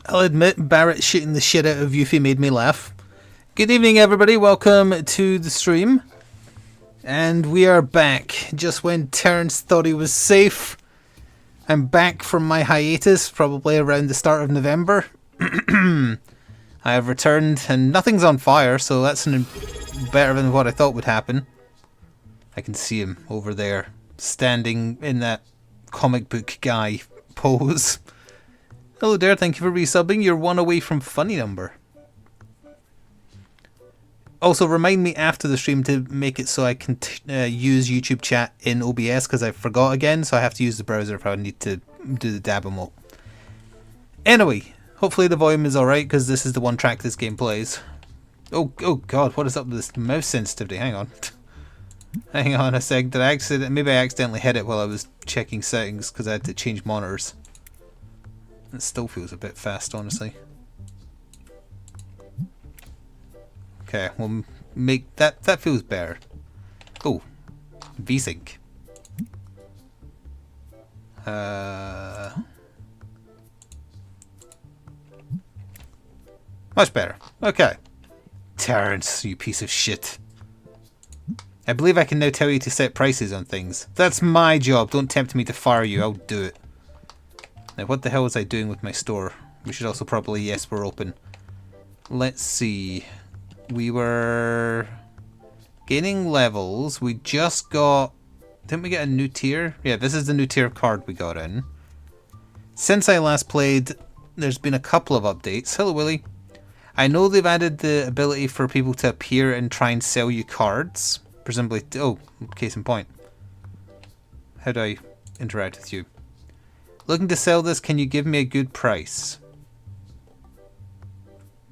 I'll admit, Barrett shooting the shit out of Yuffie made me laugh. Good evening, everybody. Welcome to the stream. And we are back. Just when Terrance thought he was safe, I'm back from my hiatus, probably around the start of November. I have returned, and nothing's on fire, so that's better than what I thought would happen. I can see him over there, standing in that comic book guy pose. Hello there, thank you for resubbing. You're one away from funny number. Also, remind me after the stream to make it so I can use YouTube chat in OBS, because I forgot again, so I have to use the browser if I need to do the dab emote. Anyway, hopefully the volume is alright, because this is the one track this game plays. Oh god, what is up with this mouse sensitivity? Hang on. Hang on a sec. Maybe I accidentally hit it while I was checking settings, because I had to change monitors. It still feels a bit fast, honestly. Okay, we'll make that. That feels better. Oh, VSync. Much better. Okay. Terrance, you piece of shit. I believe I can now tell you to set prices on things. That's my job. Don't tempt me to fire you. I'll do it. Now, what the hell was I doing with my store? We should also probably... Yes, we're open. Let's see. We were gaining levels. We just got... Didn't we get a new tier? Yeah, this is the new tier card we got in. Since I last played, there's been a couple of updates. Hello, Willie. I know they've added the ability for people to appear and try and sell you cards. Presumably... Oh, case in point. How do I interact with you? Looking to sell this, can you give me a good price?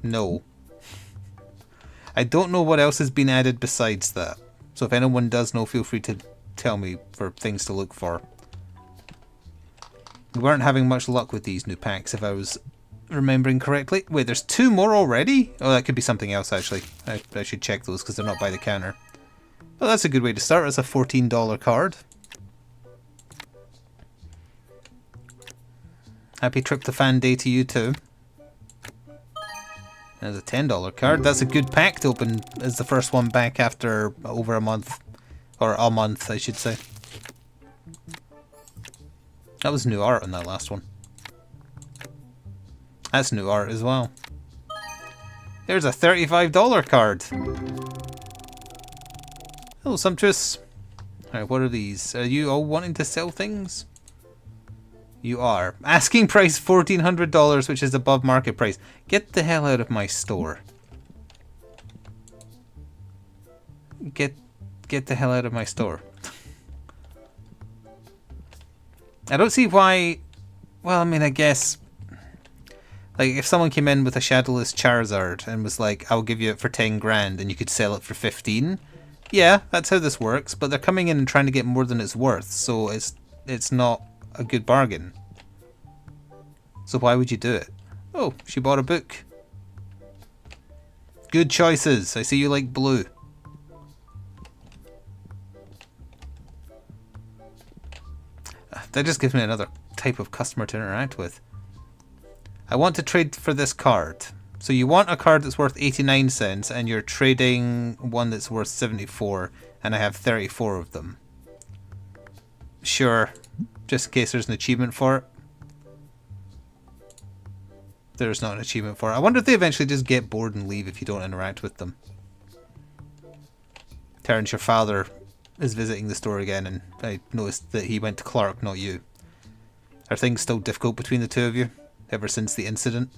No. I don't know what else has been added besides that. So if anyone does know, feel free to tell me for things to look for. We weren't having much luck with these new packs, if I was remembering correctly. Wait, there's 2 more already? Oh, that could be something else, actually. I should check those, because they're not by the counter. Well, that's a good way to start. It's a $14 card. Happy Tryptophan Day to you too. There's a $10 card. That's a good pack to open as the first one back after over a month. Or a month, I should say. That was new art on that last one. That's new art as well. There's a $35 card. Hello, Sumptuous. Alright, what are these? Are you all wanting to sell things? You are. Asking price $1,400, which is above market price. Get the hell out of my store. Get the hell out of my store. I don't see why... Well, I mean, I guess... Like, if someone came in with a Shadowless Charizard and was like, I'll give you it for 10 grand and you could sell it for 15. Yeah, that's how this works. But they're coming in and trying to get more than it's worth. So it's not a good bargain. So why would you do it? Oh, she bought a book. Good choices. I see you like blue. That just gives me another type of customer to interact with. I want to trade for this card. So you want a card that's worth 89 cents and you're trading one that's worth 74 and I have 34 of them. Sure. Just in case there's an achievement for it. There's not an achievement for it. I wonder if they eventually just get bored and leave if you don't interact with them. Terrance, your father is visiting the store again and I noticed that he went to Clark, not you. Are things still difficult between the two of you? Ever since the incident?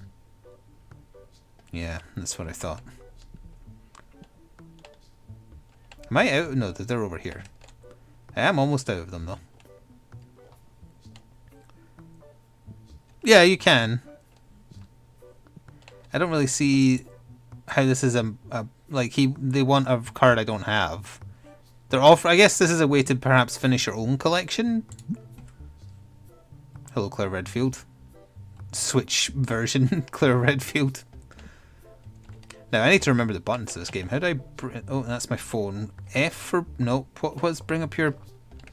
Yeah, that's what I thought. Am I out? No, they're over here. I am almost out of them though. Yeah, you can. I don't really see how this is they want a card I don't have. They're I guess this is a way to perhaps finish your own collection. Hello, Claire Redfield. Switch version, Claire Redfield. Now I need to remember the buttons to this game. How do I? Oh, that's my phone. F for no. What's bring up your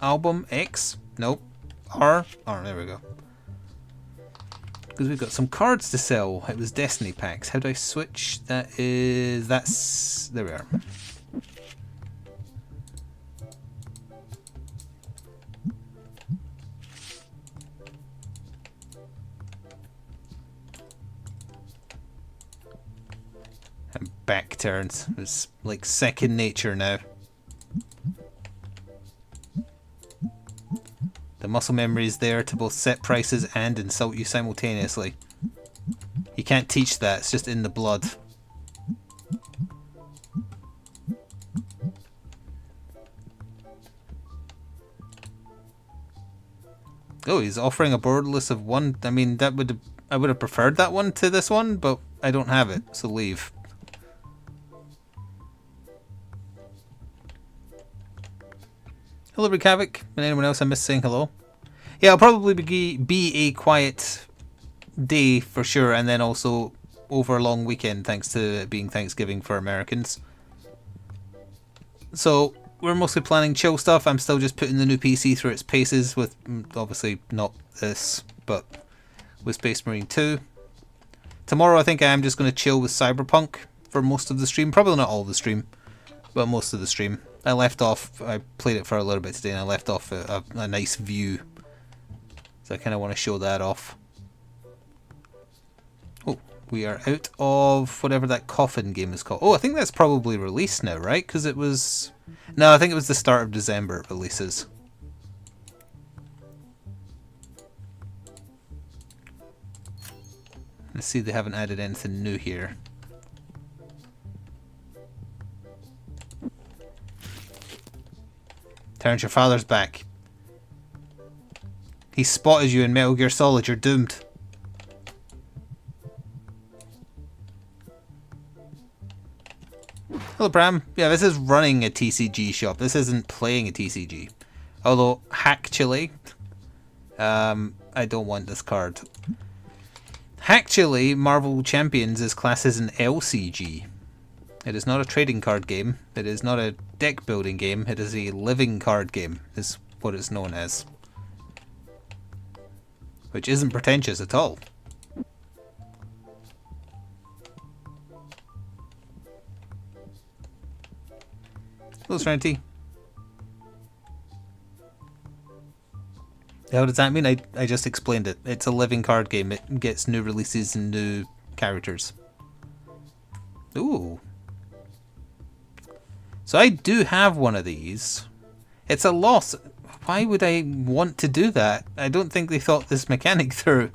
album? X? Nope. R. Oh, there we go. Because we've got some cards to sell. It was Destiny packs. How do I switch? That's... There we are. I'm back, Terrance. It's like second nature now. The muscle memory is there to both set prices and insult you simultaneously. You can't teach that, it's just in the blood. Oh, he's offering a borderless of one. I mean, I would have preferred that one to this one, but I don't have it, so leave. Hello, Rick Havoc, and anyone else I missed saying hello. Yeah, it'll probably be a quiet day for sure, and then also over a long weekend thanks to it being Thanksgiving for Americans. So we're mostly planning chill stuff. I'm still just putting the new PC through its paces with, obviously not this, but with Space Marine 2. Tomorrow I think I am just going to chill with Cyberpunk for most of the stream. Probably not all the stream, but most of the stream. I played it for a little bit today and I left off a nice view. So I kind of want to show that off. Oh, we are out of whatever that coffin game is called. Oh, I think that's probably released now, right? Because it was... No, I think it was the start of December it releases. Let's see if they haven't added anything new here. Terrance, your father's back. He spotted you in Metal Gear Solid, you're doomed. Hello, Bram. Yeah, this is running a TCG shop. This isn't playing a TCG. Although, actually, I don't want this card. Actually, Marvel Champions is classed as an LCG. It is not a trading card game. It is not a deck building game. It is a living card game, is what it's known as. Which isn't pretentious at all. Hello, Serenity. How does that mean? I just explained it. It's a living card game. It gets new releases and new characters. Ooh. So I do have one of these. It's a loss. Why would I want to do that? I don't think they thought this mechanic through.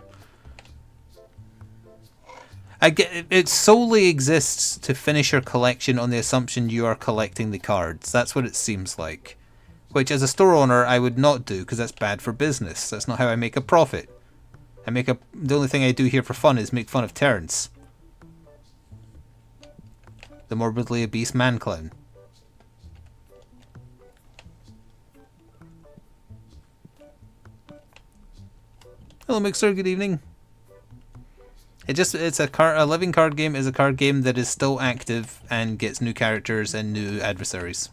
It solely exists to finish your collection on the assumption you are collecting the cards. That's what it seems like. Which, as a store owner, I would not do, because that's bad for business. That's not how I make a profit. The only thing I do here for fun is make fun of Terrance, the morbidly obese man clown. Hello, Mixer. Good evening. It's a living card game is a card game that is still active and gets new characters and new adversaries.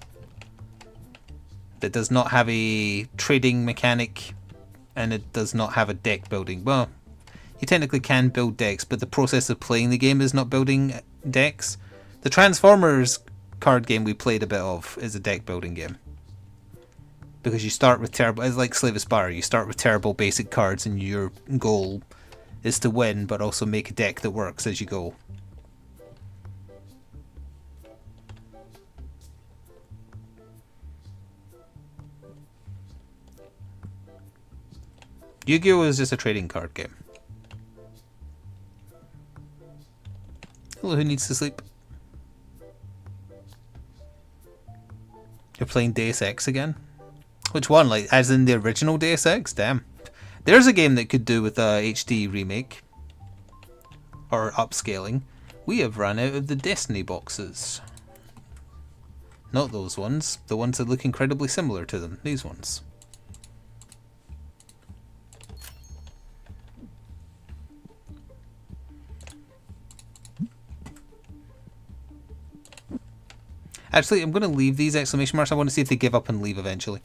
That does not have a trading mechanic, and it does not have a deck building. Well, you technically can build decks, but the process of playing the game is not building decks. The Transformers card game we played a bit of is a deck building game. Because you start with terrible, it's like Slave Aspire, you start with terrible basic cards and your goal is to win, but also make a deck that works as you go. Yu-Gi-Oh! Is just a trading card game. Hello, who needs to sleep? You're playing Deus Ex again? Which one? Like, as in the original Deus Ex? Damn. There's a game that could do with a HD remake. Or upscaling. We have run out of the Destiny boxes. Not those ones. The ones that look incredibly similar to them. These ones. Actually, I'm going to leave these exclamation marks. I want to see if they give up and leave eventually.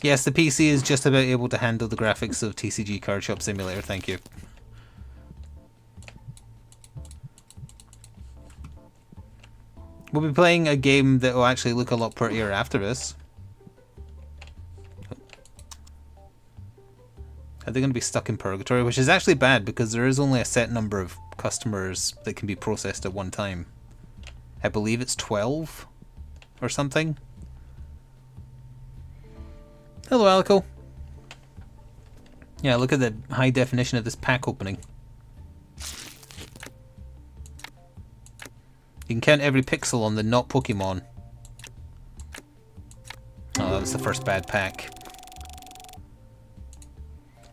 Yes, the PC is just about able to handle the graphics of TCG Card Shop Simulator, thank you. We'll be playing a game that will actually look a lot prettier after this. Are they going to be stuck in purgatory? Which is actually bad because there is only a set number of customers that can be processed at one time. I believe it's 12 or something. Hello, Alico. Yeah, look at the high definition of this pack opening. You can count every pixel on the not Pokemon. Oh, that was the first bad pack.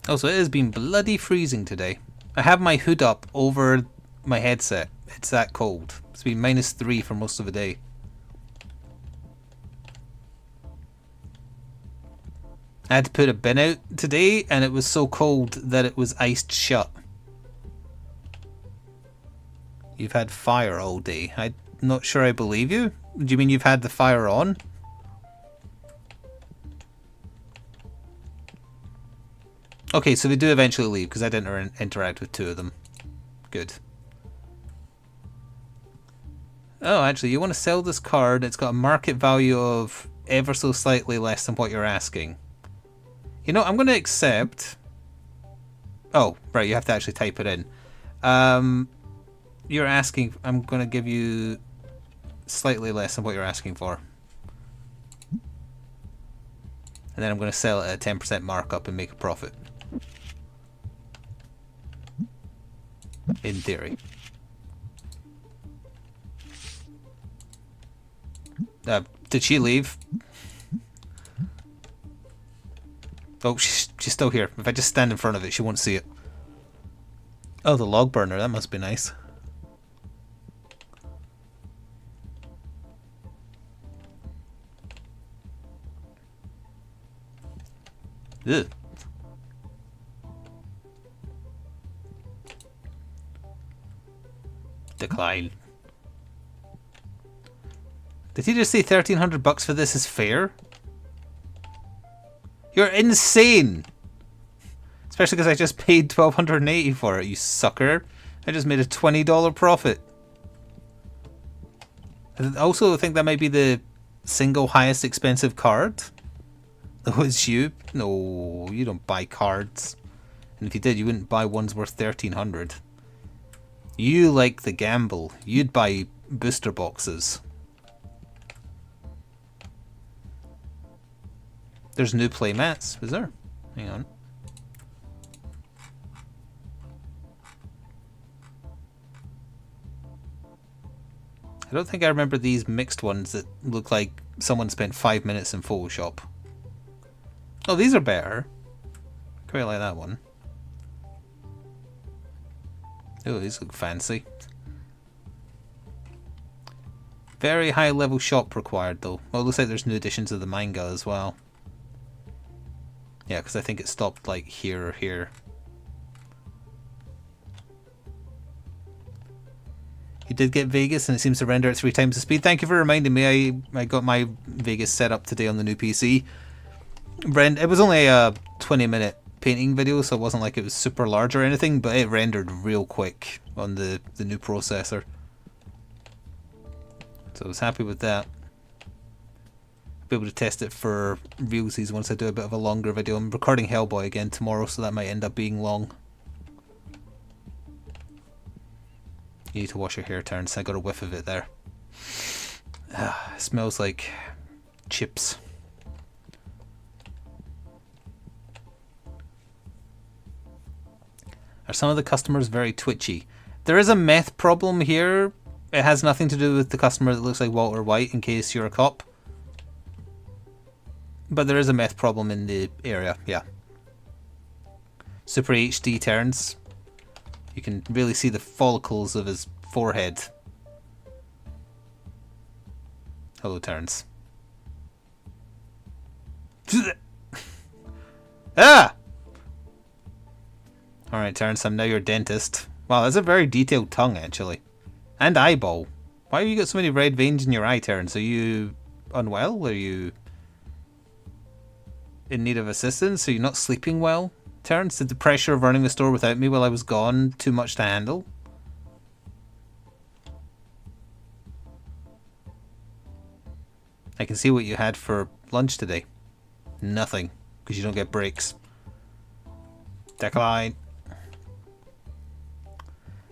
Also, it has been bloody freezing today. I have my hood up over my headset. It's that cold. It's been -3 for most of the day. I had to put a bin out today and it was so cold that it was iced shut. You've had fire all day. I'm not sure I believe you. Do you mean you've had the fire on? Okay, so they do eventually leave because I didn't interact with 2 of them. Good. Oh, actually, you want to sell this card. It's got a market value of ever so slightly less than what you're asking. You know, I'm going to accept... Oh, right, you have to actually type it in. You're asking... I'm going to give you slightly less than what you're asking for. And then I'm going to sell it at a 10% markup and make a profit. In theory. Did she leave? Oh, she's still here. If I just stand in front of it, she won't see it. Oh, the log burner. That must be nice. Ugh. Decline. Did he just say $1,300 for this is fair? You're insane! Especially because I just paid $1,280 for it, you sucker. I just made a $20 profit. I also think that might be the single highest expensive card. Oh, it's you? No, you don't buy cards. And if you did, you wouldn't buy ones worth $1,300. You like the gamble. You'd buy booster boxes. There's new playmats, is there? Hang on. I don't think I remember these mixed ones that look like someone spent 5 minutes in Photoshop. Oh, these are better. Quite like that one. Oh, these look fancy. Very high level shop required though. Well, it looks like there's new editions of the manga as well. Yeah, because I think it stopped like here or here. You did get Vegas and it seems to render at 3 times the speed. Thank you for reminding me. I got my Vegas set up today on the new PC. Brent, it was only a 20-minute painting video, so it wasn't like it was super large or anything, but it rendered real quick on the new processor. So I was happy with that. I'll be able to test it for realsies once I do a bit of a longer video. I'm recording Hellboy again tomorrow, so that might end up being long. You need to wash your hair, Terrance. I got a whiff of it there. It smells like chips. Are some of the customers very twitchy? There is a meth problem here. It has nothing to do with the customer that looks like Walter White, in case you're a cop. But there is a meth problem in the area, yeah. Super HD Terrance. You can really see the follicles of his forehead. Hello, Terrance. Ah! Alright, Terrance, I'm now your dentist. Wow, that's a very detailed tongue, actually. And eyeball. Why have you got so many red veins in your eye, Terrance? Are you unwell? Are you... in need of assistance? Are you not sleeping well? Terrance, did the pressure of running the store without me while I was gone too much to handle? I can see what you had for lunch today. Nothing, because you don't get breaks. Decline.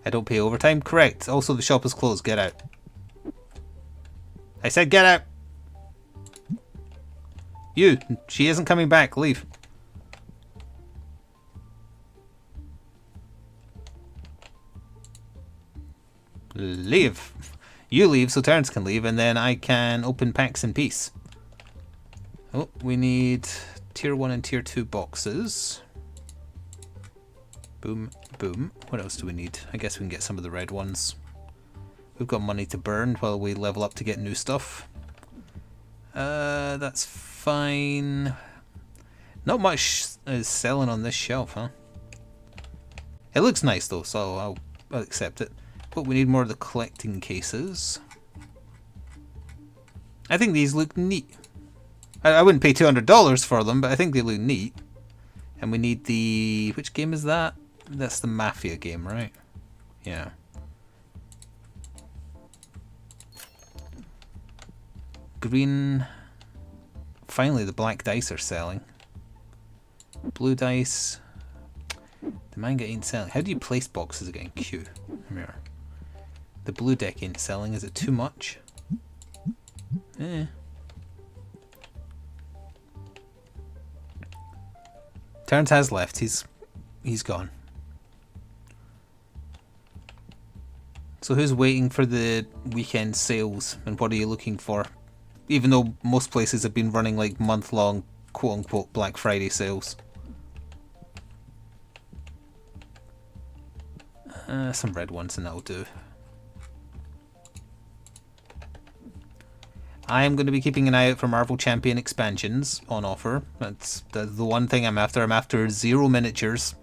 I don't pay overtime? Correct. Also, the shop is closed. Get out. I said get out! You! She isn't coming back. Leave. Leave. You leave so Terrance can leave, and then I can open packs in peace. Oh, we need tier 1 and tier 2 boxes. Boom, boom. What else do we need? I guess we can get some of the red ones. We've got money to burn while we level up to get new stuff. That's fine. Not much is selling on this shelf, huh? It looks nice though, so I'll accept it. But we need more of the collecting cases. I think these look neat. I wouldn't pay $200 for them, but I think they look neat. And we need the... which game is that? That's the Mafia game, right? Yeah. Green. Finally, the black dice are selling. Blue dice. The manga ain't selling. How do you place boxes again? Q. Here. The blue deck ain't selling. Is it too much? Eh. Terrance has left. He's gone. So who's waiting for the weekend sales, and what are you looking for? Even though most places have been running like month-long quote-unquote Black Friday sales. Some red ones and that'll do. I am going to be keeping an eye out for Marvel Champion expansions on offer. That's the one thing I'm after. I'm after 0 miniatures.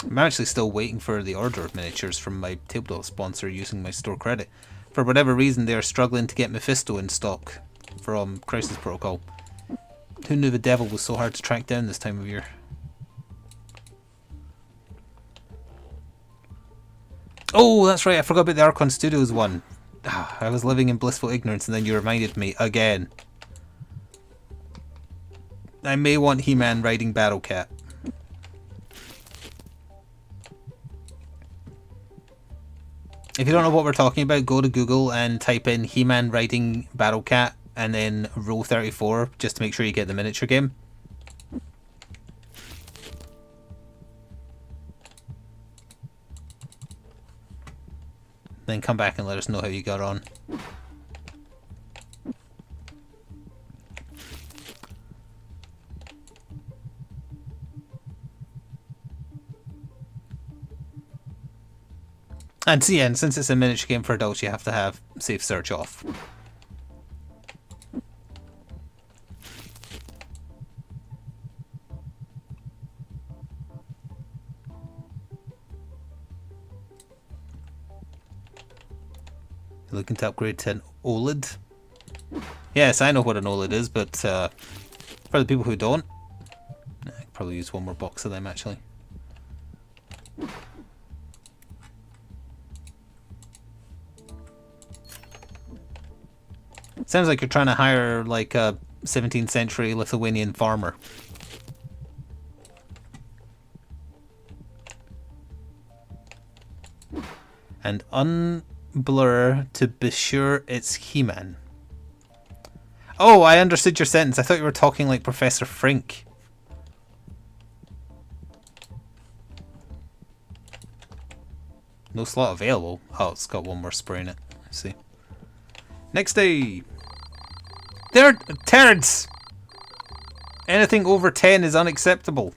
I'm actually still waiting for the order of miniatures from my tabletop sponsor using my store credit. For whatever reason, they are struggling to get Mephisto in stock from Crisis Protocol. Who knew the devil was so hard to track down this time of year? Oh, that's right, I forgot about the Archon Studios one. I was living in blissful ignorance and then you reminded me again. I may want He-Man riding Battle Cat. If you don't know what we're talking about, go to Google and type in He-Man riding Battle Cat and then Rule 34 just to make sure you get the miniature game. Then come back and let us know how you got on. And yeah, and since it's a miniature game for adults, you have to have safe search off. You're looking to upgrade to an OLED? Yes, I know what an OLED is, but for the people who don't, I could probably use one more box of them actually. Sounds like you're trying to hire like a 17th century Lithuanian farmer. And unblur to be sure it's He-Man. Oh, I understood your sentence. I thought you were talking like Professor Frink. No slot available. Oh, it's got one more spray in it. I see. Next day. There, Terrance! Anything over 10 is unacceptable.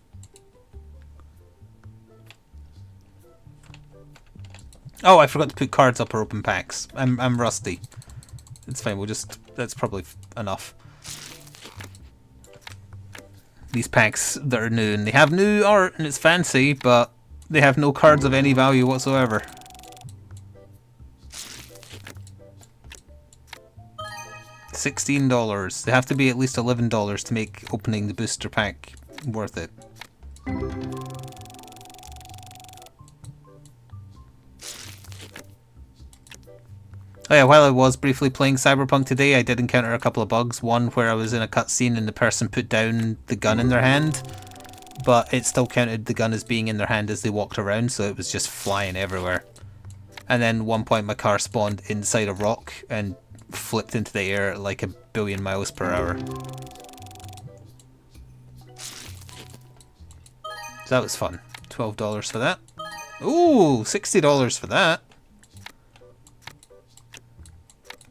Oh, I forgot to put cards up or open packs. I'm rusty. It's fine, we'll just... that's probably enough. These packs that are new, and they have new art, and it's fancy, but they have no cards of any value whatsoever. $16. They have to be at least $11 to make opening the booster pack worth it. Oh yeah, while I was briefly playing Cyberpunk today, I did encounter a couple of bugs. One where I was in a cutscene and the person put down the gun in their hand, but it still counted the gun as being in their hand as they walked around, so it was just flying everywhere. And then at one point my car spawned inside a rock and flipped into the air at like 1,000,000,000 miles per hour. So that was fun. $12 for that. Ooh, $60 for that.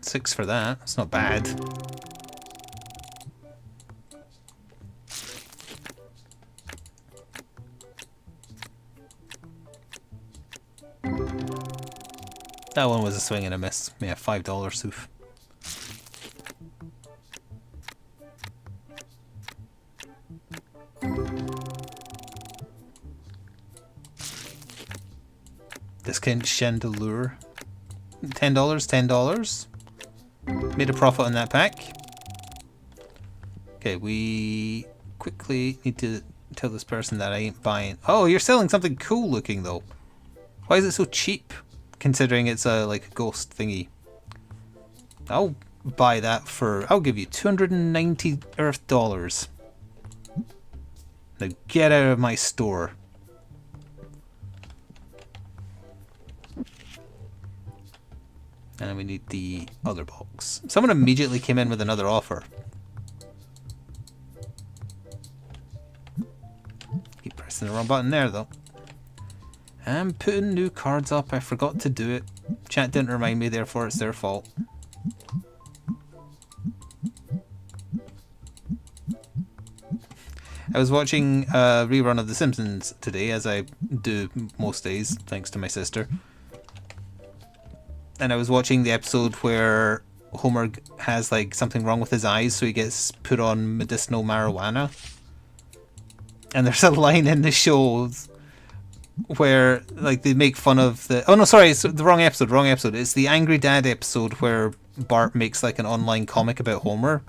$6 for that. That's not bad. That one was a swing and a miss. Yeah, $5, oof. Discount chandelier. $10, $10. Made a profit on that pack. Okay, we quickly need to tell this person that I ain't buying. Oh, you're selling something cool looking though. Why is it so cheap? Considering it's like a ghost thingy. I'll buy that for, I'll give you 290 Earth dollars. Now get out of my store. And then we need the other box. Someone immediately came in with another offer. Keep pressing the wrong button there though. I'm putting new cards up. I forgot to do it. Chat didn't remind me, therefore it's their fault. I was watching a rerun of The Simpsons today, as I do most days, thanks to my sister. And I was watching the episode where Homer has like something wrong with his eyes, so he gets put on medicinal marijuana. And there's a line in the show where like they make fun of the, oh no, sorry, it's the wrong episode. It's the Angry Dad episode where Bart makes like an online comic about Homer.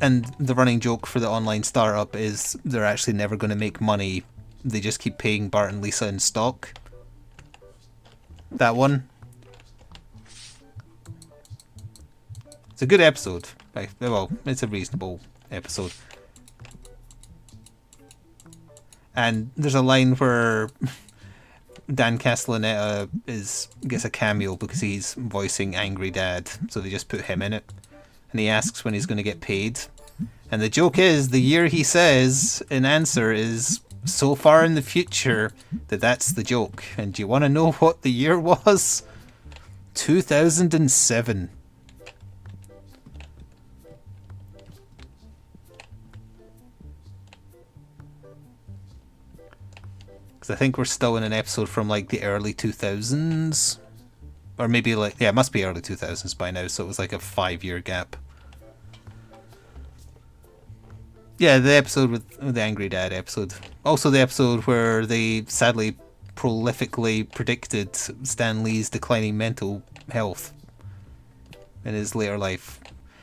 And the running joke for the online startup is they're actually never going to make money. They just keep paying Bart and Lisa in stock. That one. It's a good episode. Well, it's a reasonable episode. And there's a line where Dan Castellaneta gets a cameo because he's voicing Angry Dad, so they just put him in it. And he asks when he's going to get paid. And the joke is, the year he says in answer is so far in the future that that's the joke. And do you want to know what the year was? 2007. Because I think we're still in an episode from like the early 2000s. Or maybe like, yeah, it must be early 2000s by now, so it was like a 5-year gap. Yeah, the episode with the Angry Dad episode. Also the episode where they sadly prolifically predicted Stan Lee's declining mental health in his later life.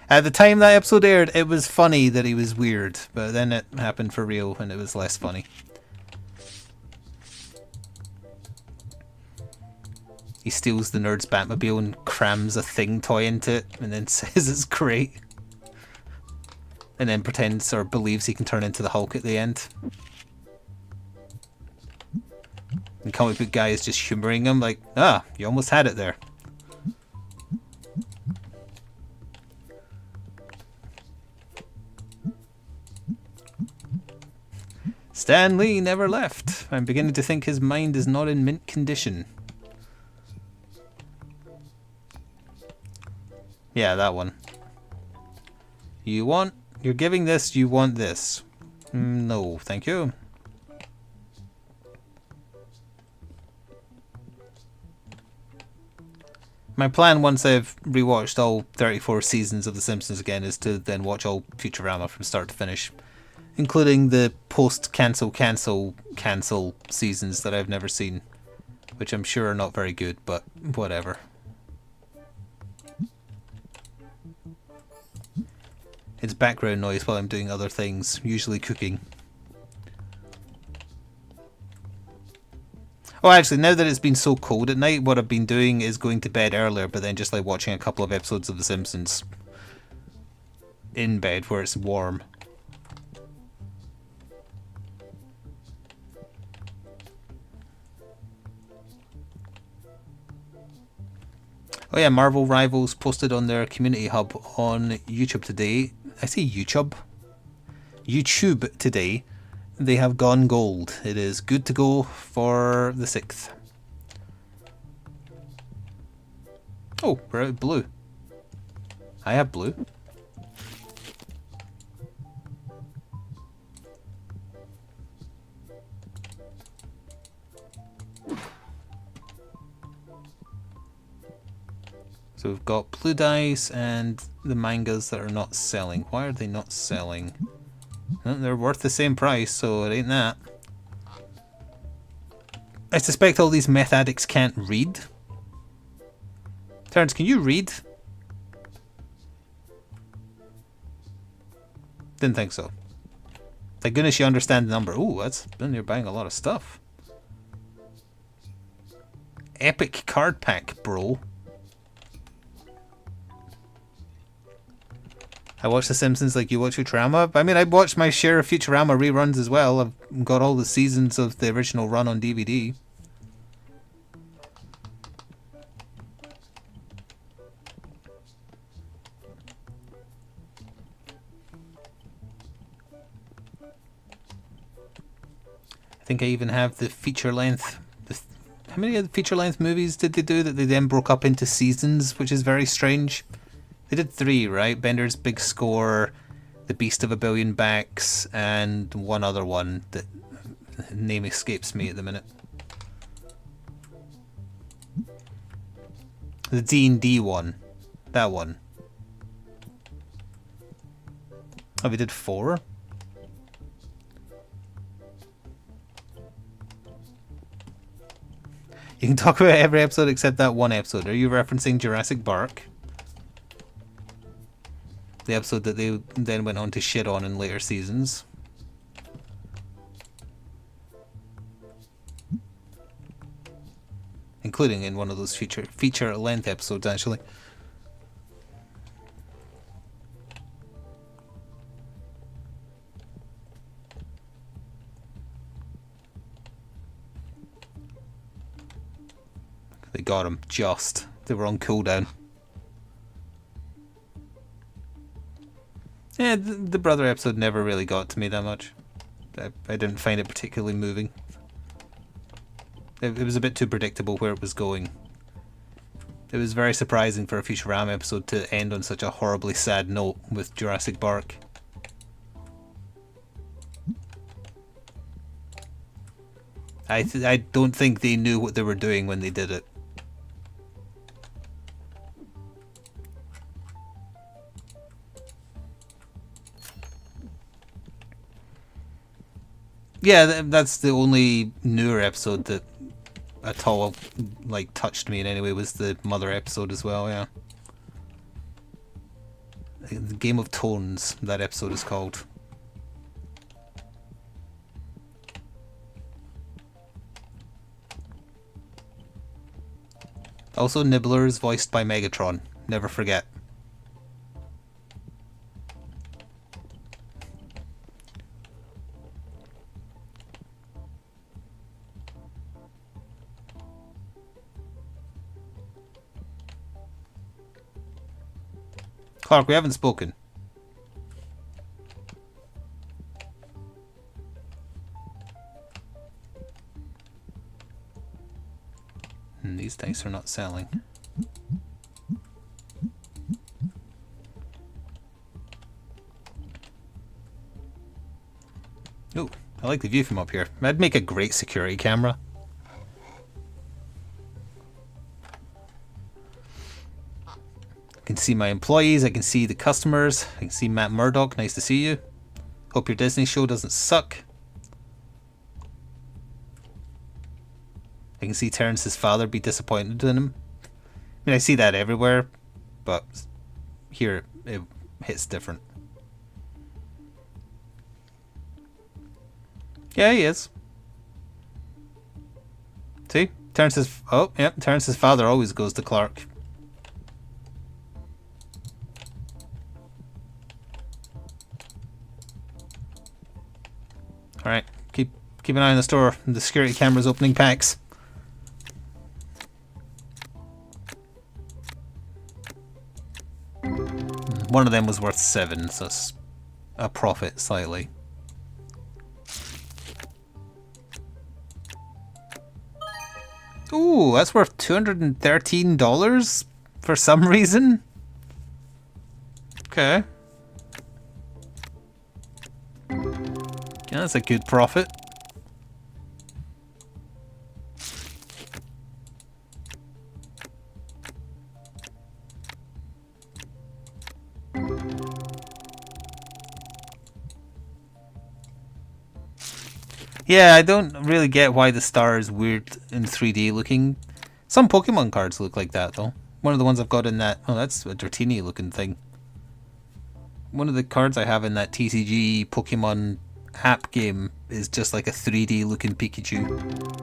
At the time that episode aired, it was funny that he was weird, but then it happened for real and it was less funny. He steals the nerd's Batmobile and crams a Thing toy into it and then says it's great. And then pretends or believes he can turn into the Hulk at the end. And comic book guy is just humouring him like, ah, you almost had it there. Stan Lee never left. I'm beginning to think his mind is not in mint condition. Yeah, that one. You're giving this, you want this. No, thank you. My plan once I've rewatched all 34 seasons of The Simpsons again is to then watch all Futurama from start to finish. Including the post-cancel seasons that I've never seen. Which I'm sure are not very good, but whatever. It's background noise while I'm doing other things, usually cooking. Oh, actually, now that it's been so cold at night, what I've been doing is going to bed earlier, but then just like watching a couple of episodes of The Simpsons in bed where it's warm. Oh yeah, Marvel Rivals posted on their community hub on YouTube today. I say YouTube. YouTube today. They have gone gold. It is good to go for the 6th. Oh, we're out of blue. I have blue. So we've got blue dice and the mangas that are not selling. Why are they not selling? Well, they're worth the same price, so it ain't that. I suspect all these meth addicts can't read. Terrance, can you read? Didn't think so. Thank goodness you understand the number. Ooh, that's then you're buying a lot of stuff. Epic card pack, bro. I watch The Simpsons like you watch Futurama. I mean, I watched my share of Futurama reruns as well. I've got all the seasons of the original run on DVD. I think I even have the feature length. How many of the feature length movies did they do that they then broke up into seasons, which is very strange? They did 3, right? Bender's Big Score, The Beast of a Billion Backs, and one other one that name escapes me at the minute. The D&D one. That one. Oh, we did 4? You can talk about every episode except that one episode. Are you referencing Jurassic Park? The episode that they then went on to shit on in later seasons. Including in one of those feature length episodes, actually. They got him just. They were on cooldown. Yeah, the brother episode never really got to me that much. I didn't find it particularly moving. It was a bit too predictable where it was going. It was very surprising for a Futurama episode to end on such a horribly sad note with Jurassic Park. I don't think they knew what they were doing when they did it. Yeah, that's the only newer episode that at all like touched me in any way, was the Mother episode as well. Yeah, the Game of Tones, that episode is called. Also, Nibbler is voiced by Megatron. Never forget. Clark, we haven't spoken. These dice are not selling. Oh, I like the view from up here. That'd make a great security camera. I can see my employees, I can see the customers, I can see Matt Murdock, nice to see you. Hope your Disney show doesn't suck. I can see Terrance's father be disappointed in him. I mean, I see that everywhere, but here it hits different. Yeah, he is. See? Terrance's... Oh, yep. Terrance's father always goes to Clark. Alright. Keep an eye on the store. The security camera's opening packs. One of them was worth 7, so it's a profit slightly. Ooh, that's worth $213 for some reason. Okay. Yeah, that's a good profit. Yeah, I don't really get why the star is weird in 3D looking. Some Pokemon cards look like that, though. One of the ones I've got in that... Oh, that's a Dratini looking thing. One of the cards I have in that TCG Pokemon app game is just like a 3D looking Pikachu.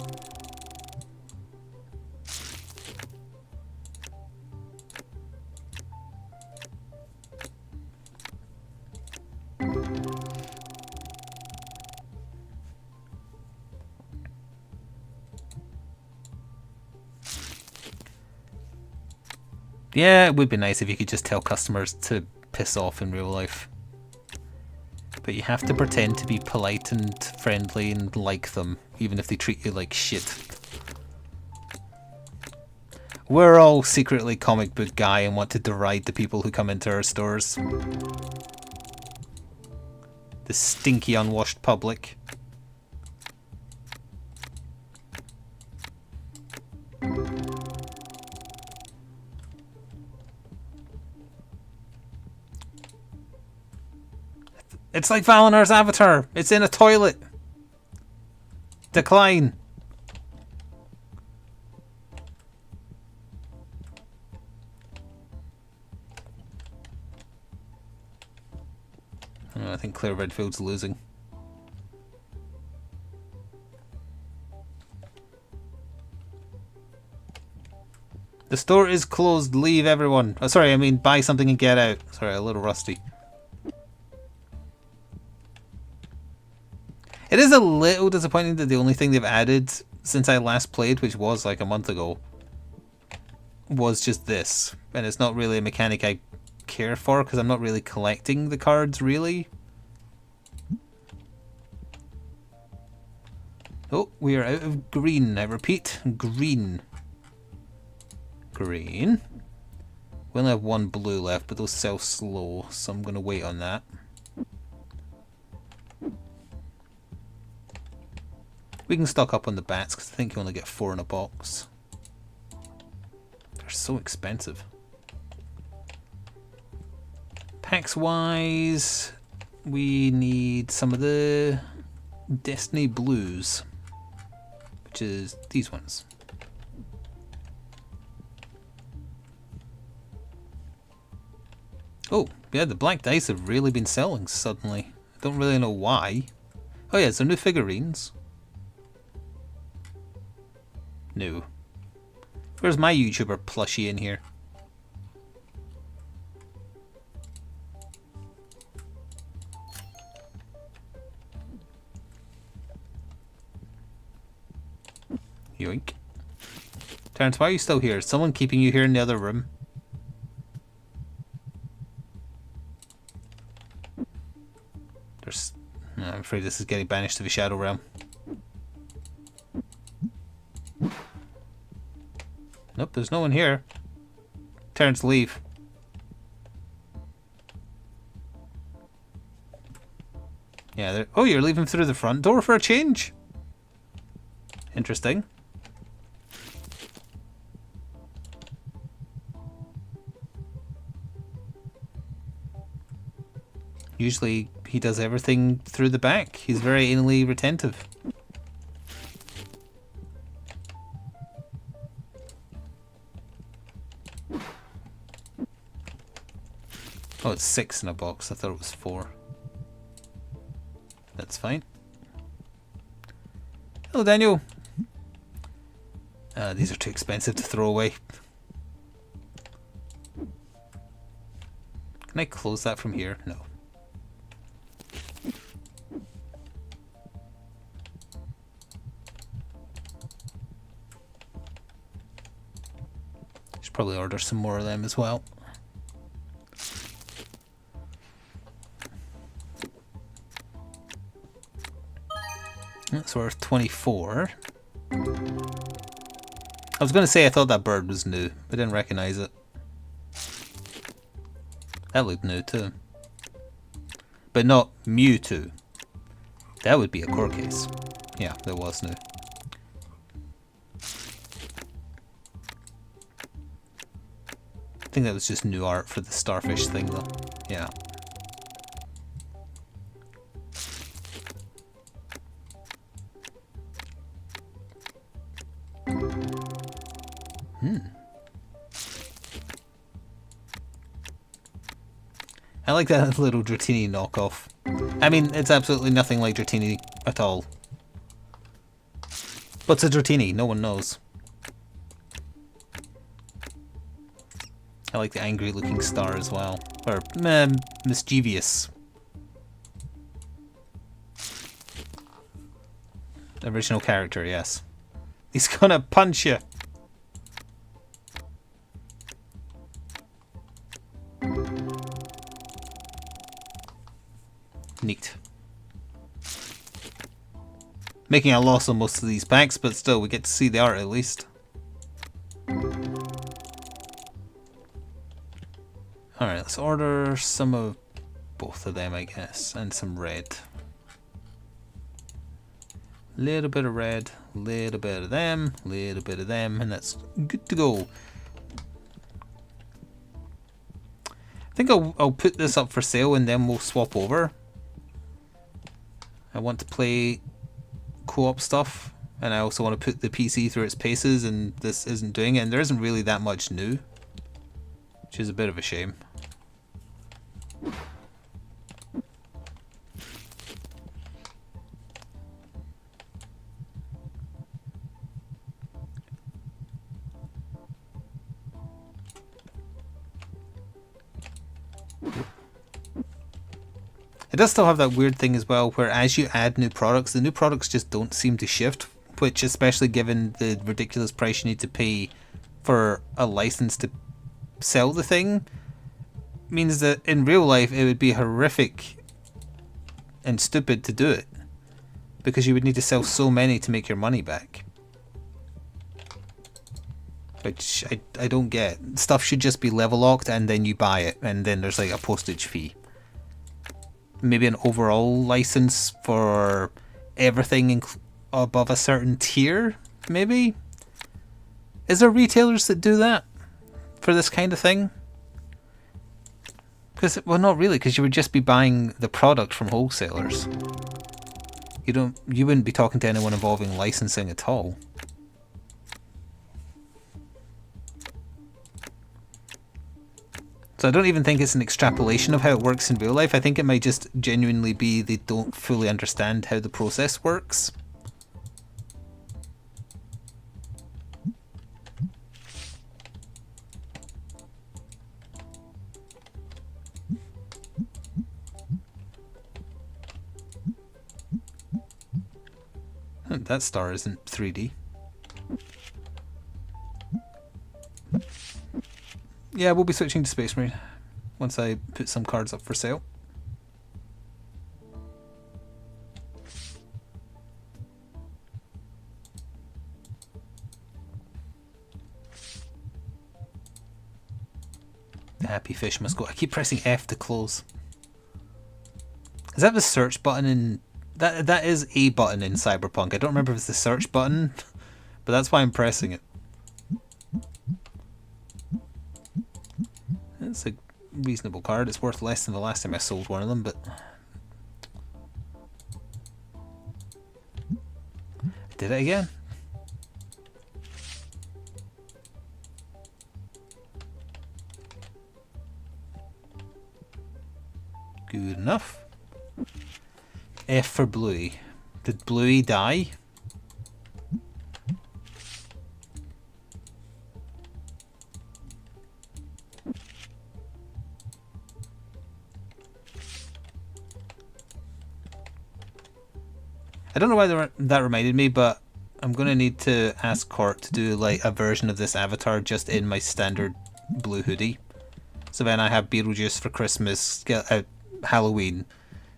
Yeah, it would be nice if you could just tell customers to piss off in real life. But you have to pretend to be polite and friendly and like them, even if they treat you like shit. We're all secretly comic book guy and want to deride the people who come into our stores. The stinky, unwashed public. It's like Valinar's avatar. It's in a toilet. Decline. Oh, I think Claire Redfield's losing. The store is closed. Leave, everyone. Oh, sorry, I mean buy something and get out. Sorry, a little rusty. It is a little disappointing that the only thing they've added since I last played, which was like a month ago, was just this. And it's not really a mechanic I care for because I'm not really collecting the cards, really. Oh, we are out of green. I repeat, green. Green. We only have one blue left, but those sell slow, so I'm going to wait on that. We can stock up on the bats because I think you only get 4 in a box. They're so expensive. Packs wise, we need some of the Destiny Blues, which is these ones. Oh, yeah, the black dice have really been selling suddenly. I don't really know why. Oh yeah, so new figurines. No. Where's my YouTuber plushie in here? Yoink. Terrance, why are you still here? Is someone keeping you here in the other room? There's... I'm afraid this is getting banished to the Shadow Realm. Nope, there's no one here. Terrance, leave. Yeah, oh, you're leaving through the front door for a change? Interesting. Usually he does everything through the back. He's very anally retentive. Oh, it's 6 in a box. I thought it was 4. That's fine. Hello, Daniel. These are too expensive to throw away. Can I close that from here? No. Should probably order some more of them as well. That's worth 24. I was going to say I thought that bird was new, but didn't recognize it. That looked new too. But not Mewtwo. That would be a core case. Yeah, that was new. I think that was just new art for the starfish thing though. Yeah. I like that little Dratini knockoff. I mean, it's absolutely nothing like Dratini at all. What's a Dratini? No one knows. I like the angry looking star as well. Or, mischievous. Original character, yes. He's gonna punch you. Neat. Making a loss on most of these packs, but still we get to see the art at least. Alright, let's order some of both of them, I guess, and some red. Little bit of red, little bit of them, little bit of them, and that's good to go. I think I'll put this up for sale and then we'll swap over. I want to play co-op stuff, and I also want to put the PC through its paces, and this isn't doing it, and there isn't really that much new, which is a bit of a shame. It does still have that weird thing as well, where as you add new products, the new products just don't seem to shift, which, especially given the ridiculous price you need to pay for a license to sell the thing, means that in real life it would be horrific and stupid to do it, because you would need to sell so many to make your money back. Which I don't get. Stuff should just be level locked and then you buy it, and then there's like a postage fee. Maybe an overall license for everything above a certain tier, maybe? Is there retailers that do that for this kind of thing? Because, well, not really, because you would just be buying the product from wholesalers. You wouldn't be talking to anyone involving licensing at all. So I don't even think it's an extrapolation of how it works in real life. I think it might just genuinely be they don't fully understand how the process works. That star isn't 3D. Yeah, we'll be switching to Space Marine once I put some cards up for sale. The happy fish must go. I keep pressing F to close. Is that the search button in... That is a button in Cyberpunk. I don't remember if it's the search button, but that's why I'm pressing it. It's a reasonable card. It's worth less than the last time I sold one of them, but... I did it again. Good enough. F for Bluey. Did Bluey die? I don't know why that reminded me, but I'm going to need to ask Court to do like a version of this avatar just in my standard blue hoodie. So then I have Beetlejuice for Christmas, Halloween,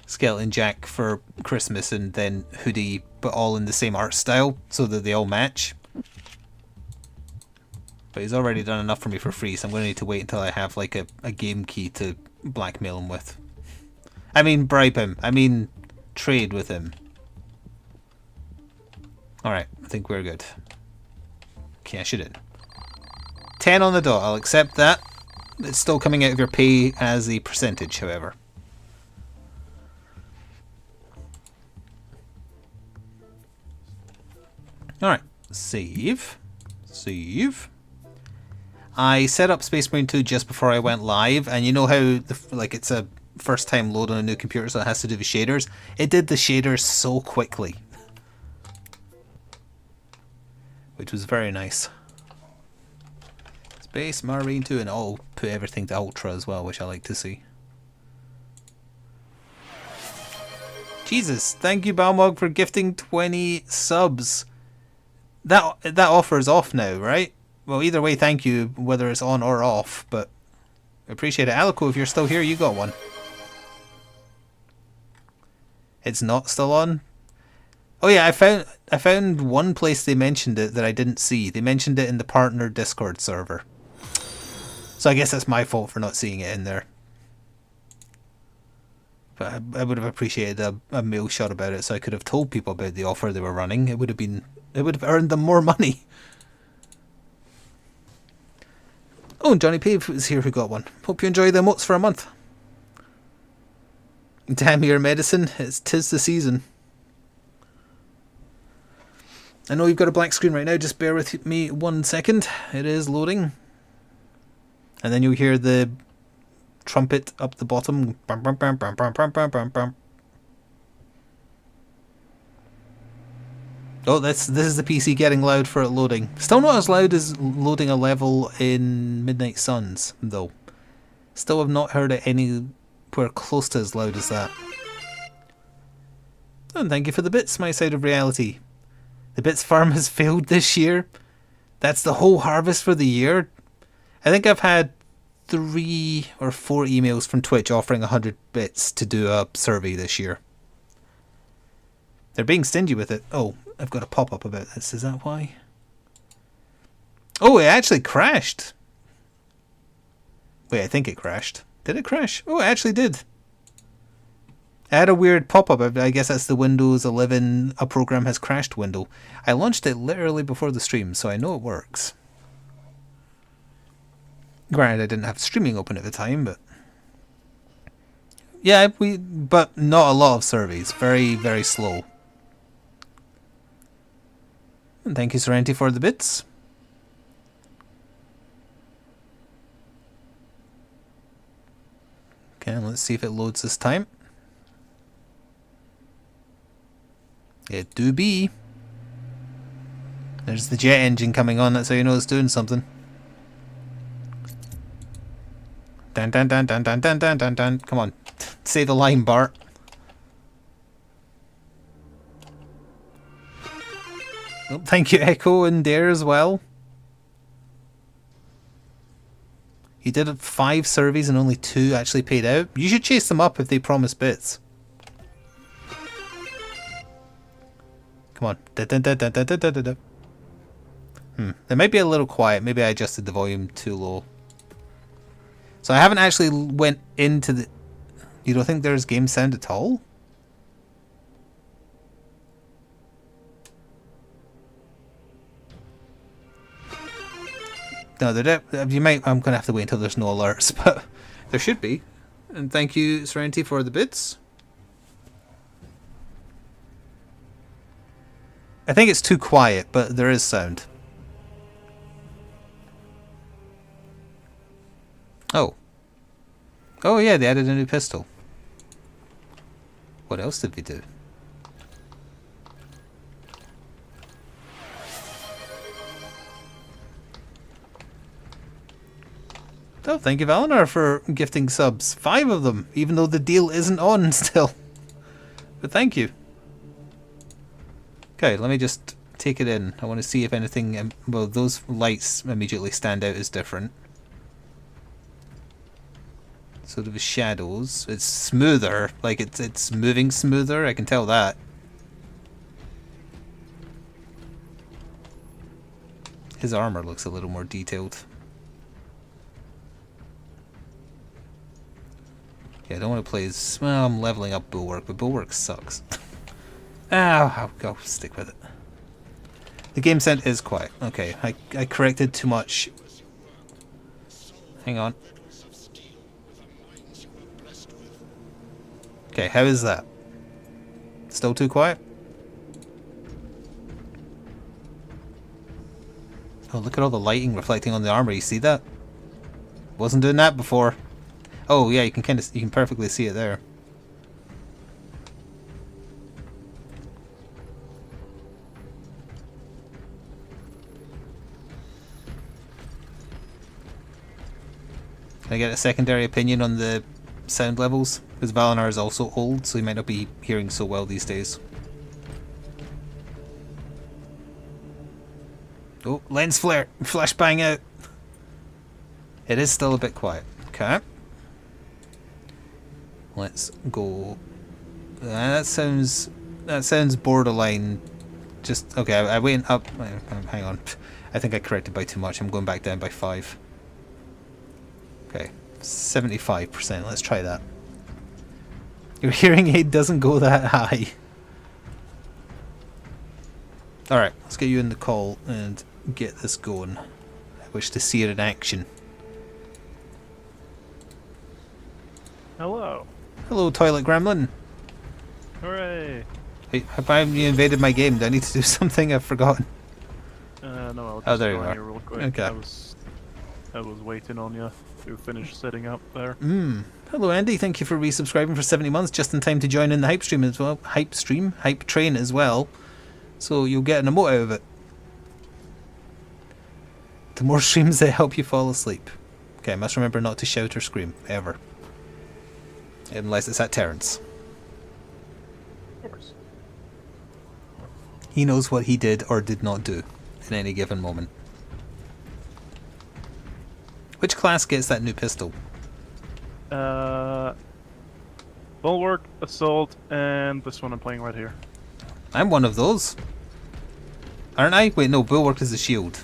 Skeleton Jack for Christmas, and then hoodie, but all in the same art style so that they all match. But he's already done enough for me for free, so I'm going to need to wait until I have like a game key to blackmail him with. I mean bribe him. I mean trade with him. Alright, I think we're good. Cash it in. 10 on the dot, I'll accept that. It's still coming out of your pay as a percentage, however. Alright, save. Save. I set up Space Marine 2 just before I went live, and you know how like it's a first time load on a new computer, so it has to do the shaders? It did the shaders so quickly. Which was very nice. Space Marine 2, and I'll put everything to Ultra as well, which I like to see. Jesus, thank you Balmog for gifting 20 subs. That offer is off now, right? Well, either way, thank you, whether it's on or off, but I appreciate it. Alico, if you're still here, you got one. It's not still on? Oh yeah, I found one place they mentioned it that I didn't see. They mentioned it in the partner Discord server. So I guess that's my fault for not seeing it in there. But I would have appreciated a mail shot about it, so I could have told people about the offer they were running. It would have earned them more money. Oh, Johnny Pave is here who got one. Hope you enjoy the emotes for a month. Damn your medicine, tis the season. I know you've got a blank screen right now, just bear with me 1 second. It is loading. And then you'll hear the trumpet up the bottom. Bum, bum, bum, bum, bum, bum, bum, bum, bum. Oh, this is the PC getting loud for it loading. Still not as loud as loading a level in Midnight Suns, though. Still have not heard it anywhere close to as loud as that. And thank you for the bits, my side of reality. The bits farm has failed this year. That's the whole harvest for the year. I think I've had 3 or 4 emails from Twitch offering 100 bits to do a survey this year. They're being stingy with it. Oh, I've got a pop-up about this. Is that why? Oh, it actually crashed. Wait, I think it crashed. Did it crash? Oh, it actually did. I had a weird pop-up. I guess that's the Windows 11 a program has crashed window. I launched it literally before the stream, so I know it works. Granted, I didn't have streaming open at the time, but... Yeah, but not a lot of surveys. Very, very slow. And thank you, Serenity, for the bits. Okay, let's see if it loads this time. It do be. There's the jet engine coming on, that's how you know it's doing something. Dun dun dun dun dun dun dun dun dun. Come on. Say the line, Bart. Oh, thank you, Echo, and Dare as well. You did 5 surveys and only 2 actually paid out. You should chase them up if they promise bits. Come on. Da, da, da, da, da, da, da, da. They might be a little quiet. Maybe I adjusted the volume too low. So I haven't actually went into the... You don't think there's game sound at all? No, you might. I'm gonna have to wait until there's no alerts, but there should be. And thank you, Serenity, for the bits. I think it's too quiet, but there is sound. Oh. Oh yeah, they added a new pistol. What else did they do? Oh, thank you, Valinor, for gifting subs. 5 of them, even though the deal isn't on still. But thank you. Okay, let me just take it in. I want to see if anything... well, those lights immediately stand out as different. So the shadows, it's smoother, like it's moving smoother, I can tell that. His armor looks a little more detailed. Yeah, I don't want to play as... well, I'm leveling up Bulwark, but Bulwark sucks. I'll stick with it. The game scent is quiet. Okay, I corrected too much. Hang on. Okay, how is that? Still too quiet? Oh, look at all the lighting reflecting on the armor. You see that? Wasn't doing that before. Oh yeah, you can perfectly see it there. Can I get a secondary opinion on the sound levels? Because Valinar is also old, so he might not be hearing so well these days. Oh, lens flare! Flashbang out! It is still a bit quiet. Okay. Let's go. That sounds borderline. Just okay. I went up. Hang on. I think I corrected by too much. I'm going back down by 5. Okay, 75%. Let's try that. Your hearing aid doesn't go that high. Alright, let's get you in the call and get this going. I wish to see it in action. Hello. Hello, Toilet Gremlin. Hooray. Hey, have I invaded my game? Do I need to do something I've forgotten? No, I'll just Oh, there you join are. you real quick. Okay. I was waiting on you to finish setting up there. Hello, Andy. Thank you for resubscribing for 70 months, just in time to join in the hype stream as well. Hype train as well. So you'll get an emote out of it. The more streams that help you fall asleep. Okay, I must remember not to shout or scream, ever. Unless it's at Terrance. Of course. He knows what he did or did not do in any given moment. Which class gets that new pistol? Bulwark, Assault, and this one I'm playing right here. I'm one of those. Aren't I? Wait, no, Bulwark is the shield.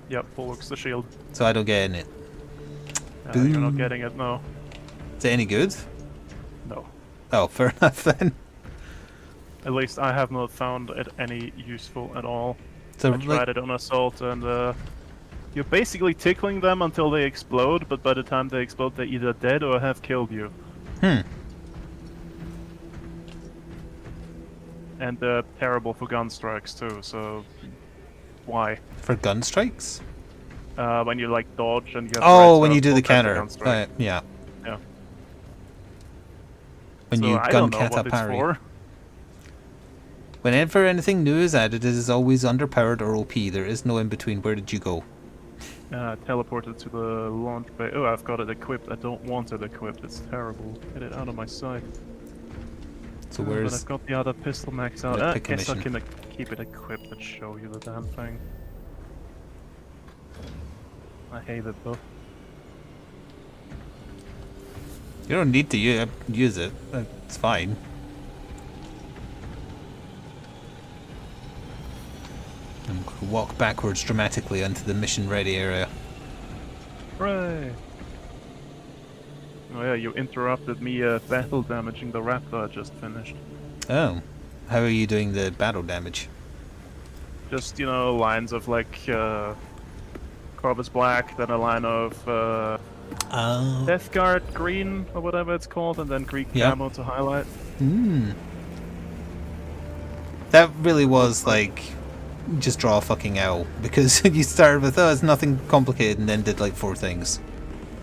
Yep, Bulwark's the shield. So I don't get in it. You're not getting it, no. Is it any good? No. Oh, fair enough then. At least I have not found it any useful at all. So, I tried it on Assault and you're basically tickling them until they explode, but by the time they explode they're either dead or have killed you. And they're terrible for gun strikes too, so why? For gun strikes? When you like dodge and you have Oh, when you do the counter. Yeah. Yeah. When so you I gun don't know kata what it's parry. for. Whenever anything new is added, it is always underpowered or OP. There is no in between. Where did you go? Teleported to the launch bay. Oh, I've got it equipped. I don't want it equipped. It's terrible. Get it out of my sight. So But where's... I've got the other pistol maxed out. Let's I pick a guess I mission. can keep it equipped and show you the damn thing. I hate it though. You don't need to use it. It's fine. I'm going to walk backwards dramatically onto the mission ready area. Hooray! Oh yeah, you interrupted me battle damaging the raptor I just finished. Oh. How are you doing the battle damage? Just, you know, lines of like Corvus Black, then a line of Death Guard green or whatever it's called, and then Greek camo to highlight. That really was like just draw a fucking L, because you started with, oh, it's nothing complicated, and then did like 4 things.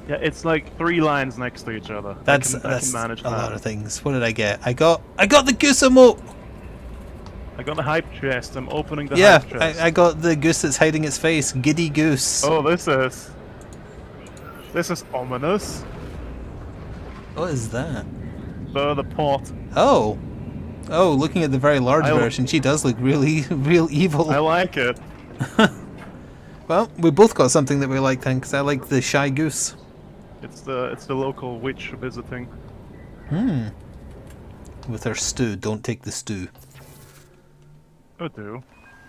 Yeah, it's like 3 lines next to each other. That's I can manage a that. lot of things. What did I get? I got the goose emote! I got the hype chest. I'm opening the hype chest. I got the goose that's hiding its face. Giddy goose. Oh, this is ominous. What is that? The pot. Oh. Oh, looking at the very large I- version, she does look really, real evil. I like it. Well, we both got something that we like then, because I like the shy goose. It's the local witch visiting. With her stew, don't take the stew. Oh, do.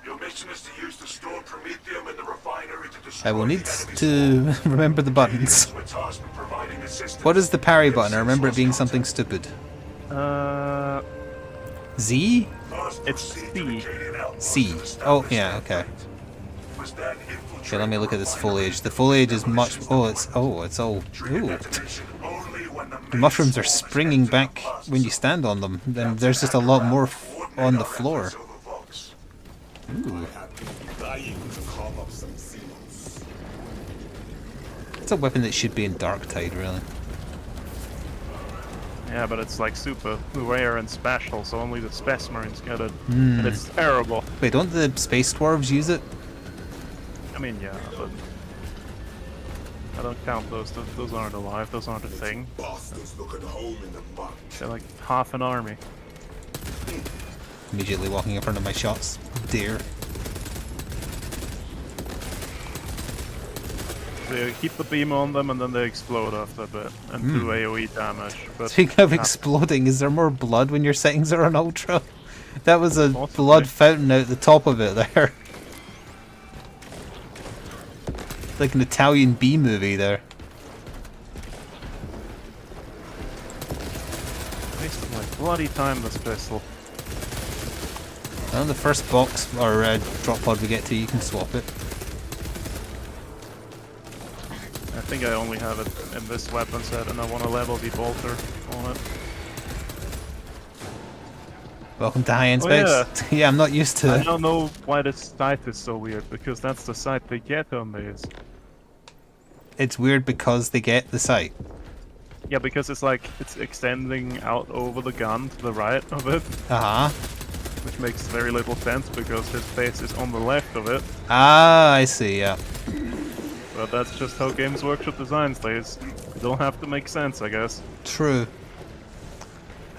Your mission is to use the stored promethium in the refinery to destroy I will need the enemy's to remember the buttons. We're tasked with providing assistance. What is the parry button? I remember it being something stupid. Z? First, It's proceed C. to the Acadian outpost C. and Oh, establish yeah, their okay. fate. Must then infiltrate Okay, let me look at the this refinery. foliage. The foliage is much... Oh, it's all... Trigger Ooh. detonation only when The mushrooms are springing back when you stand on them. Then there's just a lot more on the floor. Ooh. It's a weapon that should be in Darktide, really. Yeah, but it's like super rare and special, so only the Space Marines get it. And it's terrible. Wait, don't the space dwarves use it? I mean, yeah, but I don't count those. Those aren't alive. Those aren't a thing. Bastards looking home in the mud. They're like half an army. Immediately walking in front of my shots. Dear. They keep the beam on them and then they explode after a bit and do AoE damage. But Speaking of exploding, is there more blood when your settings are on ultra? That was a Possibly. blood fountain out the top of it there. Like an Italian B movie there. wasted my bloody time this pistol. On the first box or drop pod we get to, you can swap it. I think I only have it in this weapon set and I want to level the bolter on it. Welcome to high-end Oh, specs. Yeah, I'm not used to I it. don't know why this sight is so weird, because that's the sight they get on these. It's weird because they get the sight. Yeah, because it's like, it's extending out over the gun to the right of it, Uh-huh. which makes very little sense because his face is on the left of it. Ah, I see, yeah. But that's just how Games Workshop designs these. They don't have to make sense, I guess. True.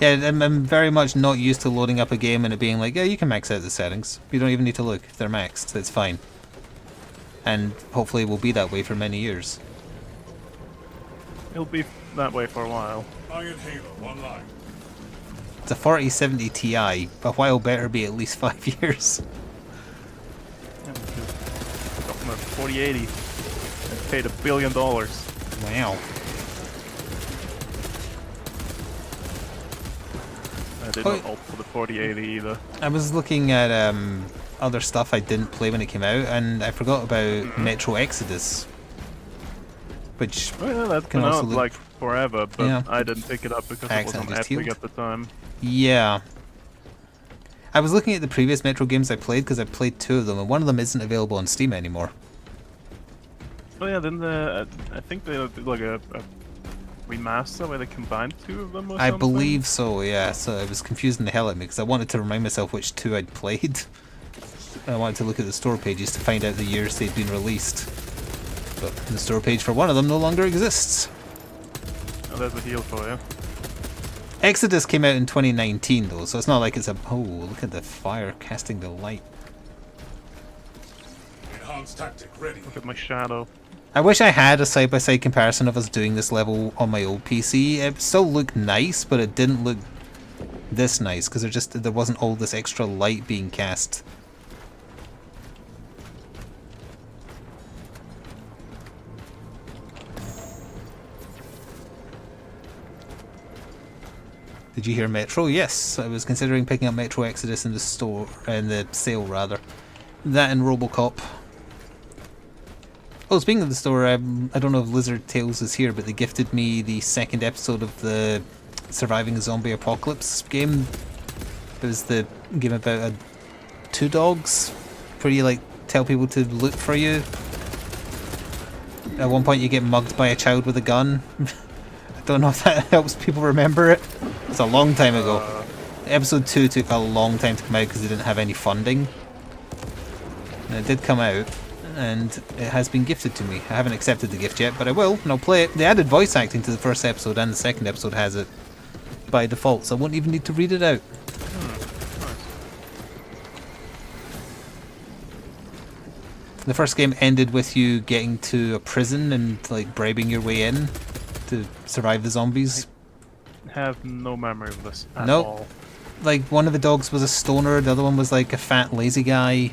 Yeah, I'm very much not used to loading up a game and it being like, yeah, you can max out the settings. You don't even need to look. If they're maxed, it's fine. And hopefully it will be that way for many years. It'll be that way for a while. Iron Halo, one line. It's a 4070 Ti. A while better be at least 5 years. Yeah, got my 4080 and paid $1 billion. Wow. I did Oh, not opt for the 4080 either. I was looking at other stuff I didn't play when it came out, and I forgot about Metro Exodus. Which Oh yeah, that's can been also out look... like forever, but Yeah. I didn't pick it up because it was on Accidentally just Epic healed. at the time. Yeah. I was looking at the previous Metro games I played, because I played 2 of them, and one of them isn't available on Steam anymore. Oh yeah, then I think they did like a remaster where they combined 2 of them or I something. believe so, yeah. So it was confusing the hell out of me, because I wanted to remind myself which 2 I'd played. I wanted to look at the store pages to find out the years they'd been released. But the store page for one of them no longer exists. Oh, there's a heal for you. Exodus came out in 2019 though, so it's not like it's a... Oh, look at the fire casting the light. Enhanced tactic ready. Look at my shadow. I wish I had a side-by-side comparison of us doing this level on my old PC. It still looked nice, but it didn't look this nice, because there wasn't all this extra light being cast. Did you hear Metro? Yes, I was considering picking up Metro Exodus in the store, in the sale rather. That and RoboCop. Oh, speaking of the store, I don't know if Lizard Tales is here, but they gifted me the 2nd episode of the Surviving a Zombie Apocalypse game. It was the game about 2 dogs, where you like tell people to look for you. At one point you get mugged by a child with a gun. I don't know if that helps people remember it. It's a long time ago. Episode 2 took a long time to come out because they didn't have any funding. And it did come out, and it has been gifted to me. I haven't accepted the gift yet, but I will, and I'll play it. They added voice acting to the 1st episode, and the 2nd episode has it by default, so I won't even need to read it out. The first game ended with you getting to a prison and like bribing your way in to survive the zombies. I have no memory of this at Nope. all. Like one of the dogs was a stoner, the other one was like a fat lazy guy.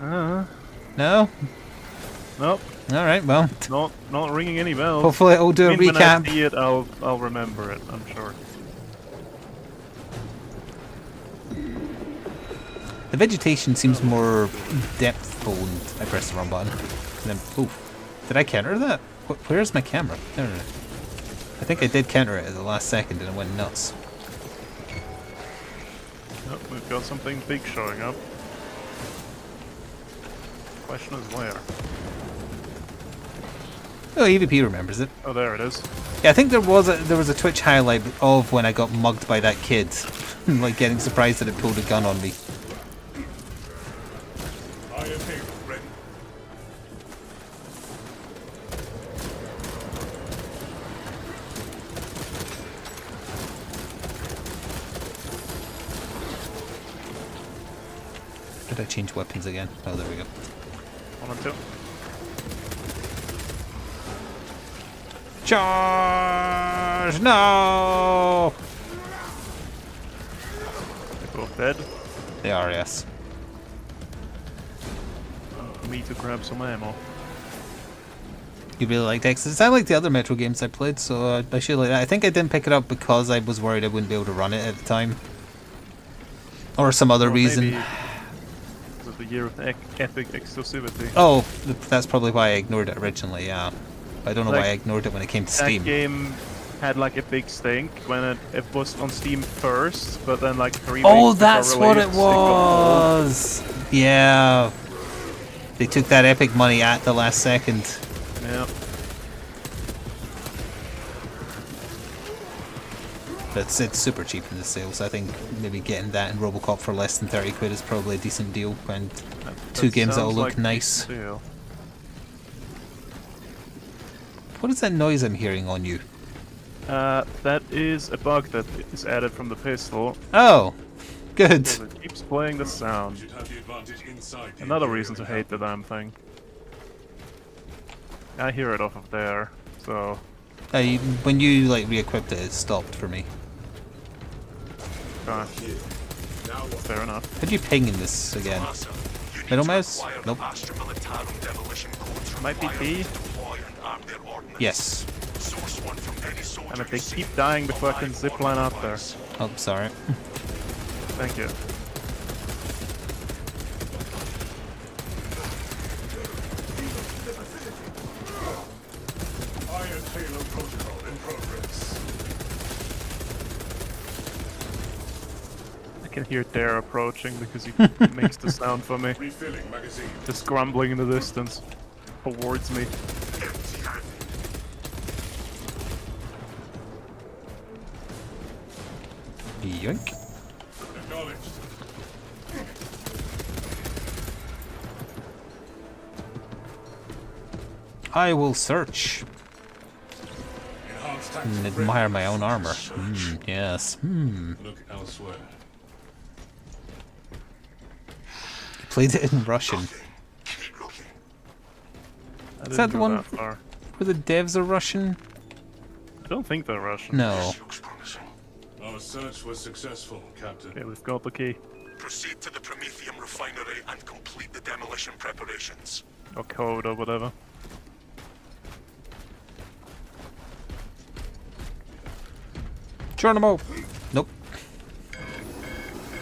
No? Nope. Alright, well. Not ringing any bells. Hopefully it'll do a When I recap. see it, I'll remember it, I'm sure. The vegetation seems more depthful and I pressed the wrong button. And then, ooh, did I counter that? Where's my camera? No. I think I did counter it at the last second and it went nuts. Oh, we've got something big showing up. Question is where? Oh, EVP remembers it. Oh, there it is. Yeah, I think there was a Twitch highlight of when I got mugged by that kid, like getting surprised that it pulled a gun on me. I am here, ready. Did I change weapons again? Oh, there we go. 1 and 2. Charge! No! They're both dead. They are, yes. Me to grab some ammo. You really liked Exodus? I like the other Metro games I played, so I should like that. I think I didn't pick it up because I was worried I wouldn't be able to run it at the time. Or some other reason. Maybe it was the year of the epic exclusivity. Oh, that's probably why I ignored it originally, yeah. I don't know why I ignored it when it came to Steam. That game had like a big stink when it was on Steam first, but then like 3 weeks Oh, before that's what it release, got was! Yeah. They took that Epic money at the last second. pulled. Yeah. But it's super cheap in the sales. I think maybe getting that and Robocop for less than 30 quid is probably a decent deal. And two games that'll sounds look like a nice. decent deal. What is that noise I'm hearing on you? That is a bug that is added from the pistol. Oh, good. Because it keeps playing the sound. Should have the advantage inside the Another area reason to now. hate the damn thing. I hear it off of there, so When you like re-equipped it, it stopped for me. gosh, fair enough. How do you ping in this again? Master, you need Middle to mouse? acquire the Nope. Master Militarum demolition codes from Might be fire B. to deploy and arm their ordnance. Yes. Source one from any soldier And if they you see. keep dying before I can zip line out there. Oh, sorry. Thank you. Iron Halo protocol in progress. I can hear Dare approaching because he makes the sound for me. Refilling magazine. Just grumbling in the distance towards me. Yoink. Acknowledged. I will search Enhanced and tactical admire my own armor. readiness. Yes. Look elsewhere. You played it in Russian. Keep looking. I Is didn't that the go one that far. where the devs are Russian? I don't think they're Russian. No. This looks promising. Our search was successful, Captain. Okay, we've got the key. Proceed to the Prometheum refinery and complete the demolition preparations. Or code or whatever. Turn them off. Nope.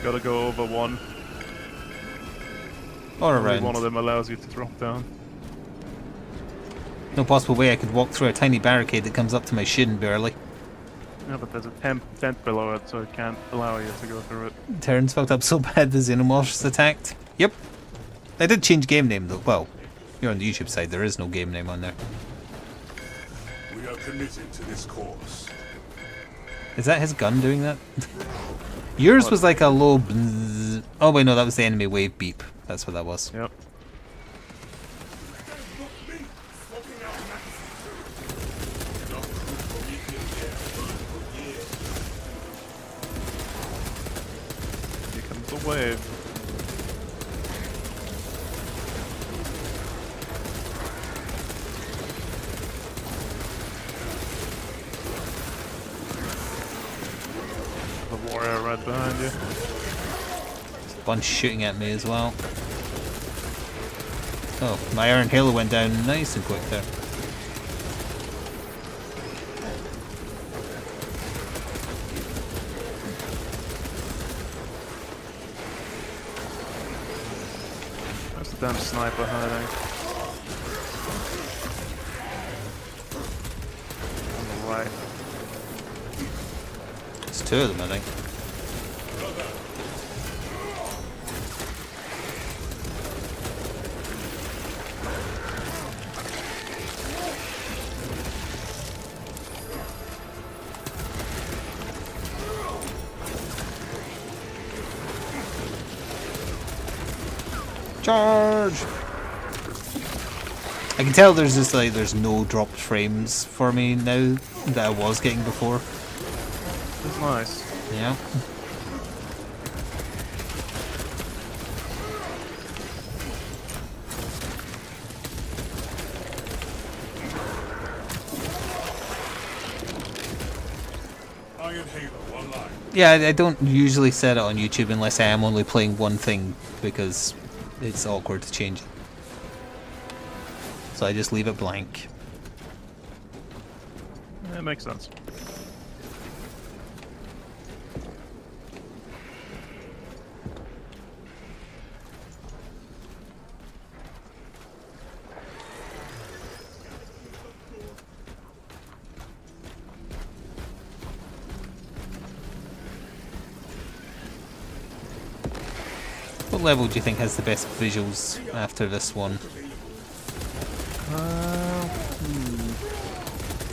Gotta go over one. Or Only around. one of them allows you to drop down. No possible way I could walk through a tiny barricade that comes up to my shin barely. Yeah, but there's a tent below it, so it can't allow you to go through it. Terrance fucked up so bad the Xenomorphs attacked. Yep. I did change game name though. Well, you're on the YouTube side, there is no game name on there. We are committed to this course. Is that his gun doing that? Yours was like a low bzzz. Oh wait, no, that was the enemy wave beep. That's what that was. Yep. Here comes the wave. warrior right behind you. There's a bunch shooting at me as well. Oh, my Iron Halo went down nice and quick there. There's the damn sniper hiding. On the right. There's two of them, I think. Charge! I can tell there's just like there's no dropped frames for me now that I was getting before. That's nice. Yeah. Iron Halo online. Yeah, I don't usually set it on YouTube unless I am only playing one thing because it's awkward to change it. So I just leave it blank. That makes sense. What level do you think has the best visuals after this one?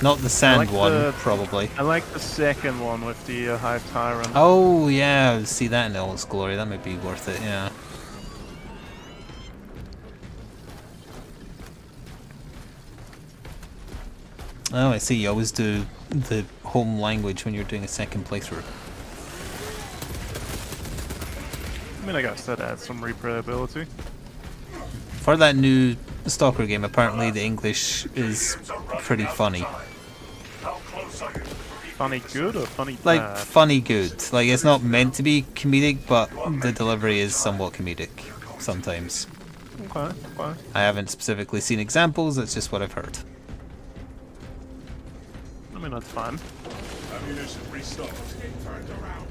Not the sand like one, probably. I like the second one with the Hive Tyrant. Oh yeah, see that in all its glory. That might be worth it. Yeah. Oh, I see. You always do the home language when you're doing a second playthrough. I mean, I guess that adds some replayability. For that new Stalker game, apparently the English is pretty funny. Funny good or funny Like, bad? funny good. Like, it's not meant to be comedic, but the delivery is somewhat comedic sometimes. Okay, okay. I haven't specifically seen examples, it's just what I've heard. I mean, that's fine. Ammunition restocked. Turned around.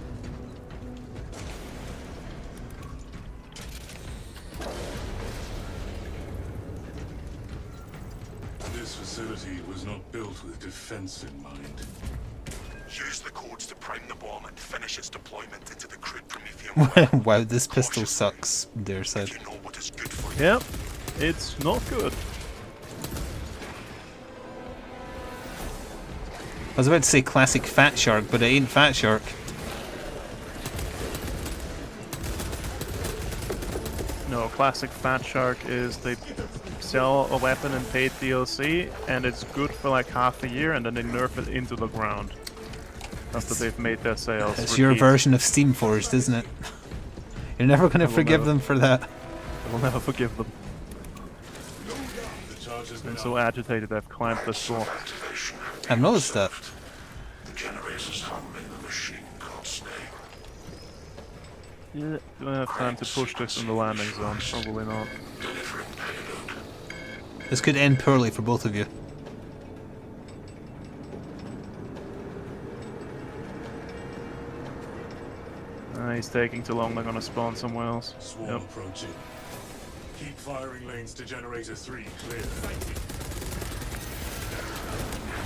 This facility was not built with defense in mind. Use the codes to prime the bomb and finish its deployment into the crude Prometheum. Wow, this pistol sucks, dare said. You know what is good for you. Yep, it's not good. I was about to say classic Fat Shark, but it ain't Fat Shark. No, classic Fat Shark is they sell a weapon in paid DLC, and it's good for like half a year, and then they nerf it into the ground. After they've made their sales. It's your version of Steamforged, isn't it? You're never going to forgive them for that. I will never forgive them. I'm so agitated I've climbed this door. I've noticed that. The generator's handling the machine can't stay. Yeah, do I have time to push this in the landing zone? Probably not. Delivering payload. This could end poorly for both of you. He's taking too long, they're gonna spawn somewhere else. Swarm approaching. Keep firing lanes to generator 3 clear.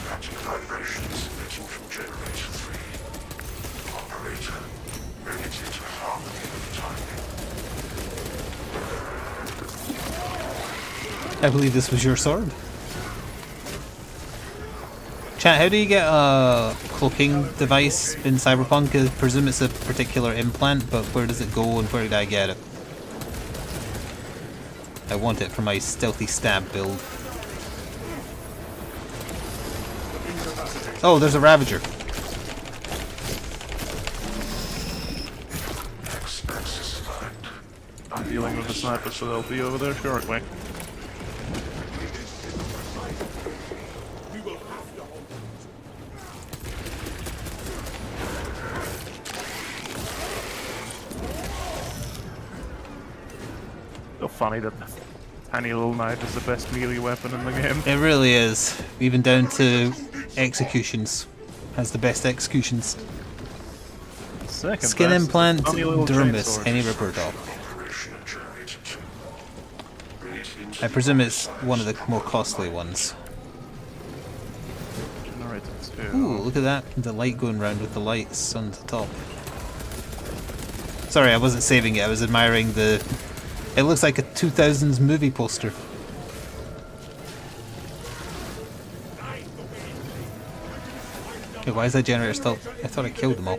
Catching vibrations emitting from generator 3. Operator, bring it into harmony with timing. I believe this was your sword. Chat, how do you get a cloaking device in Cyberpunk? I presume it's a particular implant, but where does it go and where do I get it? I want it for my stealthy stab build. Oh, there's a Ravager. I'm dealing with the snipers, so they'll be over there shortly. funny that the tiny little knife is the best melee weapon in the game. It really is. Even down to executions. Has the best executions. Second Skin best, implant, funny little dermis, chainsword. any ripper dog. I presume it's one of the more costly ones. Generator 2. Ooh, look at that. The light going round with the lights on the top. Sorry, I wasn't saving it. I was admiring the... It looks like a 2000s movie poster. Okay, why is that generator still... I thought I killed them all.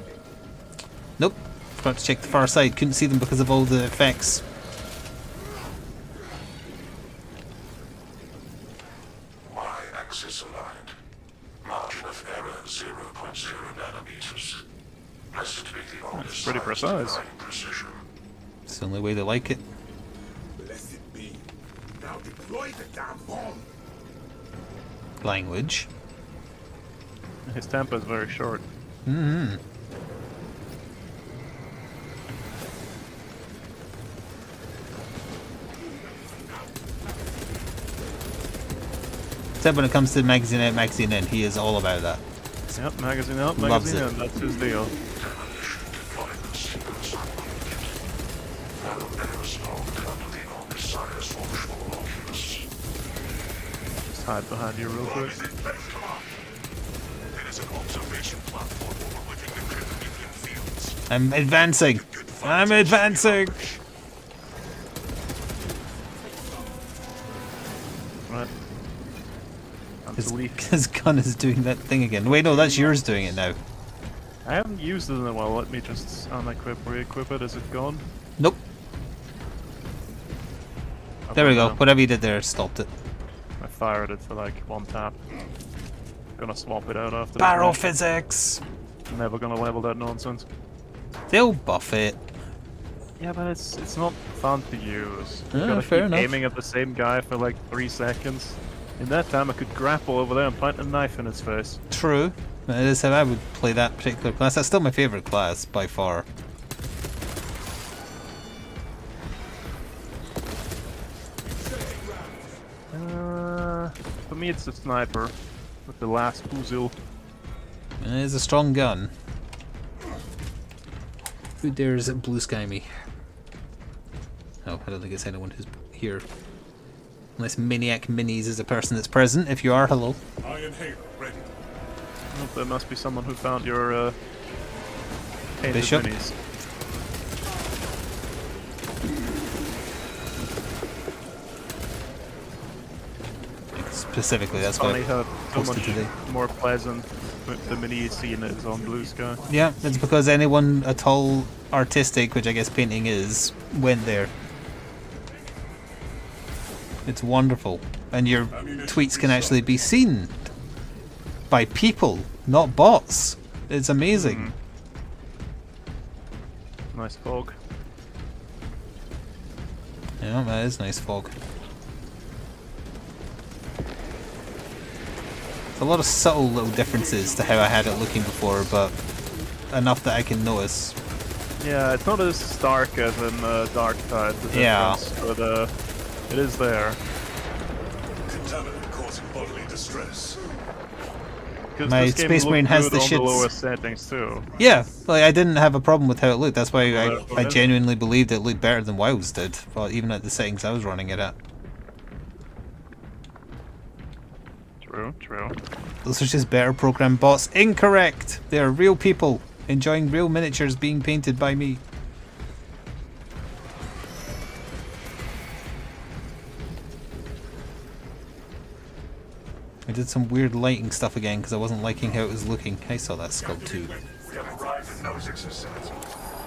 Nope. Forgot to check the far side. Couldn't see them because of all the effects. Y-axis aligned. Margin of error 0.0 nanometers. Blessed be the oldest Pretty science precise. divine precision. It's the only way they like it. Blessed be. Now deploy the damn bomb. Language. His tempo is very short. Mm-hmm. Except when it comes to magazine out, magazine in, he is all about that. Yep, magazine out, Loves magazine it. in. That's his deal. Just hide behind you real quick. There is an observation platform overlooking the Cryptonian fields. I'm advancing! I'm advancing! Right. Time His, to leak. his gun is doing that thing again. Wait, no, that's yours doing it now. I haven't used it in a while. Let me just unequip, re-equip it. Is it gone? Nope. I There we don't go. know. Whatever you did there stopped it. I fired it for like one tap. Gonna swap it out after. Barrel this physics! match. Never gonna level that nonsense. They'll buff it. Yeah, but it's not fun to use. You Yeah, gotta fair keep enough. aiming at the same guy for like 3 seconds. In that time, I could grapple over there and plant a knife in his face. True. That is how I would play that particular class. That's still my favourite class, by far. For me, it's the sniper with the last Fuzil. It is a strong gun. Who dares blue sky me? Oh, I don't think it's anyone who's here. Unless Maniac Minis is a person that's present. If you are, hello. Iron Halo ready. Oh, there must be someone who found your painted Bishop? minis. Specifically, that's what Funny I how so posted much today. more pleasant the mini scene is on Blue Sky. Yeah, it's because anyone at all artistic, which I guess painting is, went there. It's wonderful. And your tweets can actually be seen by people, not bots. It's amazing. Nice fog. Yeah, that is nice fog. There's a lot of subtle little differences to how I had it looking before, but enough that I can notice. Yeah, it's not as stark as in Dark Tide, the Yeah. difference, but it is there. Contaminant causing bodily distress. 'Cause My this game Space looked Marine has good the on shits. lower settings too. Yeah, like I didn't have a problem with how it looked. That's why I Okay. genuinely believed it looked better than WoW's did, well, even at the settings I was running it at. True, true. Those are just better programmed bots. Incorrect! They are real people enjoying real miniatures being painted by me. I did some weird lighting stuff again because I wasn't liking how it was looking. I saw that skull too. We have arrived at Notic's facility.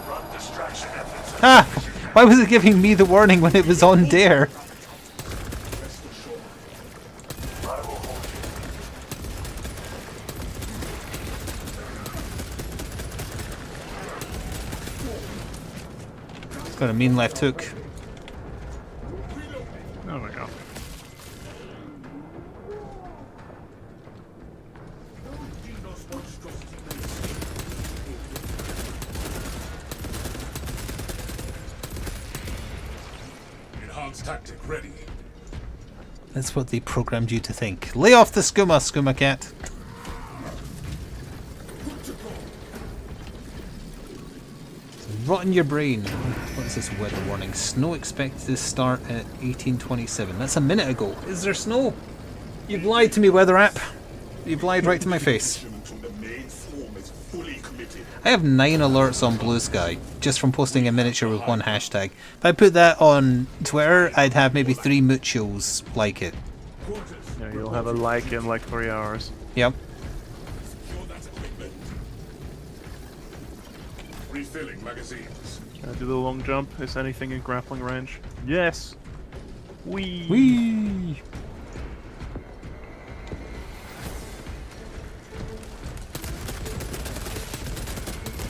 Run distraction efforts. Ah! Why was it giving me the warning when it was on Dare? Got a mean left hook. There we go. Advanced tactic ready. That's what they programmed you to think. Lay off the skooma cat. Rot in your brain. What is this weather warning? Snow expected to start at 1827. That's a minute ago. Is there snow? You've lied to me, weather app. You've lied right to my face. I have 9 alerts on Blue Sky, just from posting a miniature with one hashtag. If I put that on Twitter, I'd have maybe 3 mutuals like it. Yeah, you'll have a like in like 3 hours. Yep. Refilling magazines. Can I do the long jump? Is anything in grappling range? Yes! Whee! Whee!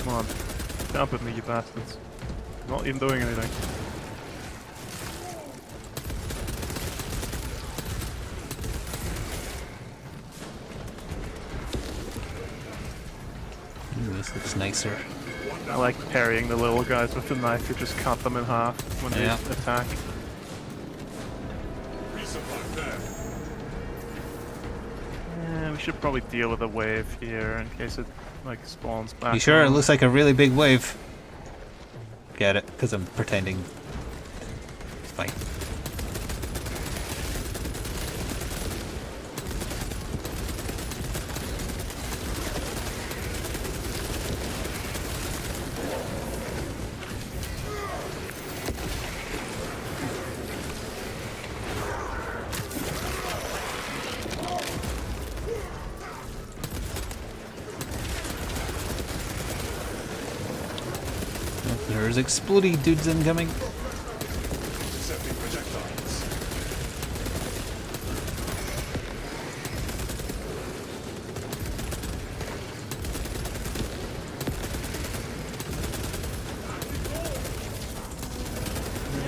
Come on. Jump at me, you bastards. Not even doing anything. Ooh, this looks nicer. I like parrying the little guys with the knife to just cut them in half when they attack. Resupply there. Yeah, we should probably deal with a wave here in case it like spawns back. You sure? It on. looks like a really big wave. Get it? Because I'm pretending. It's fine. There's explodey dudes incoming. Intercepting projectiles.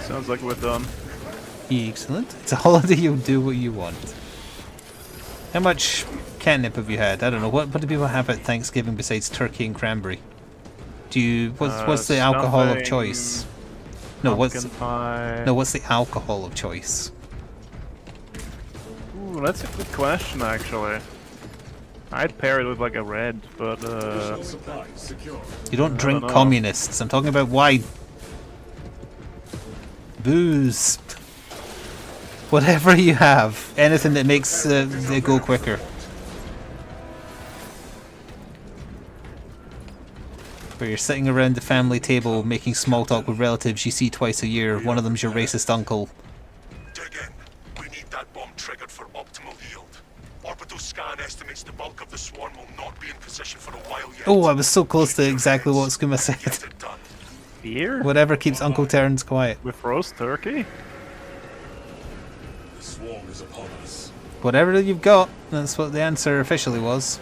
Sounds like we're done. Excellent. It's a holiday, you'll do what you want. How much catnip have you had? I don't know. What do people have at Thanksgiving besides turkey and cranberry? Do you what's the alcohol of stuffing, choice? No, what's pumpkin pie. what's the alcohol of choice? Ooh, that's a good question actually. I'd pair it with like a red, but Additional supplies secure. You don't drink know. communists. I'm talking about wine. Booze. Whatever you have. Anything that makes it go quicker. Where you're sitting around the family table making small talk with relatives you see twice a year. One of them's your racist uncle. Dig in. We need that bomb triggered for optimal yield. Orbital scan estimates the bulk of the swarm will not be in position for a while yet. Oh, I was so close to exactly what Skooma said. Get it done. beer Whatever keeps Uncle Terrance quiet. with roast turkey. The swarm is upon us. Whatever you've got, that's what the answer officially was.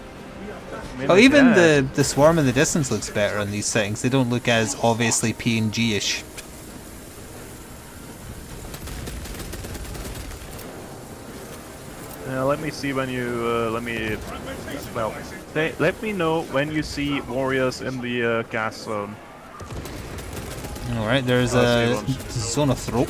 Maybe Oh, even that. the swarm in the distance looks better in these settings. They don't look as obviously PNG-ish. Let me see when you let me know when you see warriors in the gas zone. Alright, there's I'll a see one. zone of throat.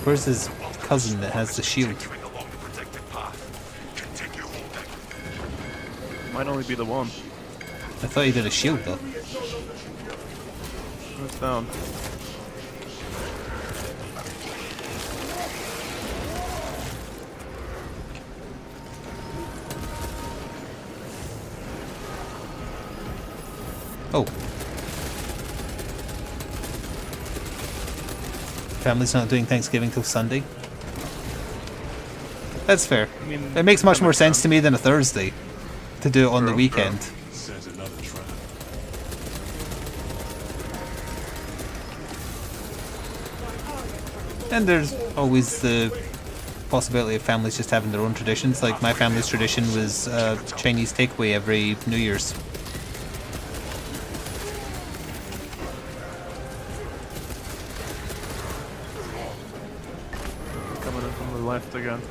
Where's his cousin that has the shield? Continuing along the protected path. Continue holding. Might only be the one. I thought he did a shield though. It's down. Oh. Family's not doing Thanksgiving till Sunday. That's fair. I mean, It makes much that more makes sense to me than a Thursday to do it on the True, weekend. Set another trap. And there's always the possibility of families just having their own traditions. Like my family's tradition was Chinese takeaway every New Year's. coming in from the left again.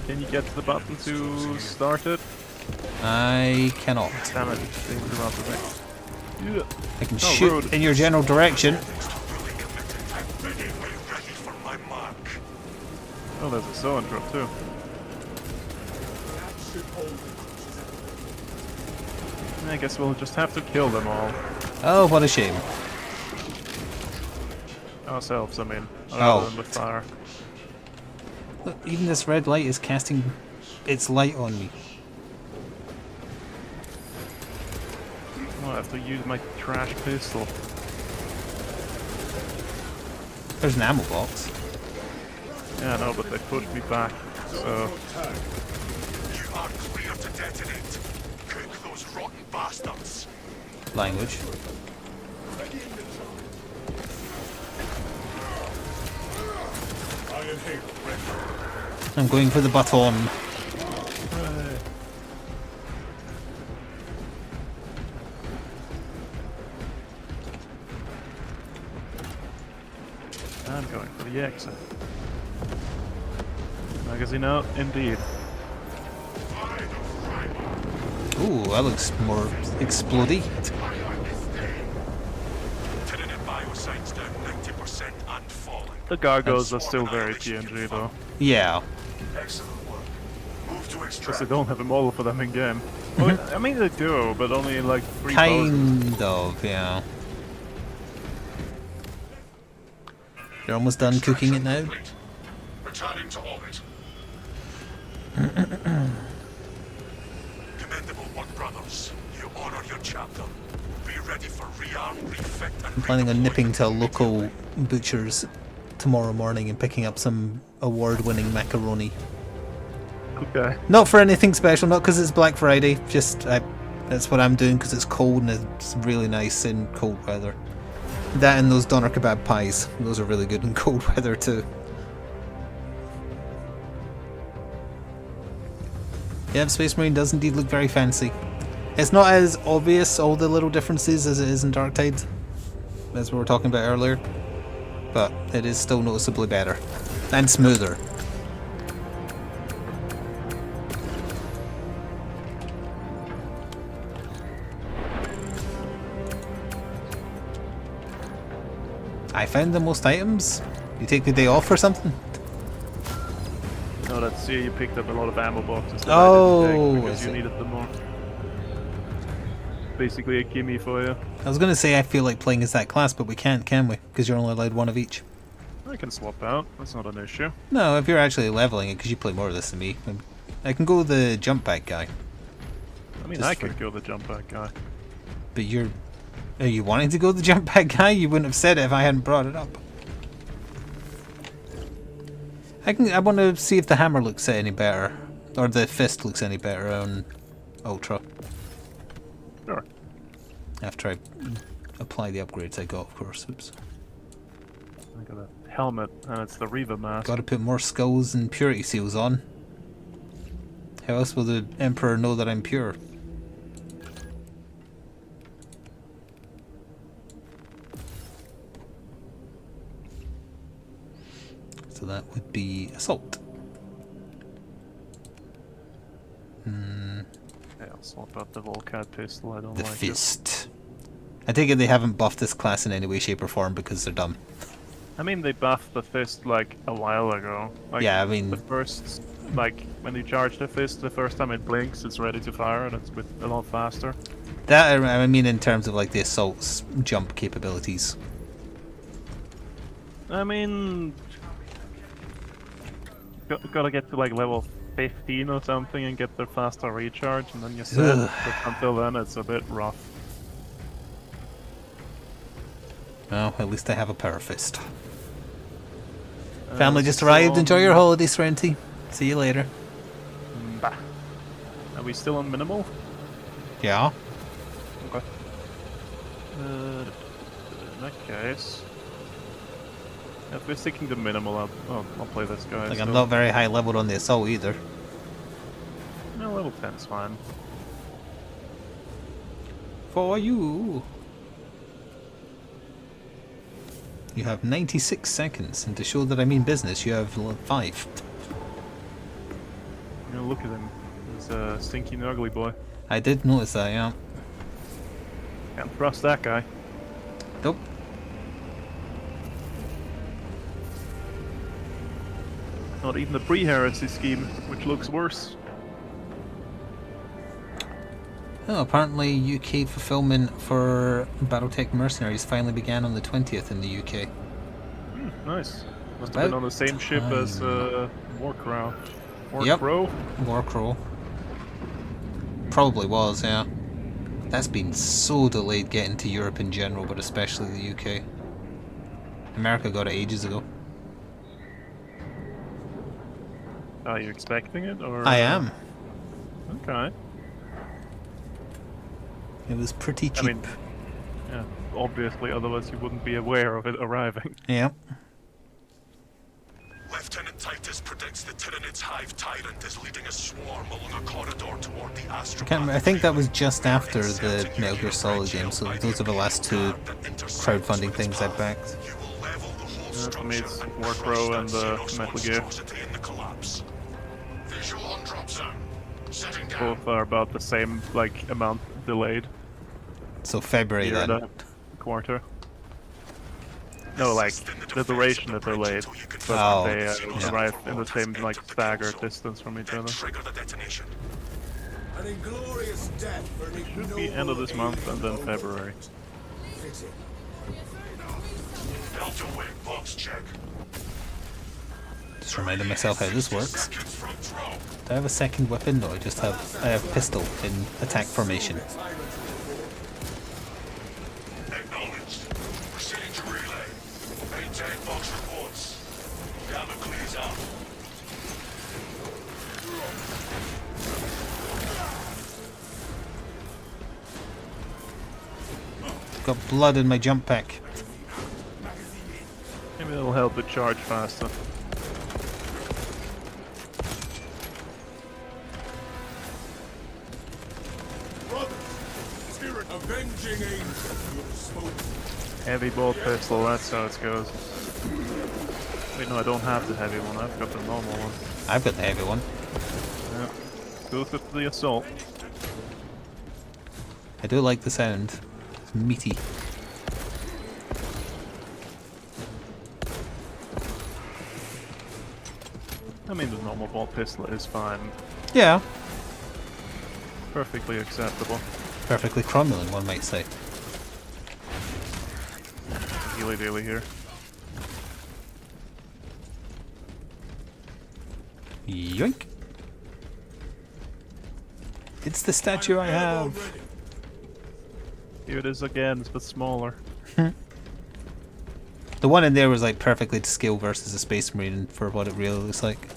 Can you get to the button to start it? I cannot. Damn it, they interrupted me. Yeah. I can Oh, shoot rude. in your general direction. Oh, there's a sewing drop too. I guess we'll just have to kill them all. Oh, what a shame. Ourselves, I mean. Oh. Rather than with fire. Look, even this red light is casting its light on me. Oh, I have to use my trash pistol. There's an ammo box. Yeah, no, but they pushed me back, so... You are clear to detonate. Cook those rotten bastards. Language. I'm going for the baton. I'm going for the exit. Magazine out, indeed. Ooh, that looks more explodey. Tyranid bioscience down 90% and falling. The gargoyles are still very PNG though. Yeah. Excellent work. Move to Because extract. they don't have a model for them in game. Well, I mean they do, but only in like 3 poses. Kind of, yeah. You're almost done cooking it now? Returning to orbit. Commendable one, brothers. You honor your chapter. Be ready for rearm, refit, and I'm planning on nipping to a local butcher's tomorrow morning and picking up some award-winning macaroni. Okay. Not for anything special, not because it's Black Friday, just that's what I'm doing because it's cold and it's really nice in cold weather. That and those doner kebab pies, those are really good in cold weather too. Yep, Space Marine does indeed look very fancy. It's not as obvious, all the little differences, as it is in Darktide, as we were talking about earlier, but it is still noticeably better and smoother. I found the most items. You take the day off or something? No, let's see, you picked up a lot of ammo boxes that Oh, I didn't take I because you see. needed them more. Basically a gimme for you. I was gonna say I feel like playing as that class, but we can't, can we? Because you're only allowed one of each. I can swap out, that's not an issue. No, if you're actually leveling it, because you play more of this than me. I can go with the jump back guy. I mean, Just I for- could go the jump back guy. But you're... Are you wanting to go the jump back guy? You wouldn't have said it if I hadn't brought it up. I want to see if the hammer looks any better. Or the fist looks any better on Ultra. Sure. After I apply the upgrades I got, of course. Oops. I got a helmet, and it's the Reaver mask. Gotta put more skulls and purity seals on. How else will the Emperor know that I'm pure? So that would be assault. Yeah, I'll swap out the Volcat pistol, I don't The like fist. I take it they haven't buffed this class in any way, shape or form because they're dumb. it. I mean, they buffed the fist like a while ago. Like, Yeah, I mean- the first, like, when you charge the fist, the first time it blinks, it's ready to fire, and it's a lot faster. That, I mean in terms of like the assault's jump capabilities. I mean, gotta get to like level 15 or something and get the faster recharge, and then you set. Ugh. But until then, it's a bit rough. Well, at least I have a power fist. Family just Still arrived. Enjoy your on- holiday, Serenity. See you later. Bah. Are we still on minimal? Yeah. Okay. In that case, if we're sticking to minimal, I'll play this guy. Like still. I'm not very high leveled on the assault either. No, level 10's fine. For you. You have 96 seconds, and to show that I mean business, you have 5. You know, look at him. He's a stinky, ugly boy. I did notice that, yeah. Can't trust that guy. Nope. Not even the pre-heresy scheme, which looks worse. Oh, apparently UK fulfillment for Battletech Mercenaries finally began on the 20th in the UK. Nice. Must About have been on the same ship as time. Warcrow. Yep. Warcrow? Warcrow. Probably was, yeah. That's been so delayed getting to Europe in general, but especially the UK. America got it ages ago. Are you expecting it, or? I am. Okay. It was pretty cheap. I mean, yeah, obviously, otherwise you wouldn't be aware of it arriving. Yeah. Lieutenant Titus predicts the Tyrannid's hive tyrant is leading a swarm along a corridor toward the astral. Can't remember. I think that was just after the Metal Gear Solid game, so those are the last two crowdfunding things I backed. For me, it's Warcrow and Metal Gear. Visual on drop zone. Setting down. Both are about the same amount delayed. So February Year and then. a quarter. No, the duration that they're late, but they arrive in the same staggered distance from each other. Trigger the detonation. An inglorious death for an Should be end of this month and then February. Delta wing box check. Just reminding myself how this works. Seconds from throw. Do I have a second weapon? No, I just have pistol in attack formation. Acknowledged. Proceeding to relay. Maintain box reports. Gamma clears out. Got blood in my jump pack. Maybe it'll help it charge faster. avenging angel. You smoke. Heavy bolt pistol, that's how it goes. Wait, no, I don't have the heavy one, I've got the normal one. I've got the heavy one. Yeah. Goes with the assault. I do like the sound. It's meaty. I mean, the normal bolt pistol is fine. Yeah. Perfectly acceptable. Perfectly cromulent, one might say. Healy daily here. Yoink! It's the statue I have! Here it is again, but smaller. The one in there was like perfectly to scale versus a Space Marine for what it really looks like.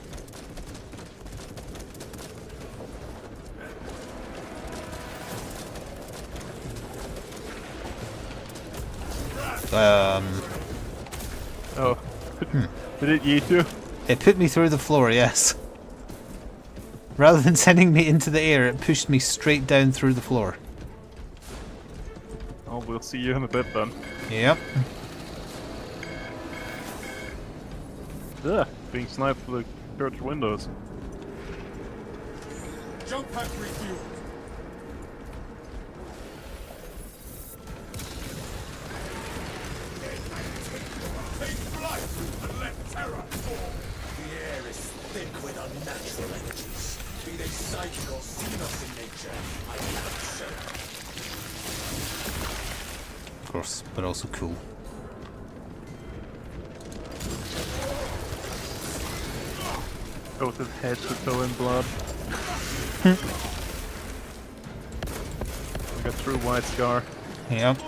Oh. Did it yeet you? It put me through the floor, yes. Rather than sending me into the air, it pushed me straight down through the floor. Oh, we'll see you in a bit then. Yep. Ugh, being sniped through the church windows. Jump pack refueled. Take flight and let terror fall. The air is thick with unnatural energies. Be they sighted or seen us in nature, I cannot say. Of course, but also cool. Both his head to toe in blood. We got through White Scar. Yep.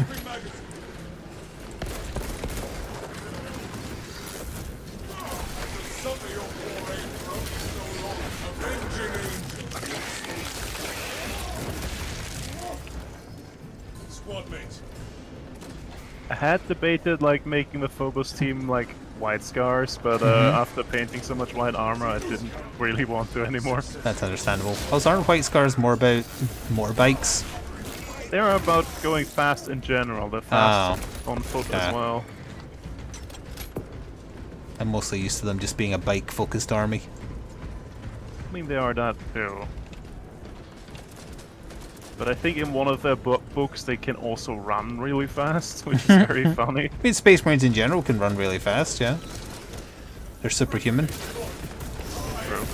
Squad mate. I had debated making the Phobos team white scars, but after painting so much white armor, I didn't really want to anymore. That's understandable. Also, aren't white scars more about motorbikes? They're about going fast in general. They're fast on foot as well. I'm mostly used to them just being a bike-focused army. I mean, they are that too. But I think in one of their books they can also run really fast, which is very funny. I mean, Space Marines in general can run really fast, yeah. They're superhuman. True.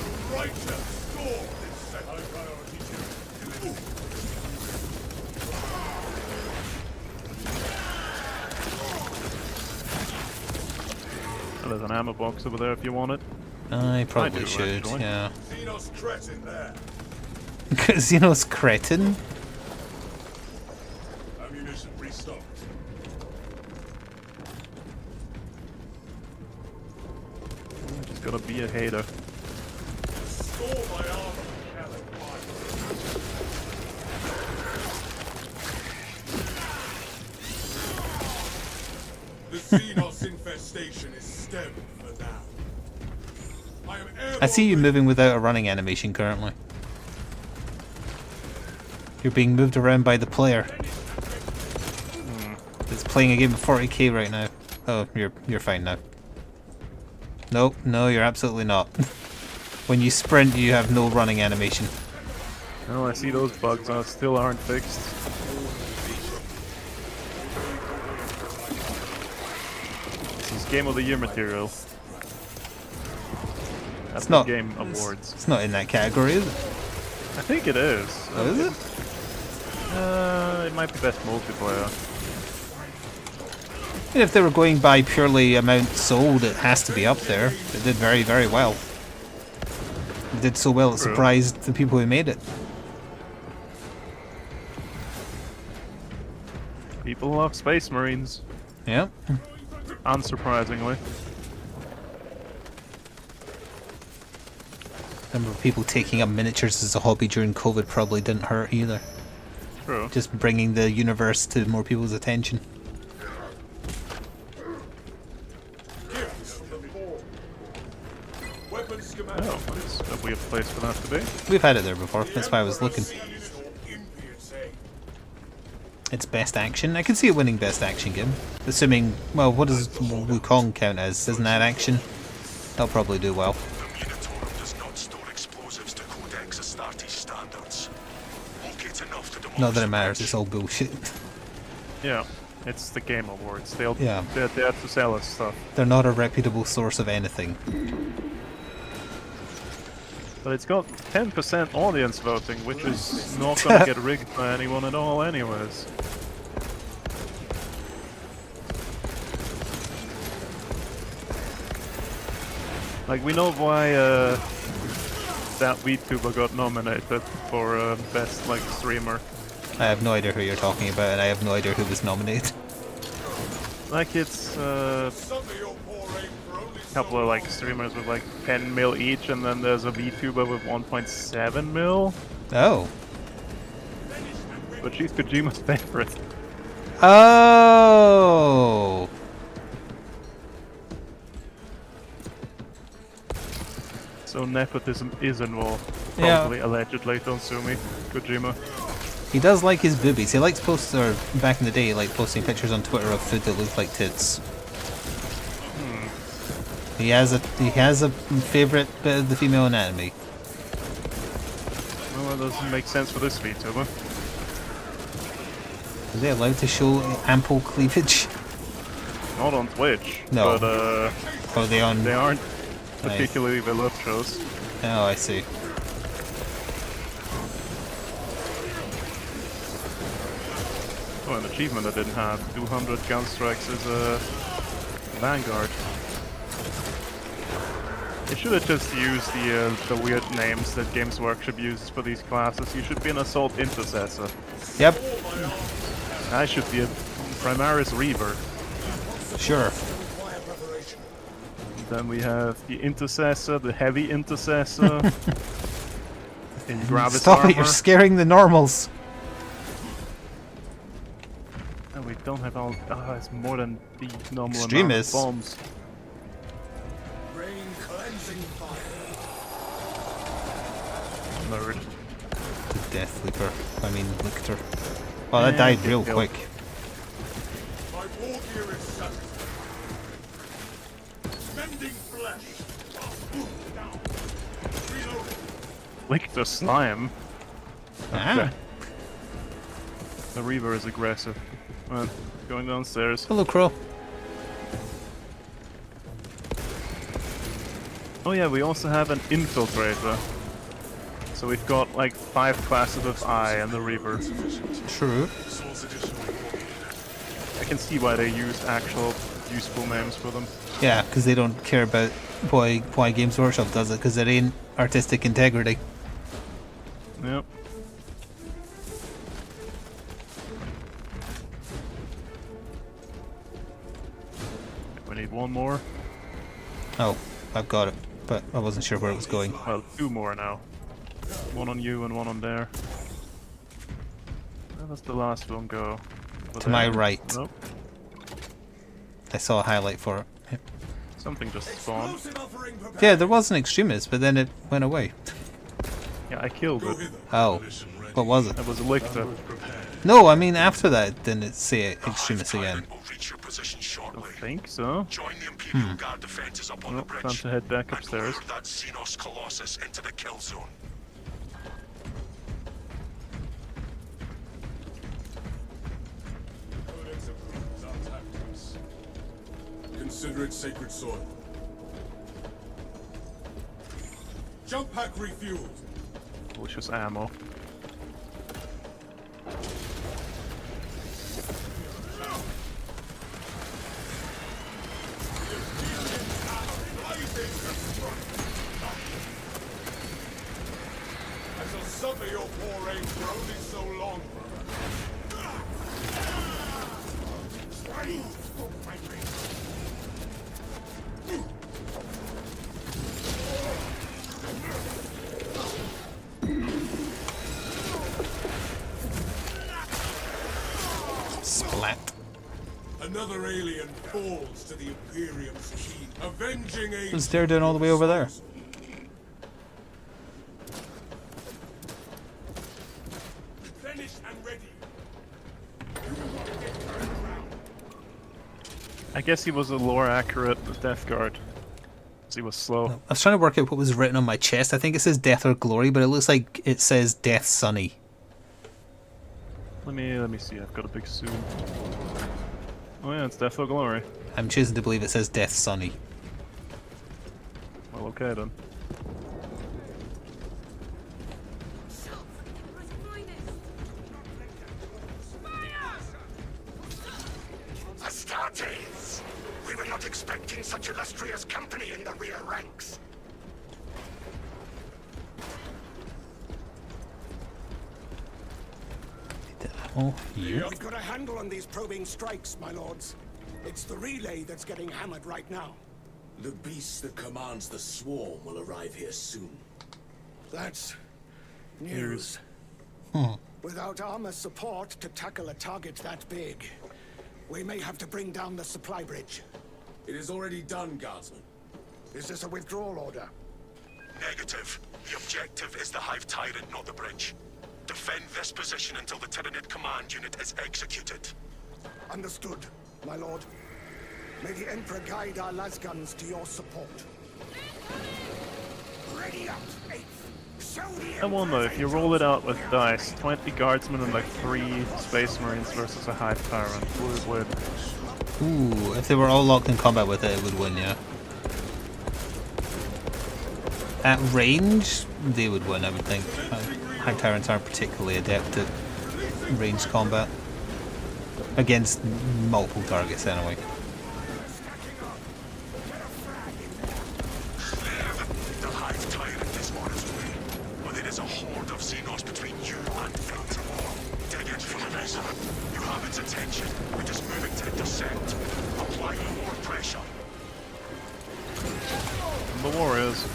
Well, there's an ammo box over there if you want it. I probably do, should, actually. yeah. Xenos cretin there. Xenos cretin? Ammunition restocked. Just gotta be a hater. Store my armor, Kelly. The Xenos infestation is stemmed for now. I see you moving without a running animation currently. You're being moved around by the player. It's playing a game of 40k right now. Oh, you're fine now. Nope, no, you're absolutely not. When you sprint, you have no running animation. Oh, I see those bugs still aren't fixed. This is Game of the Year material. That's It's the not Game Awards. It's not in that category, is it? I think it is. Oh, is it? It might be best multiplayer. And if they were going by purely amount sold, it has to be up there. It did very, very well. It did so well it True. surprised the people who made it. People love Space Marines, Yeah. unsurprisingly. Number of people taking up miniatures as a hobby during COVID probably didn't hurt either. True. Just bringing the universe to more people's attention. Weapon schematic. Oh, that's a weird place for that to be. We've had it there before, that's why I was looking. Impious, eh? It's best action. I can see it winning best action game. Assuming, well, what does Wukong count as? Isn't that action? That'll probably do well. The Minotaur does not store explosives to Codex Astartes standards. Locate enough to demolish Not that it the matters, bridge. it's all bullshit. Yeah, it's the Game Awards. They're Yeah. there to sell us stuff. They're not a reputable source of anything. But it's got 10% audience voting, which is not gonna get rigged by anyone at all anyways. Like, we know why that VTuber got nominated for best, like, streamer. I have no idea who you're talking about, and I have no idea who was nominated. Like, it's Some of your poor aim for only couple of like streamers with like 10 mil each, and then there's a VTuber with 1.7 mil. Oh. But she's Kojima's favorite. Oh. So nepotism is involved. Yeah. Probably, allegedly, don't sue me, Kojima. He does like his boobies. He likes or back in the day, he liked posting pictures on Twitter of food that looked like tits. He has a favorite bit of the female anatomy. Well, that doesn't make sense for this VTuber. Are they allowed to show ample cleavage? Not on Twitch. No. But Are they on? they aren't Nice. particularly voluptuous. Oh, I see. Oh, an achievement I didn't have. 200 gun strikes as a Vanguard. They should have just used the weird names that Games Workshop uses for these classes. You should be an Assault Intercessor. Yep. I should be a Primaris Reaver. Sure. Then we have the Intercessor, the Heavy Intercessor. In Gravis Stop armor. it! You're scaring the normals. Oh, we don't have all. Ah, it's more than the normal amount of Extremists. bombs. rain cleansing fire. Nerd. The Death Leaper. I mean, Lictor. Oh, that Yeah, died get real killed. quick. My war gear is satisfied. Mending flesh. Down. Reloading. Lick the slime. Ah. The Reaver is aggressive. Going downstairs. Hello, Crow. Oh yeah, we also have an Infiltrator. So we've got like 5 classes of Eye and the Reaver. True. I can see why they used actual useful names for them. Yeah, because they don't care about why Games Workshop does it, because it ain't artistic integrity. Yep. We need one more. Oh, I've got it, but I wasn't sure where it was going. Well, 2 more now. One on you and one on there. Where does the last one go? To my right. Nope. I saw a highlight for it. Yep. Something just spawned. Yeah, there was an extremist, but then it went away. Yeah, I killed it. Oh, what was it? It was a Lictor. No, I mean after that, didn't it say extremist again? I think so. Join the Imperial Guard defenses up on the bridge. Time to head back and upstairs. lure that Xenos Colossus into the kill zone. Consider it sacred soil. Jump pack refueled. Delicious ammo. I shall suffer your poor aim for only so long. Splat. Another alien falls to the Imperium's keen, avenging aim. What's there doing all the way over there? Finished and ready. I guess he was a lore accurate Death Guard. 'Cause he was slow. I was trying to work out what was written on my chest. I think it says Death or Glory, but it looks like it says Death Sunny. Let me see. I've got a big suit. Oh yeah, it's Death or Glory. I'm choosing to believe it says Death Sunny. Well, okay then. Astartes! We were not expecting such illustrious company in the rear ranks. Oh, here. We've got a handle on these probing strikes, my lords. It's the relay that's getting hammered right now. The beast that commands the swarm will arrive here soon. That's news. Without armor support to tackle a target that big, we may have to bring down the supply bridge. It is already done, Guardsman. Is this a withdrawal order? Negative. The objective is the Hive Tyrant, not the bridge. Defend this position until the Tyranid command unit is executed. Understood, my lord. May the Emperor guide our lasguns to your support. Ready up, Eighth. Show the I wonder if you roll it out with dice, 20 guardsmen and like 3 space marines versus a Hive Tyrant, who would win? Ooh, if they were all locked in combat with it, it would win, yeah. At range, they would win, I would think. Hive Tyrants aren't particularly adept at range combat. Against multiple targets, anyway. The Hive Tyrant is on his way, but it is a horde of Xenos between you and fate. Dig it for the laser. You have its attention. We're just moving to intercept. Apply more pressure. The Warriors.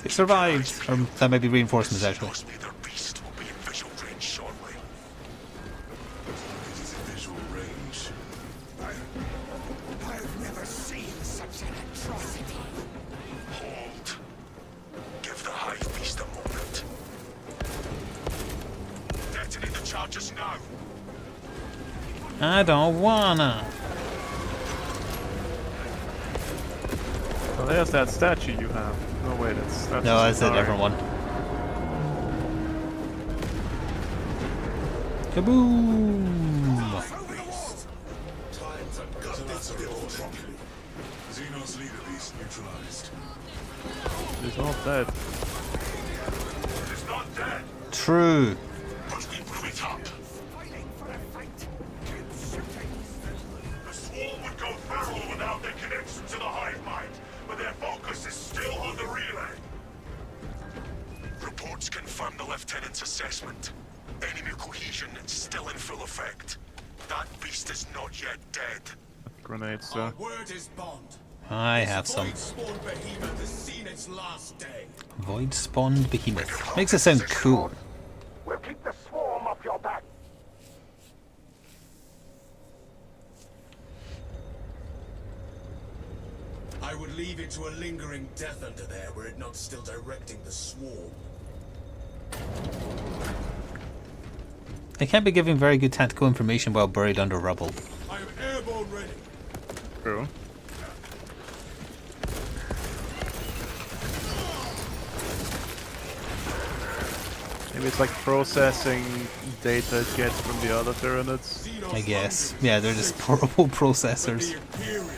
They survived. Or that might be reinforcements, actually. Their beast will be in visual range shortly. It is in visual range. I've never seen such an atrocity. Not just now. I don't wanna. Well, there's that statue you have. Oh wait, that's No, just that's a Atari. different one. Kaboom! Xenos leader beast neutralized. He's not dead. It's not dead, True. but we quit up. The swarm would go feral without their connection to the hive mind, but their focus is still on the relay. Reports confirm the lieutenant's assessment. Enemy cohesion still in full effect. That beast is not yet dead. Grenades, Our sir. word is bond. I have some. Void-spawn behemoth has seen its last day. Void spawned behemoth. Makes it sound cool. We'll keep the swarm off your back. I would leave it to a lingering death under there were it not still directing the swarm. They can't be giving very good tactical information while buried under rubble. I am airborne ready. True. Maybe it's like processing data it gets from the other Tyranids. I guess. Yeah, they're just portable processors. The Imperials.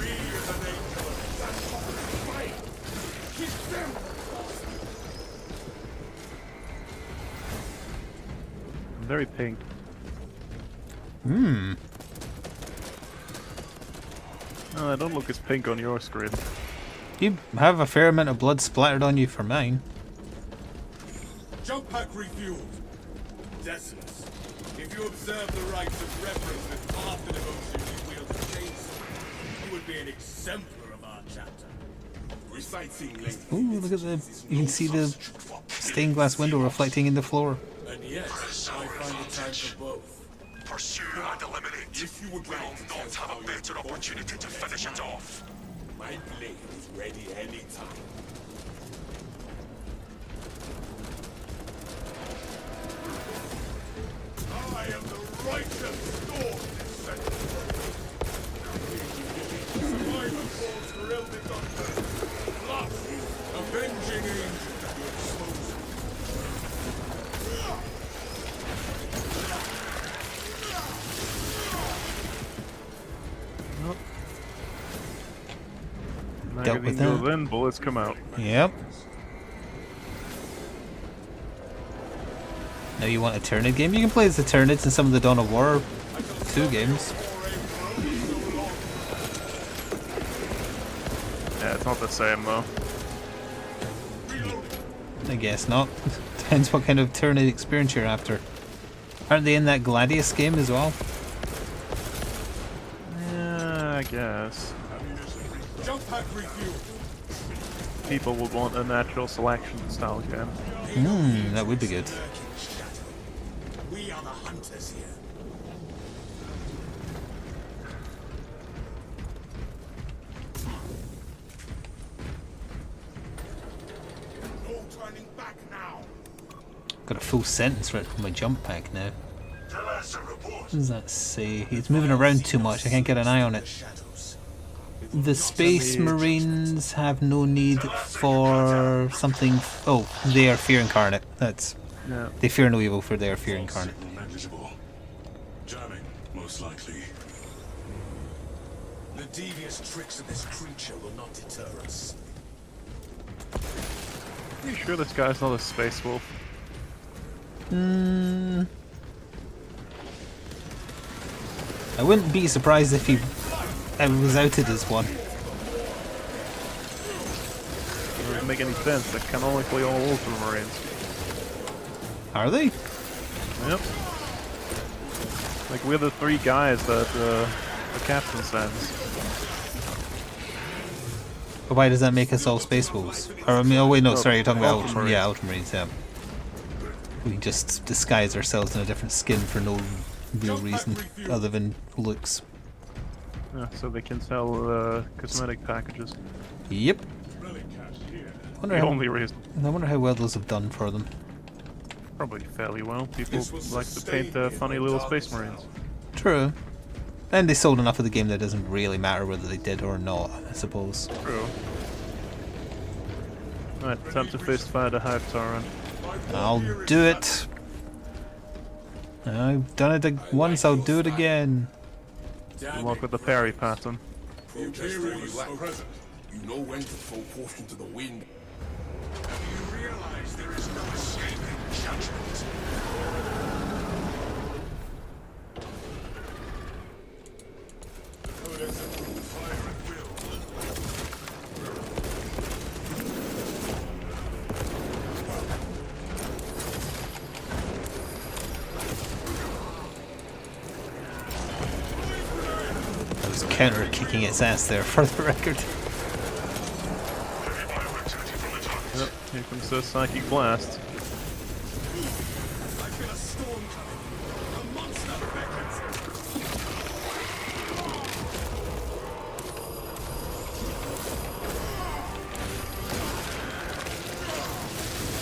Be an angel of sacrifice. Keep them. Very pink. Hmm. Oh, I don't look as pink on your screen. You have a fair amount of blood splattered on you for mine. Jump pack refueled. Decimus, if you observe the rites of reverence with half the devotion you wield a chainsaw, you would be an exemplar of our chapter. Reciting lengthy Ooh, look at the... You can see the stained glass window reflecting in the floor. and yet, I find the time for both. Pursue and eliminate. If you would We'll like to not test have how a you better fought opportunity to finish it off. My blade is ready anytime. I am the righteous storm this second. Survivor calls for Elvin Plus, avenging angel to your disposal. Dealt with Magazine goes that. in, bullets come out. Yep. Now you want a Tyrannid game? You can play as the Tyranids in some of the Dawn of War 2 games. Yeah, it's not the same though. I guess not. Depends what kind of Tyrannid experience you're after. Aren't they in that Gladius game as well? Yeah, I guess. Jump pack refueled. People would want a natural selection style game. Hmm, that would be good. We are the hunters here. No turning back now. Got a full sentence right from my jump pack now. Tell us a report. What does that say? He's moving around too much. I can't get an eye on it. The Space Marines have no need for something. Oh, they are fear incarnate. That's. Yeah. They fear no evil, for they are fear incarnate. Negligible. Jamming, most likely. The devious tricks of this creature will not deter us. Are you sure this guy's not a space wolf? Hmm. I wouldn't be surprised if he was outed as one. It doesn't make any sense. That can only play all Ultramarines. Are they? Yep. Like we're the three guys that the captain sends. But why does that make us all Space Wolves? Or, I mean, oh wait, no, Oh, sorry, you're talking about Ultramarines. Yeah, Ultramarines, yeah. We just disguise ourselves in a different skin for no real reason other than looks. Yeah, so they can sell cosmetic packages. Yep. Wonder The how, only reason. I wonder how well those have done for them. Probably fairly well. People This was like to paint sustained funny in the little darkest space marines. True. And they sold enough of the game that it doesn't really matter whether they did or not, I suppose. True. Alright, time to fist fire the Hive Tyrant. I'll do it. I've done it once, I'll do it again. Good luck with the parry pattern. The Imperials are present. You know when to throw caution to the wind. You realize there is no escaping judgment. Fire at will. I was counter kicking its ass there for the record. Yep, here comes the Psychic Blast. I feel a storm coming. A monster beckons.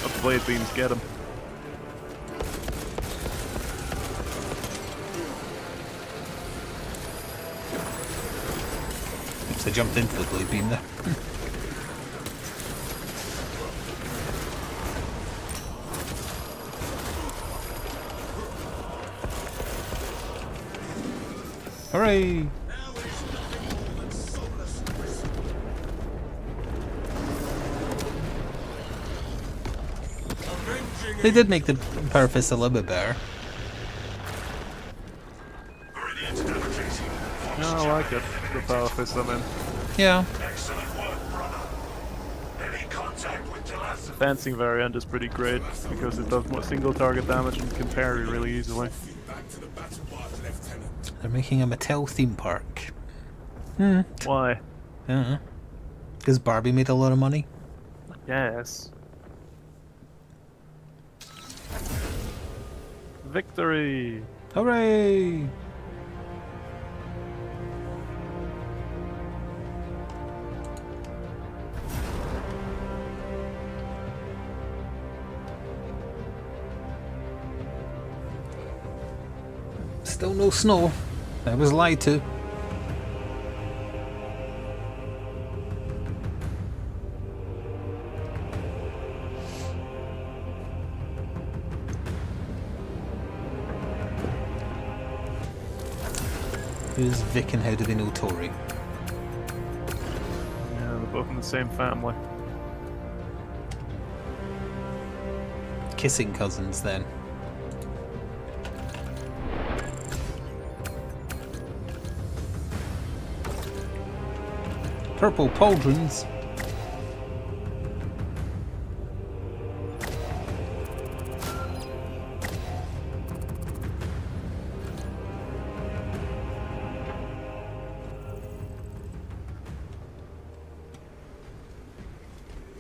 Let the blade beams get him. Oops, I jumped into the blade beam there. Hooray! They did make the Power Fist a little bit better. Meridian's navigating. Yeah, I like it. The Power Fist I'm in. Yeah. Excellent work, brother. Any contact with Terrance? Dancing variant is pretty great because it does more single target damage and can parry really easily. Back to the battle barge, Lieutenant. They're making a Mattel theme park. Why? Because Barbie made a lot of money. Yes. Victory! Hooray! Still no snow. I was lied to. Who's Vic and how do they know Tori? Yeah, they're both in the same family. Kissing cousins then. Purple pauldrons.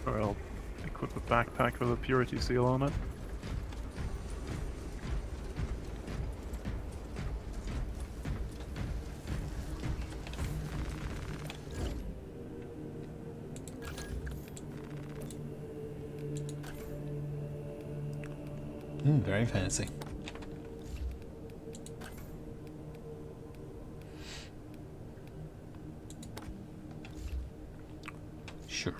Or I'll equip a backpack with a purity seal on it. Very fancy. Sure.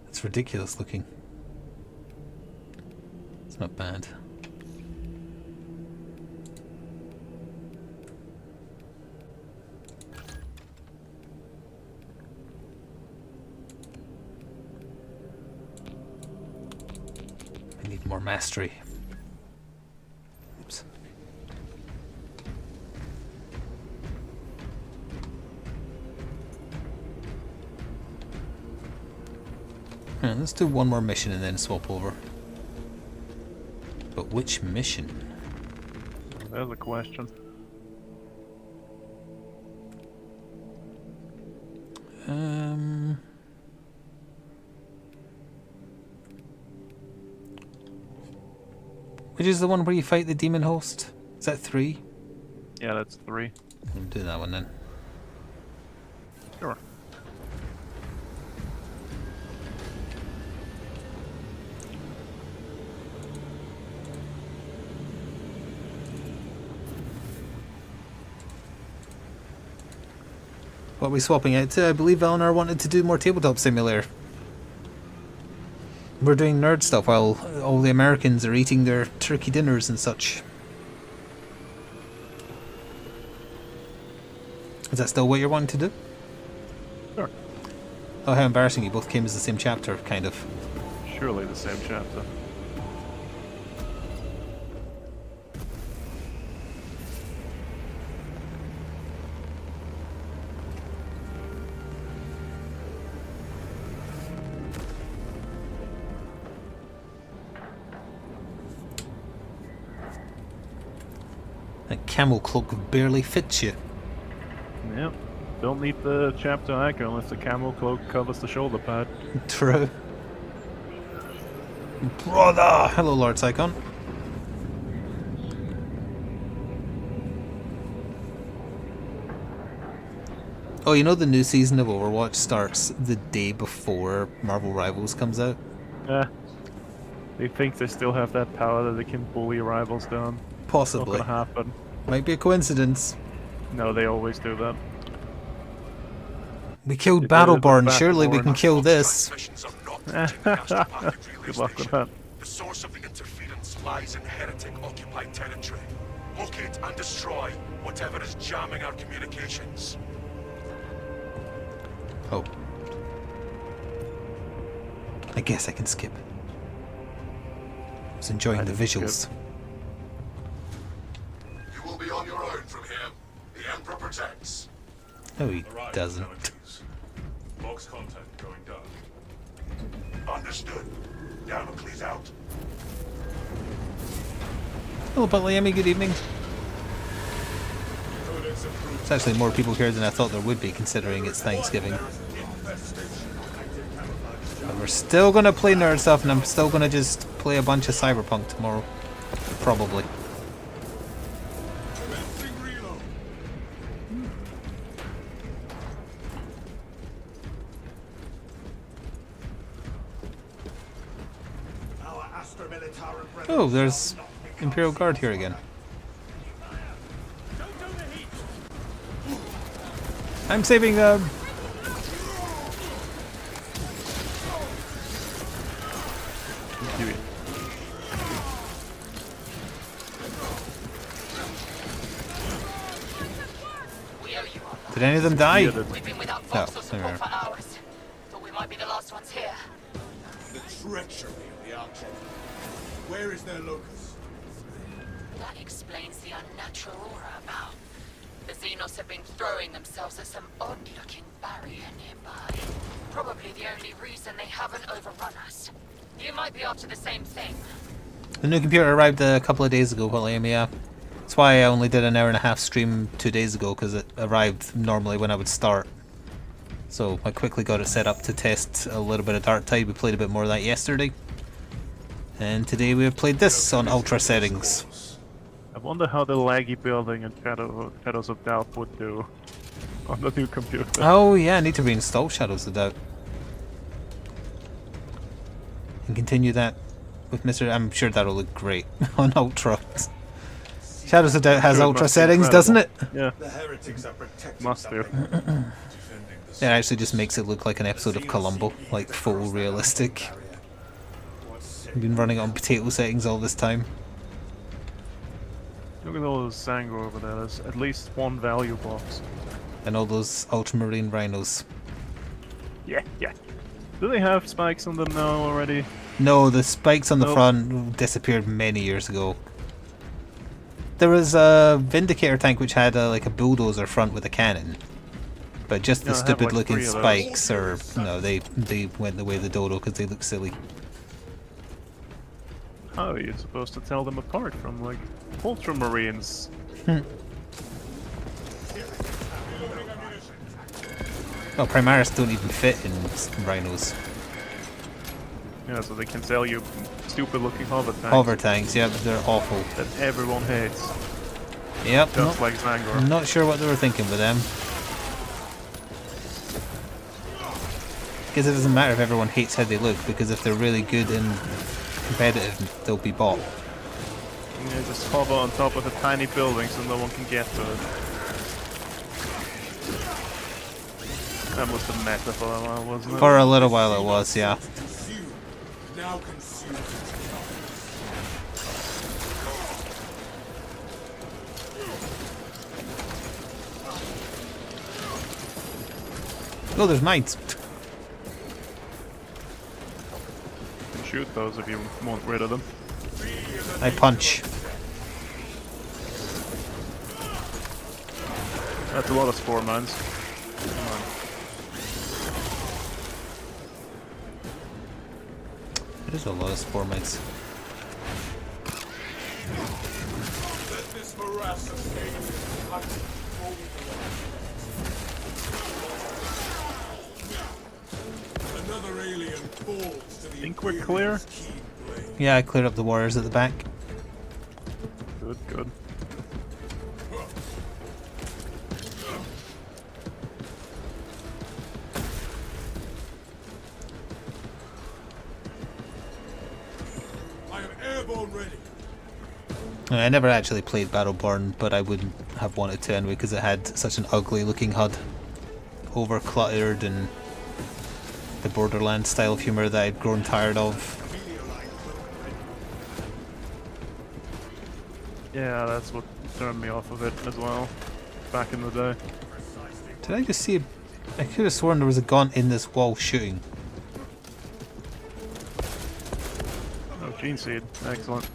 That's ridiculous looking. It's not bad. I need more mastery. Oops. Alright, let's do one more mission and then swap over. But which mission? There's a question. Which is the one where you fight the demon host? Is that 3? Yeah, that's 3. We'll do that one then. Sure. What are we swapping out to? I believe Eleanor wanted to do more Tabletop Simulator. We're doing nerd stuff while all the Americans are eating their turkey dinners and such. Is that still what you're wanting to do? Sure. Oh, how embarrassing. You both came as the same chapter, kind of. Surely the same chapter. That camel cloak barely fits you. Yep. Don't need the chapter icon unless the camel cloak covers the shoulder pad. True. Brother! Hello, Lord Psychon. Oh, you know the new season of Overwatch starts the day before Marvel Rivals comes out? They think they still have that power that they can bully rivals down. Possibly. Not gonna happen. Might be a coincidence. No, they always do that. We killed They did it with Battleborn, surely we Battleborn. can kill this. Missions are not touching the Astral Packet relay Good luck with station. that. The source of the interference lies in heretic-occupied territory. Locate and destroy whatever is jamming our communications. Oh. I guess I can skip. I was enjoying the visuals. You will be on your own from here. The Emperor protects. No, he Arrived, doesn't. Nemesis. Box contact going down. Understood. Damocles out. Hello, Patlayemi, good evening. There's actually more people here than I thought there would be, considering it's Thanksgiving. But we're still gonna play nerd stuff, and I'm still gonna just play a bunch of Cyberpunk tomorrow. Probably. Oh, there's Imperial Guard here again. I'm saving them. Did any of them die? We've been without No, Fox or there we support are. for hours. Thought we might be the last ones here. The treachery of the Archer. Where is their locus? That explains the unnatural aura about. The Xenos have been throwing themselves at some odd-looking barrier nearby. Probably the only reason they haven't overrun us. You might be after the same thing. The new computer arrived a couple of days ago, William, yeah. That's why I only did an hour and a half stream 2 days ago, because it arrived normally when I would start. So I quickly got it set up to test a little bit of Dark Tide. We played a bit more of that yesterday. And today we have played this on ultra settings. I wonder how the laggy building in Shadows of Doubt would do on the new computer. Oh yeah, I need to reinstall Shadows of Doubt. And continue that with Mr. I'm sure that'll look great on ultra. Shadows of Doubt has Sure, it ultra must be settings, incredible. doesn't it? Yeah, The heretics are protecting must do. something. It actually just makes it look like an episode of Columbo, like full realistic. I've been running it on potato settings all this time. Look at all those Zango over there. There's at least one value box. And all those ultramarine rhinos. Yeah, yeah. Do they have spikes on them now already? No, the spikes on the Nope. front disappeared many years ago. There was a Vindicator tank which had like a bulldozer front with a cannon. But just the Yeah, I have, stupid like, looking 3 of those. spikes are... No, they went the way of the dodo because they look silly. How are you supposed to tell them apart from, like, Ultramarines? Oh, Primaris don't even fit in rhinos. Yeah, so they can sell you stupid looking hover tanks Hover tanks, yep, they're awful. that everyone hates. Yep, Just not, like Zangor. not sure what they were thinking with them. Because it doesn't matter if everyone hates how they look, because if they're really good and competitive, they'll be bought. Yeah, just hover on top of a tiny building so no one can get to it. That was the meta for a while, wasn't it? For a little while it was, yeah. Consume. Now consume. Oh, there's knights. You can shoot those if you want rid of them. I punch. That's a lot of spore mines. There's a lot of spore mines. Let this morass escape. Another alien falls to the Think we're clear? keen blade. Yeah, I cleared up the warriors at the back. Good, good. I am airborne ready. I never actually played Battleborn, but I wouldn't have wanted to anyway because it had such an ugly looking HUD. Over cluttered and the Borderlands style of humour that I'd grown tired of. Yeah, that's what turned me off of it as well. Back in the day. Did I just see I could have sworn there was a gun in this wall shooting. Oh, Gene Seed. Excellent.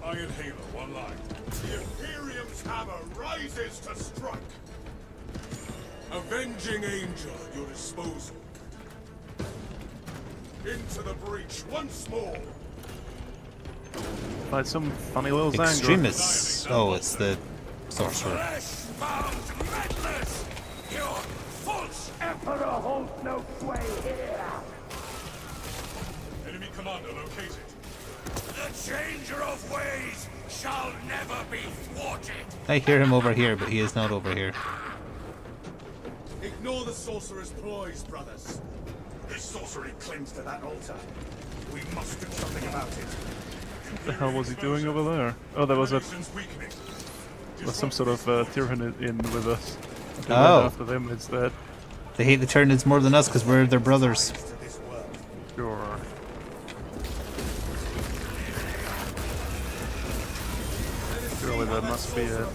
Iron Halo, one line. The Imperium's hammer rises to strike. Avenging Angel at your disposal. Into the breach once more. Like some funny little Zango. Extremists. Oh, it's the sorcerer. Flesh-bound madness! Your false Emperor holds no sway here! Enemy commander located. The changer of ways shall never be thwarted! I hear him over here, but he is not over here. Ignore the sorcerer's ploys, brothers. This sorcery clings to that altar. We must do something about it. What the hell was he doing over there? Oh, there was Weakening. some sort of Tyrannid in with us. They Oh. went after them instead. They hate the Tyranids more than us because we're their brothers. Sure. Surely that must be it.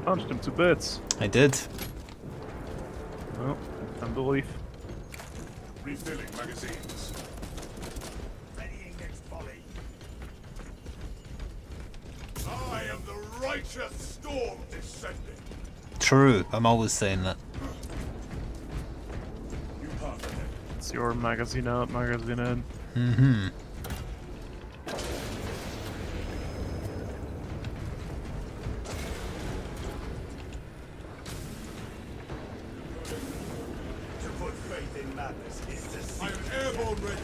Punched him to bits. I did. Well, unbelief. Refilling magazines. Readying next volley. I am the righteous storm descending. True. I'm always saying that. You pass ahead. It's your magazine out, magazine in. Mm-hmm. To put faith in madness is to see. I am airborne ready.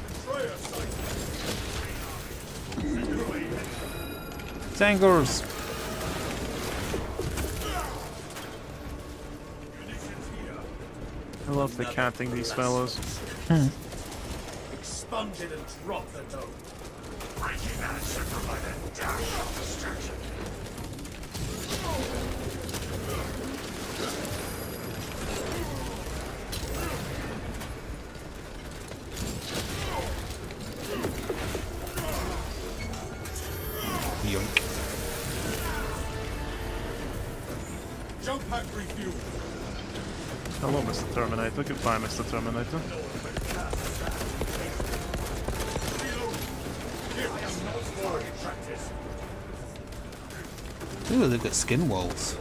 Betrayer sight. Zangors. I love decanting these fellows. Expunged and drop the dome. Breaking that should provide a dash of distraction. Yoink. Jump pack refuel. Hello, Mr. Terminator. Goodbye, Mr. Terminator. Ooh, they've got skin walls.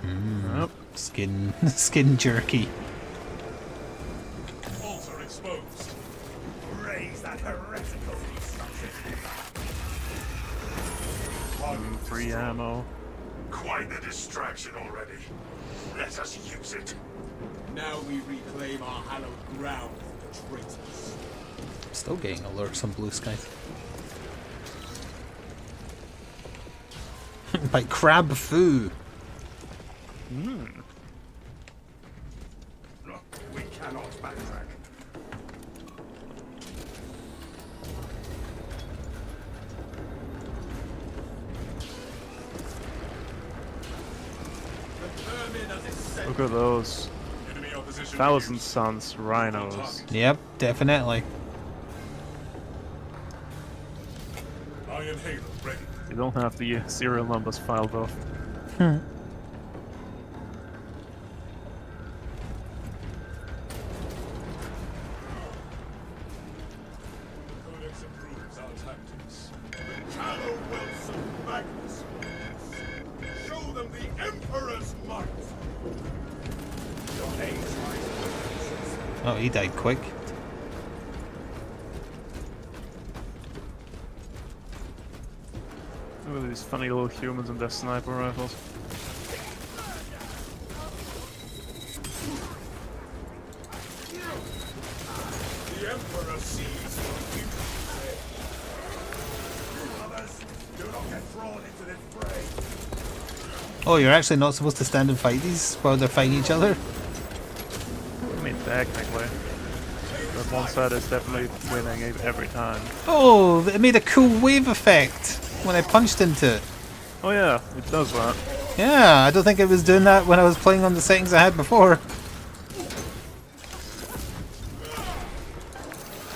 Yep. Skin jerky. Altar exposed. Raise that heretical destruction. Free ammo. Quite the distraction already. Let us use it. Now we reclaim our hallowed ground from the traitors. Still getting alerts on Blue Sky. By Crab Foo. We cannot backtrack. Look at those Enemy opposition. 1,000 Suns rhinos. Yep, definitely. Iron Halo ready. You don't have the serial numbers filed off. Codex approves our tactics. The Callow Wells of Magnus. Show them the Emperor's might. Your age rises. Oh, he died quick. Look at these funny little humans and their sniper rifles. The Emperor sees what you say. Others, do not get drawn into this fray. Oh, you're actually not supposed to stand and fight these while they're fighting each other? I mean, technically. But one side is definitely winning every time. Oh, it made a cool wave effect when I punched into it. Oh yeah, it does that. Yeah, I don't think it was doing that when I was playing on the settings I had before.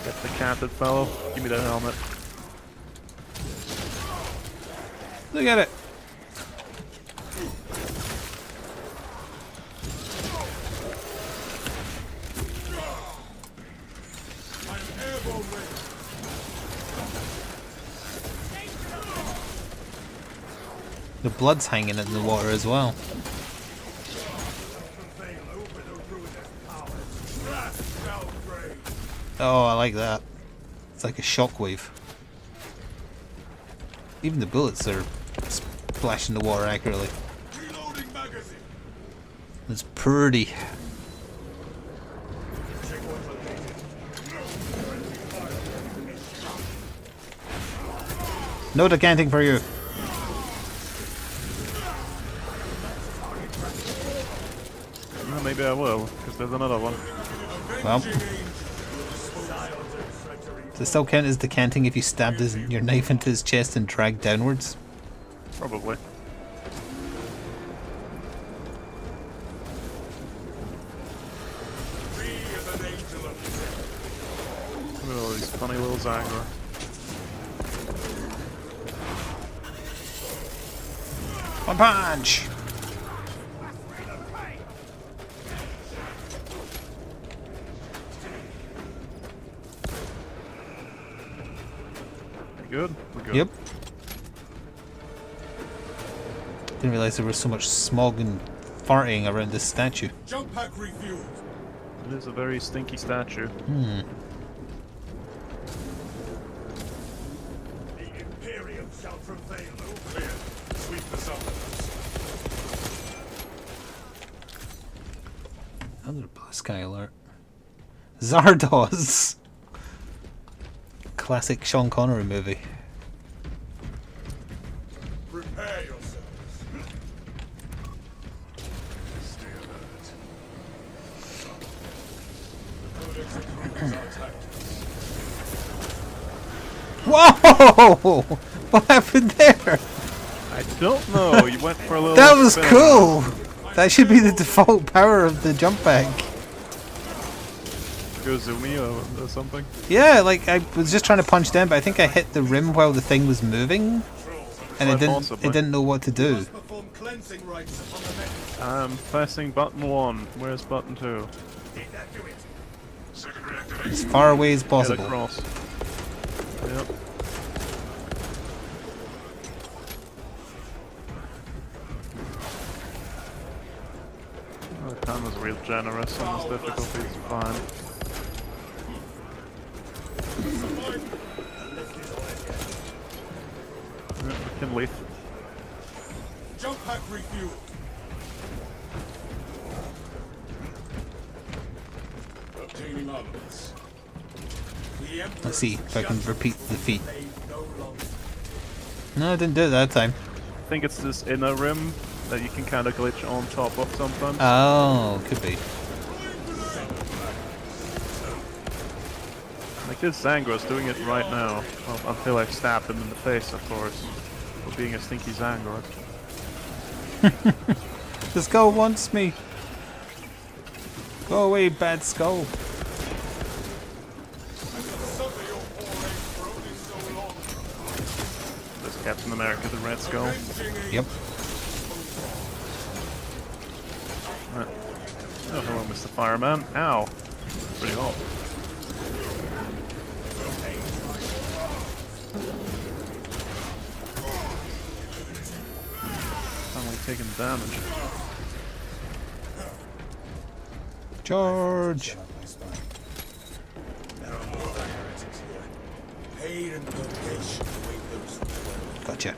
Get the canted fellow. Give me that helmet. Look at it. I'm airborne ready. The blood's hanging in the water as well. Oh, I like that. It's like a shockwave. Even the bullets are splashing the water accurately. Reloading magazine. It's pretty. No decanting for you. Well, maybe I will, because there's another one. Well, does it still count as decanting if you stabbed your knife into his chest and dragged downwards? Probably. Free as an angel of death. Look at all these funny little Zangor. One punch! We good? We're good. Yep. Didn't realize there was so much smog and farting around this statue. Jump pack refueled. It is a very stinky statue. The Imperium shall prevail. Clear. Sweep the supplements. Another blue sky alert. Zardoz! Classic Sean Connery movie. Prepare yourselves. Stay alert. Codex approves our tactics. Whoa! What happened there? I don't know. You went for a little. That was spin. cool! That should be the default power of the jump back. Go zoomy or something. Yeah, like I was just trying to punch down, but I think I hit the rim while the thing was moving, and it Possibly. didn't know what to do. Must perform cleansing rites upon the neck. I'm pressing button 1. Where's button 2? Evacuate. Second reactivation. As far away as Get possible. across. Yep. Oh, the camera's real generous on this difficulty. It's fine. Yeah, we can leave. Jump pack refueled. Obtaining armaments. The Emperor Let's see if I can repeat the feat. no longer. No, I didn't do it that time. I think it's this inner rim that you can kind of glitch on top of sometimes. Oh, could be. Like this Zangro's doing it right now. Well, until I stabbed him in the face, of course. For being a stinky Zangor. This guy wants me. Go away, bad skull. This Captain America, the Red Skull. Yep. Right. Oh, hello, Mr. Fireman. Ow. Pretty hot. Finally taking damage. Charge. Gotcha.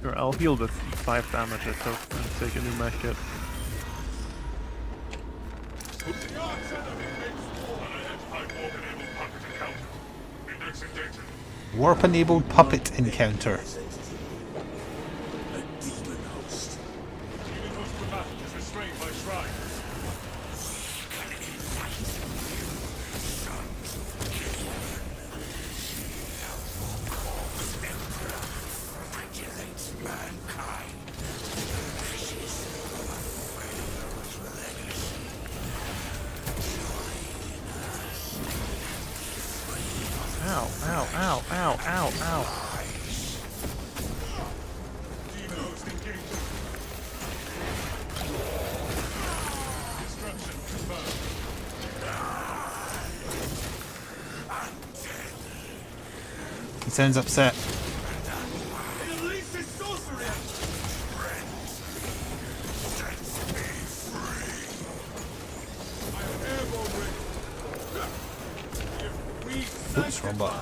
Sure, I'll heal the 5 damage I took and take a new mech kit. Warp-enabled puppet encounter. Ow, ow, ow, ow, ow, ow. He sounds upset. Oops, wrong button.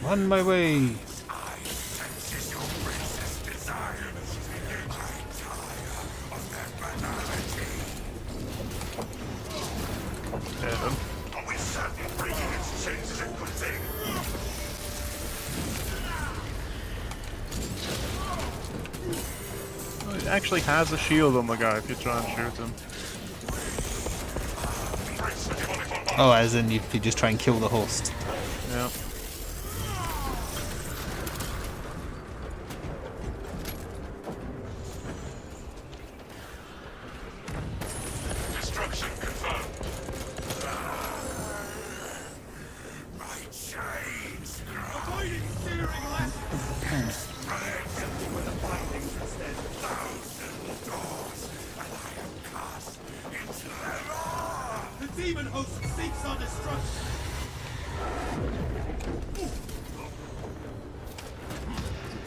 On my way. Oh, it actually has a shield on the guy if you try and shoot him. Oh, as in if you just try and kill the host. Yeah. Demon host seeks our destruction.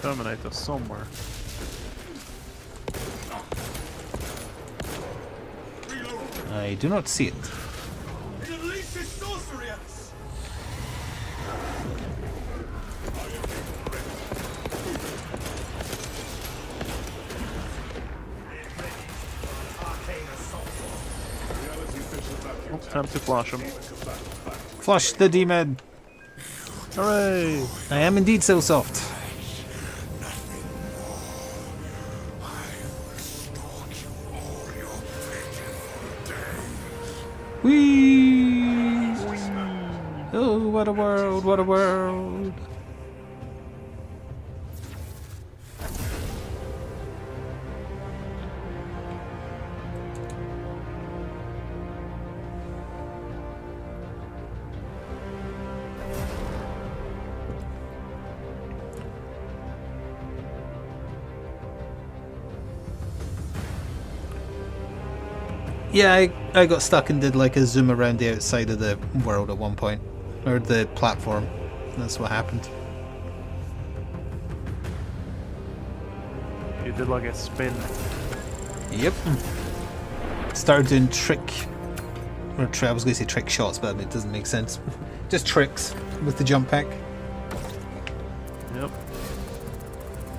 Terminator somewhere. I do not see it. It unleashes sorcerers. Oh, time to flush him. Flush the demon. Hooray! I am indeed so soft. Whee! Oh, what a world, what a world. Yeah, I got stuck and did like a zoom around the outside of the world at one point. Or the platform. That's what happened. You did like a spin. Yep. Started doing trick... Or I was going to say trick shots, but it doesn't make sense. Just tricks with the jump pack. Yep.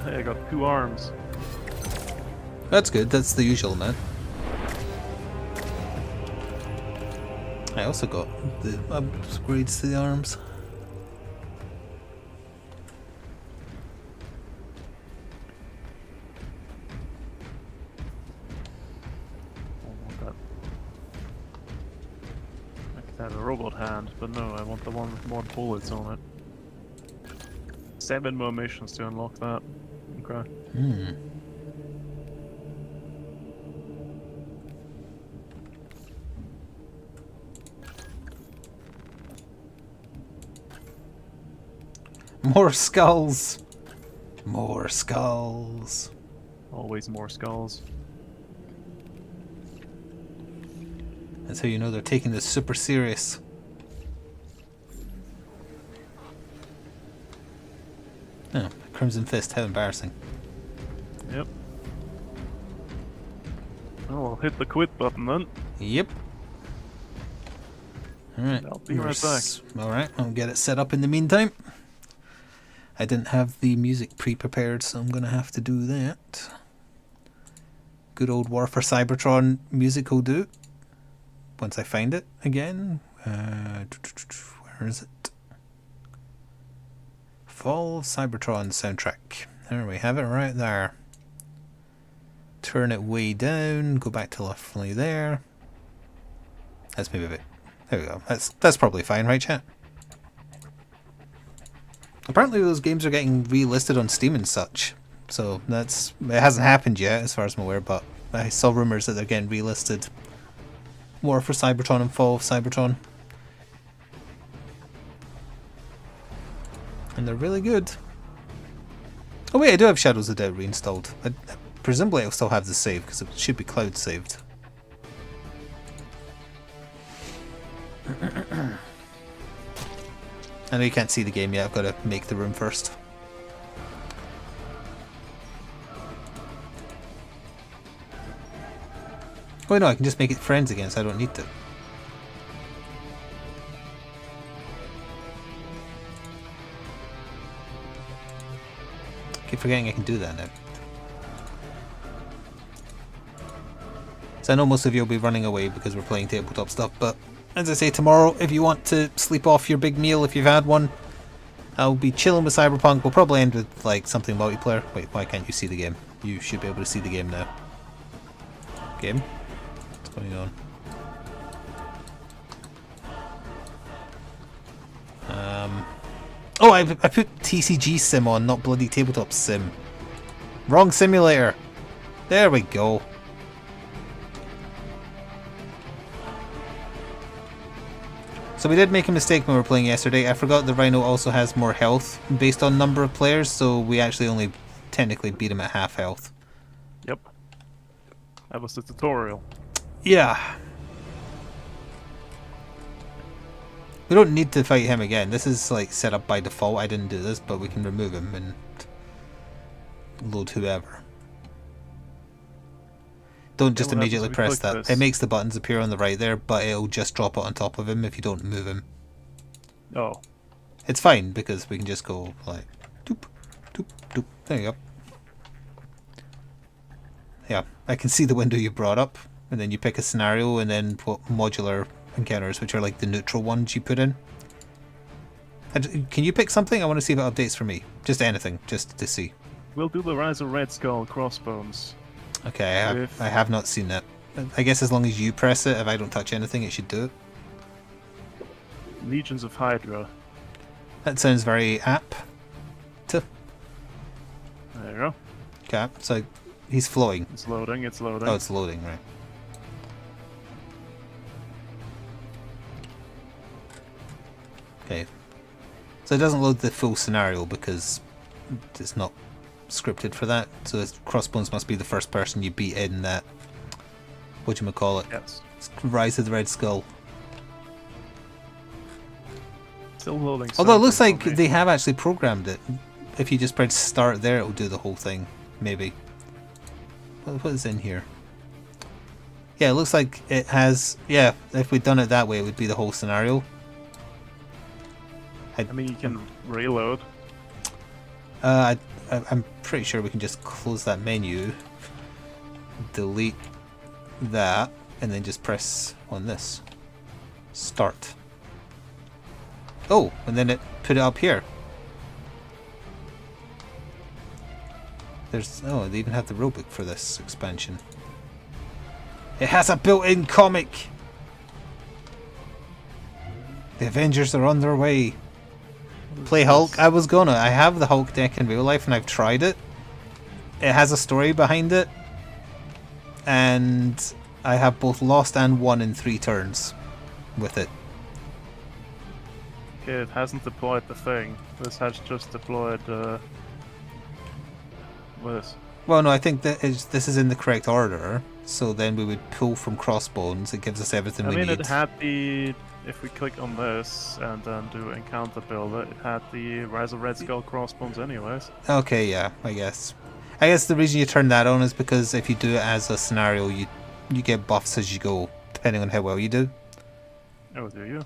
Hey, I got 2 arms. That's good. That's the usual amount. I also got the upgrades to the arms. I have a robot hand, but no, I want the one with more bullets on it. 7 more missions to unlock that. Okay. More skulls! More skulls. Always more skulls. That's how you know they're taking this super serious. Oh, Crimson Fist, how embarrassing. Yep. Oh, I'll hit the quit button then. Yep. Alright. I'll be right back. Alright, I'll get it set up in the meantime. I didn't have the music pre-prepared, so I'm going to have to do that. Good old War for Cybertron music will do. Once I find it again. Where is it? Fall of Cybertron soundtrack. There we have it right there. Turn it way down. Go back to roughly there. That's maybe a bit. There we go. That's probably fine, right, chat? Apparently those games are getting relisted on Steam and such. So it hasn't happened yet as far as I'm aware, but I saw rumours that they're getting relisted. War for Cybertron and Fall of Cybertron. And they're really good. Oh wait, I do have Shadows of the Dead reinstalled. Presumably I'll still have the save because it should be cloud saved. I know you can't see the game yet, I've got to make the room first. Oh no, I can just make it friends again, so I don't need to. I keep forgetting I can do that now. So I know most of you will be running away because we're playing tabletop stuff, but as I say, tomorrow, if you want to sleep off your big meal, if you've had one, I'll be chilling with Cyberpunk. We'll probably end with like something multiplayer. Wait, why can't you see the game? You should be able to see the game now. Game? What's going on? Oh, I put TCG Sim on, not bloody Tabletop Sim. Wrong simulator. There we go. So we did make a mistake when we were playing yesterday. I forgot the Rhino also has more health based on number of players, so we actually only technically beat him at half health. Yep. That was the tutorial. Yeah. We don't need to fight him again. This is like set up by default. I didn't do this, but we can remove him and load whoever. Don't just immediately press that. This? It makes the buttons appear on the right there, but it'll just drop it on top of him if you don't move him. Oh. It's fine because we can just go like doop, doop, doop. There you go. Yeah, I can see the window you brought up, and then you pick a scenario and then put modular encounters, which are like the neutral ones you put in. Can you pick something? I want to see if it updates for me. Just anything, just to see. We'll do the Rise of Red Skull crossbones. Okay, I have not seen that. I guess as long as you press it, if I don't touch anything, it should do it. Legions of Hydra. That sounds very apt. There you go. Okay, so he's flowing. It's loading, it's loading. Oh, it's loading, right. Okay. So it doesn't load the full scenario because it's not scripted for that. So Crossbones must be the first person you beat in that. Whatchamacallit? Yes. Rise of the Red Skull. Still loading. Although it looks like they have actually programmed it. If you just press start there, it will do the whole thing. Maybe. What is in here? Yeah, it looks like it has... Yeah, if we'd done it that way, it would be the whole scenario. I mean, you can reload. I'm pretty sure we can just close that menu. delete that, and then just press on this. Start. Oh, and then it put it up here. There's oh, they even have the rulebook for this expansion. It has a built-in comic. The Avengers are on their way. Play Hulk. I have the Hulk deck in real life, and I've tried it. It has a story behind it, and I have both lost and won in 3 turns with it. It hasn't deployed the thing. This has just deployed this. Well, no, I think that this is in the correct order. So then we would pull from Crossbones. It gives us everything we need. It had the... If we click on this and then do Encounter Builder, it had the Rise of Red Skull Crossbones anyways. Okay, yeah, I guess. I guess the reason you turn that on is because if you do it as a scenario, you get buffs as you go, depending on how well you do. Oh, do you?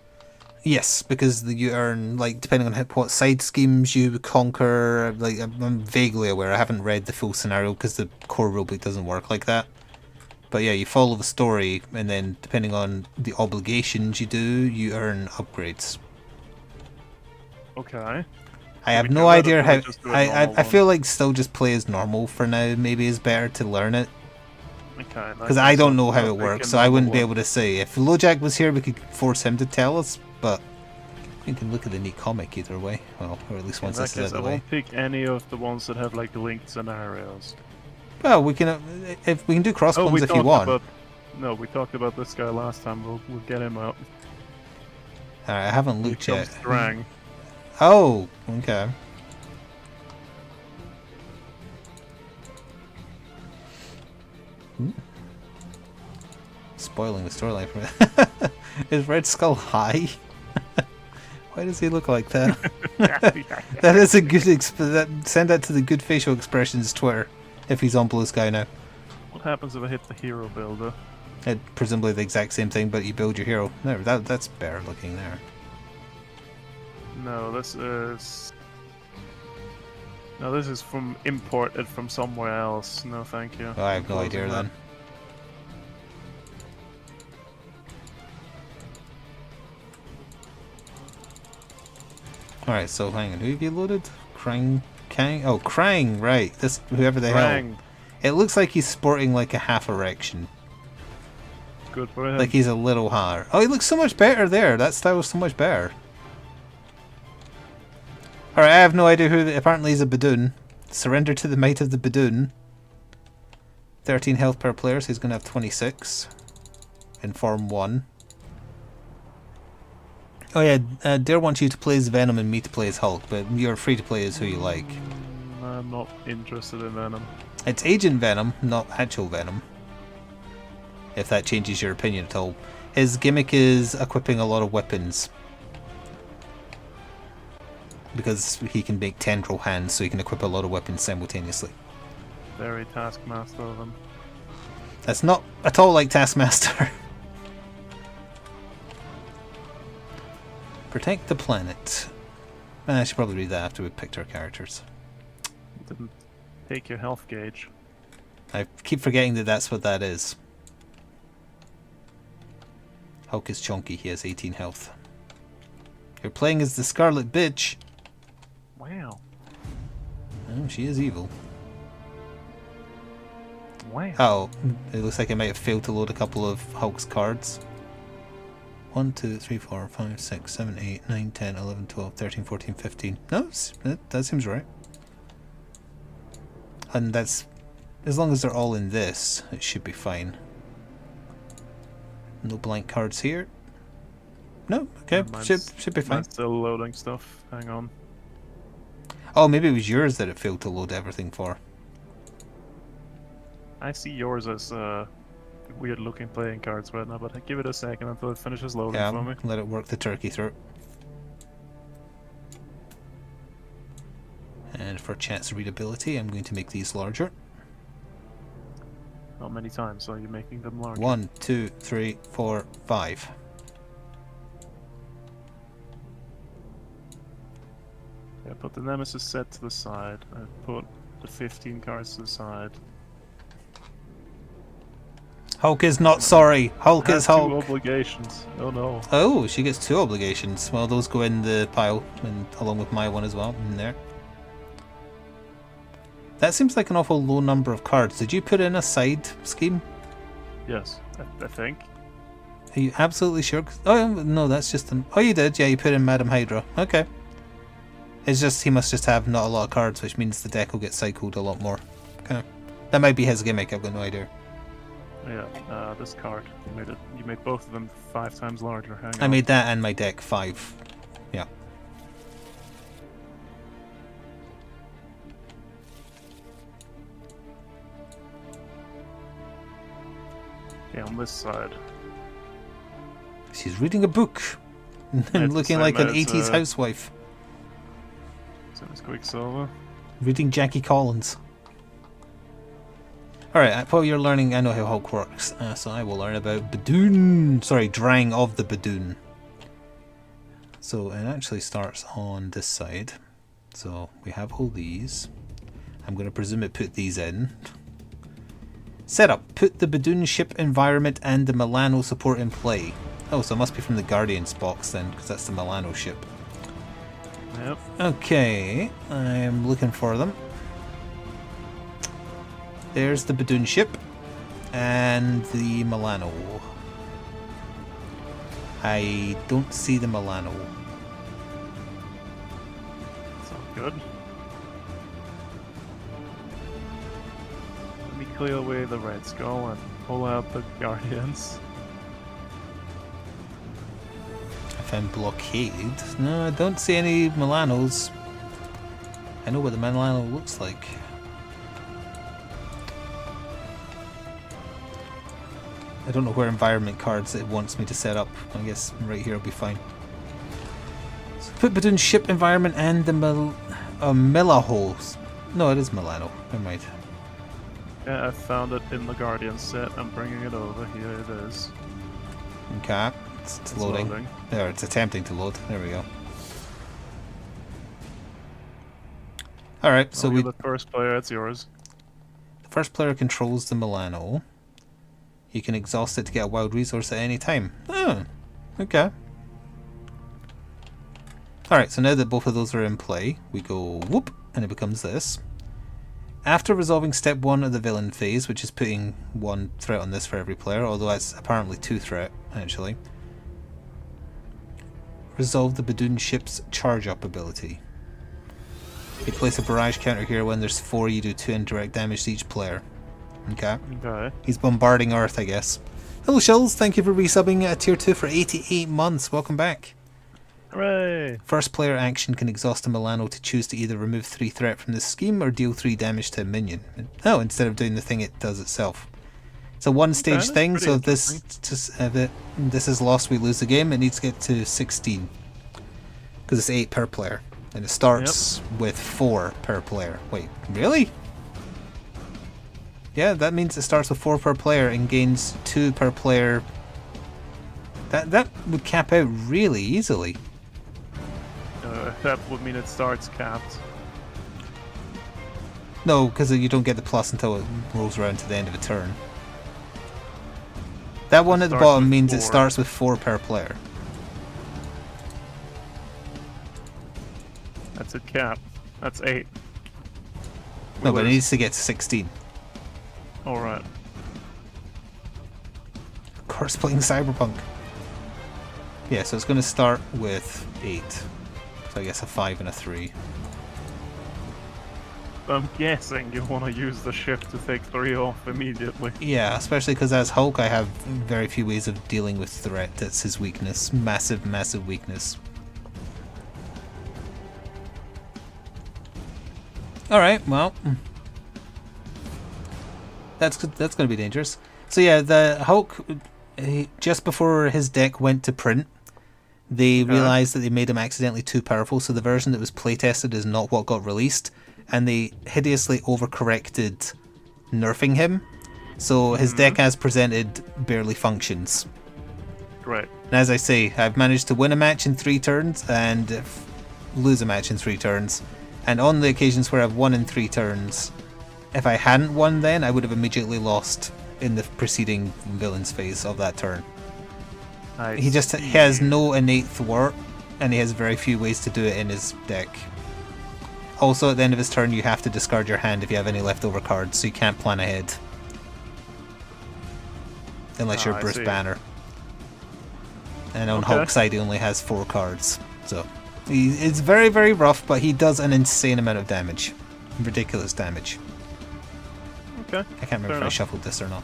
Yes, because you earn, like, depending on what side schemes you conquer. Like, I'm vaguely aware. I haven't read the full scenario because the core rulebook doesn't work like that. But yeah, you follow the story, and then depending on the obligations you do, you earn upgrades. Okay. I have no idea how. I feel like still just play as normal for now. Maybe it's better to learn it. Okay. Because I don't know how it works, so I wouldn't be able to say. If LoJack was here, we could force him to tell us, but you can look at the neat comic either way. Well, or at least once this is out of the way. I won't pick any of the ones that have like linked scenarios. Well, we can if we can do Crossbones if you want. No, we talked about this guy last time. We'll get him out. Alright, I haven't looked yet. Strang. Oh, okay. Spoiling the storyline for me. Is Red Skull high? Why does he look like that? That is a good send that to the good facial expressions Twitter if he's on Blue Sky now. What happens if I hit the hero builder? Presumably the exact same thing, but you build your hero. No, that's better looking there. No, this is from imported from somewhere else. No, thank you. Oh, I have no idea then. Alright, so hang on. Who have you loaded? Krang? Kang? Oh, Krang, right. This, whoever the hell. It looks like he's sporting like a half erection. Good for him. Like he's a little higher. Oh, he looks so much better there. That style is so much better. Alright, I have no idea who. Apparently he's a Badoon. Surrender to the might of the Badoon. 13 health per player, so he's going to have 26. In Form 1. Oh yeah, Dare wants you to play as Venom and me to play as Hulk, but you're free to play as who you like. I'm not interested in Venom. It's Agent Venom, not actual Venom. If that changes your opinion at all. His gimmick is equipping a lot of weapons. Because he can make tendril hands, so he can equip a lot of weapons simultaneously. Very Taskmaster of him. That's not at all like Taskmaster. Protect the planet. I should probably read that after we picked our characters. Didn't take your health gauge. I keep forgetting that that's what that is. Hulk is chunky, he has 18 health. You're playing as the Scarlet Bitch. Wow. Oh, she is evil. Wow. Oh, it looks like I might have failed to load a couple of Hulk's cards. 1, 2, 3, 4, 5, 6, 7, 8, 9, 10, 11, 12, 13, 14, 15. No, that seems right. And that's... As long as they're all in this, it should be fine. No blank cards here. No, okay, should be fine. Mine's still loading stuff. Hang on. Oh, maybe it was yours that it failed to load everything for. I see yours as weird looking playing cards right now, but give it a second until it finishes loading for me. Let it work the turkey through. And for chat's readability, I'm going to make these larger. How many times are you making them larger? 1, 2, 3, 4, 5. I put the Nemesis set to the side. I put the 15 cards to the side. Hulk is not sorry. Hulk is Two Hulk. obligations. Oh no. Oh, she gets 2 obligations. Well, those go in the pile, and along with my one as well, in there. That seems like an awful low number of cards. Did you put in a side scheme? Yes, I think. Are you absolutely sure? Oh, no, that's just an... Oh, you did? Yeah, you put in Madam Hydra. Okay. It's just, he must just have not a lot of cards, which means the deck will get cycled a lot more. Okay. That might be his gimmick, I've got no idea. Yeah, this card. You made both of them 5 times larger. Hang on. I made that and my deck 5. Yeah. Okay, on this side. She's reading a book and looking like an 80s housewife. So it's Quicksilver. Reading Jackie Collins. Alright, while you're learning, I know how Hulk works, so I will learn about Badoon. Sorry, drying of the Badoon. So it actually starts on this side. So we have all these. I'm going to presume it put these in. Setup. Put the Badoon ship environment and the Milano support in play. Oh, so it must be from the Guardians box then, because that's the Milano ship. Yep. Okay, I'm looking for them. There's the Badoon ship and the Milano. I don't see the Milano. Sounds good. Let me clear away the Red Skull and pull out the Guardians. I found Blockade. No, I don't see any Milanos. I know what the Milano looks like. I don't know where environment cards it wants me to set up. I guess right here will be fine. So put Badoon ship environment and the Milahos. No, it is Milano. Never mind. Yeah, I found it in the Guardian set. I'm bringing it over. Here it is. Okay, it's loading. There, it's attempting to load. There we go. Alright, so you're the first player, it's yours. The first player controls the Milano. You can exhaust it to get a wild resource at any time. Oh, okay. Alright, so now that both of those are in play, we go whoop, and it becomes this. After resolving step 1 of the villain phase, which is putting 1 threat on this for every player, although that's apparently 2 threat, actually. Resolve the Badoon ship's charge up ability. You place a barrage counter here. When there's 4, you do 2 indirect damage to each player. Okay. Okay. He's bombarding Earth, I guess. Hello, Shills. Thank you for resubbing at Tier 2 for 88 months. Welcome back. Hooray! First player action can exhaust a Milano to choose to either remove 3 threat from this scheme or deal 3 damage to a minion. Oh, instead of doing the thing it does itself. It's a one-stage thing, so if this is lost, we lose the game. It needs to get to 16. Because it's 8 per player. And it starts with 4 per player. Wait, really? Yeah, that means it starts with 4 per player and gains 2 per player. That would cap out really easily. That would mean it starts capped. No, because you don't get the plus until it rolls around to the end of a turn. That one at the bottom means it starts with 4 per player. That's a cap. That's 8. No, but it needs to get to 16. Alright. Of course, playing Cyberpunk. Yeah, so it's going to start with 8. So I guess a 5 and a 3. I'm guessing you want to use the ship to take 3 off immediately. Yeah, especially because as Hulk I have very few ways of dealing with threat. That's his weakness. Massive, massive weakness. Alright, well. That's going to be dangerous. So yeah, the Hulk, just before his deck went to print, they realized that they made him accidentally too powerful, so the version that was playtested is not what got released, and they hideously overcorrected nerfing him, so his deck as presented barely functions. Right. And as I say, I've managed to win a match in 3 turns and lose a match in 3 turns, and on the occasions where I've won in 3 turns, if I hadn't won then, I would have immediately lost in the preceding villains phase of that turn. I He just see. has no innate thwart, and he has very few ways to do it in his deck. Also, at the end of his turn, you have to discard your hand if you have any leftover cards, so you can't plan ahead. Unless you're I Bruce see. Banner. And on Okay. Hulk's side, he only has 4 cards. So, it's very, very rough, but he does an insane amount of damage. Ridiculous damage. Okay. I can't remember Fair if I enough. shuffled this or not.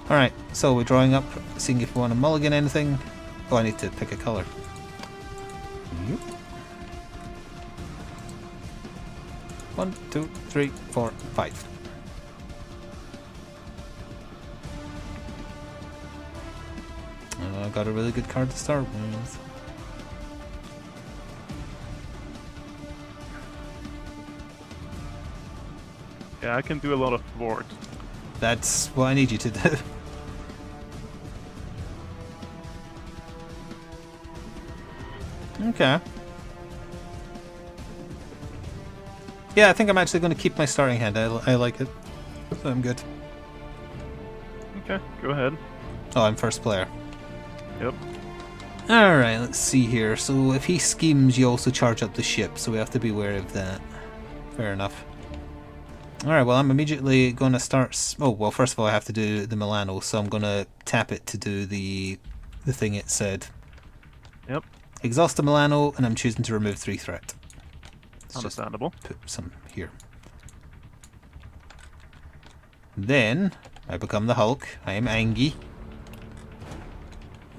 Alright, so we're drawing up, seeing if we want to mulligan anything. Oh, I need to pick a colour. Yep. 1, 2, 3, 4, 5. I got a really good card to start with. Yeah, I can do a lot of thwart. That's what I need you to do. Okay. Yeah, I think I'm actually going to keep my starting hand. I like it. So I'm good. Okay, go ahead. Oh, I'm first player. Yep. Alright, let's see here. So if he schemes, you also charge up the ship, so we have to be aware of that. Fair enough. Alright, well, I'm immediately going to start... Oh, well, first of all, I have to do the Milano, so I'm going to tap it to do the thing it said. Yep. Exhaust the Milano, and I'm choosing to remove 3 threat. Let's just Understandable. put some here. Then, I become the Hulk. I am Angie.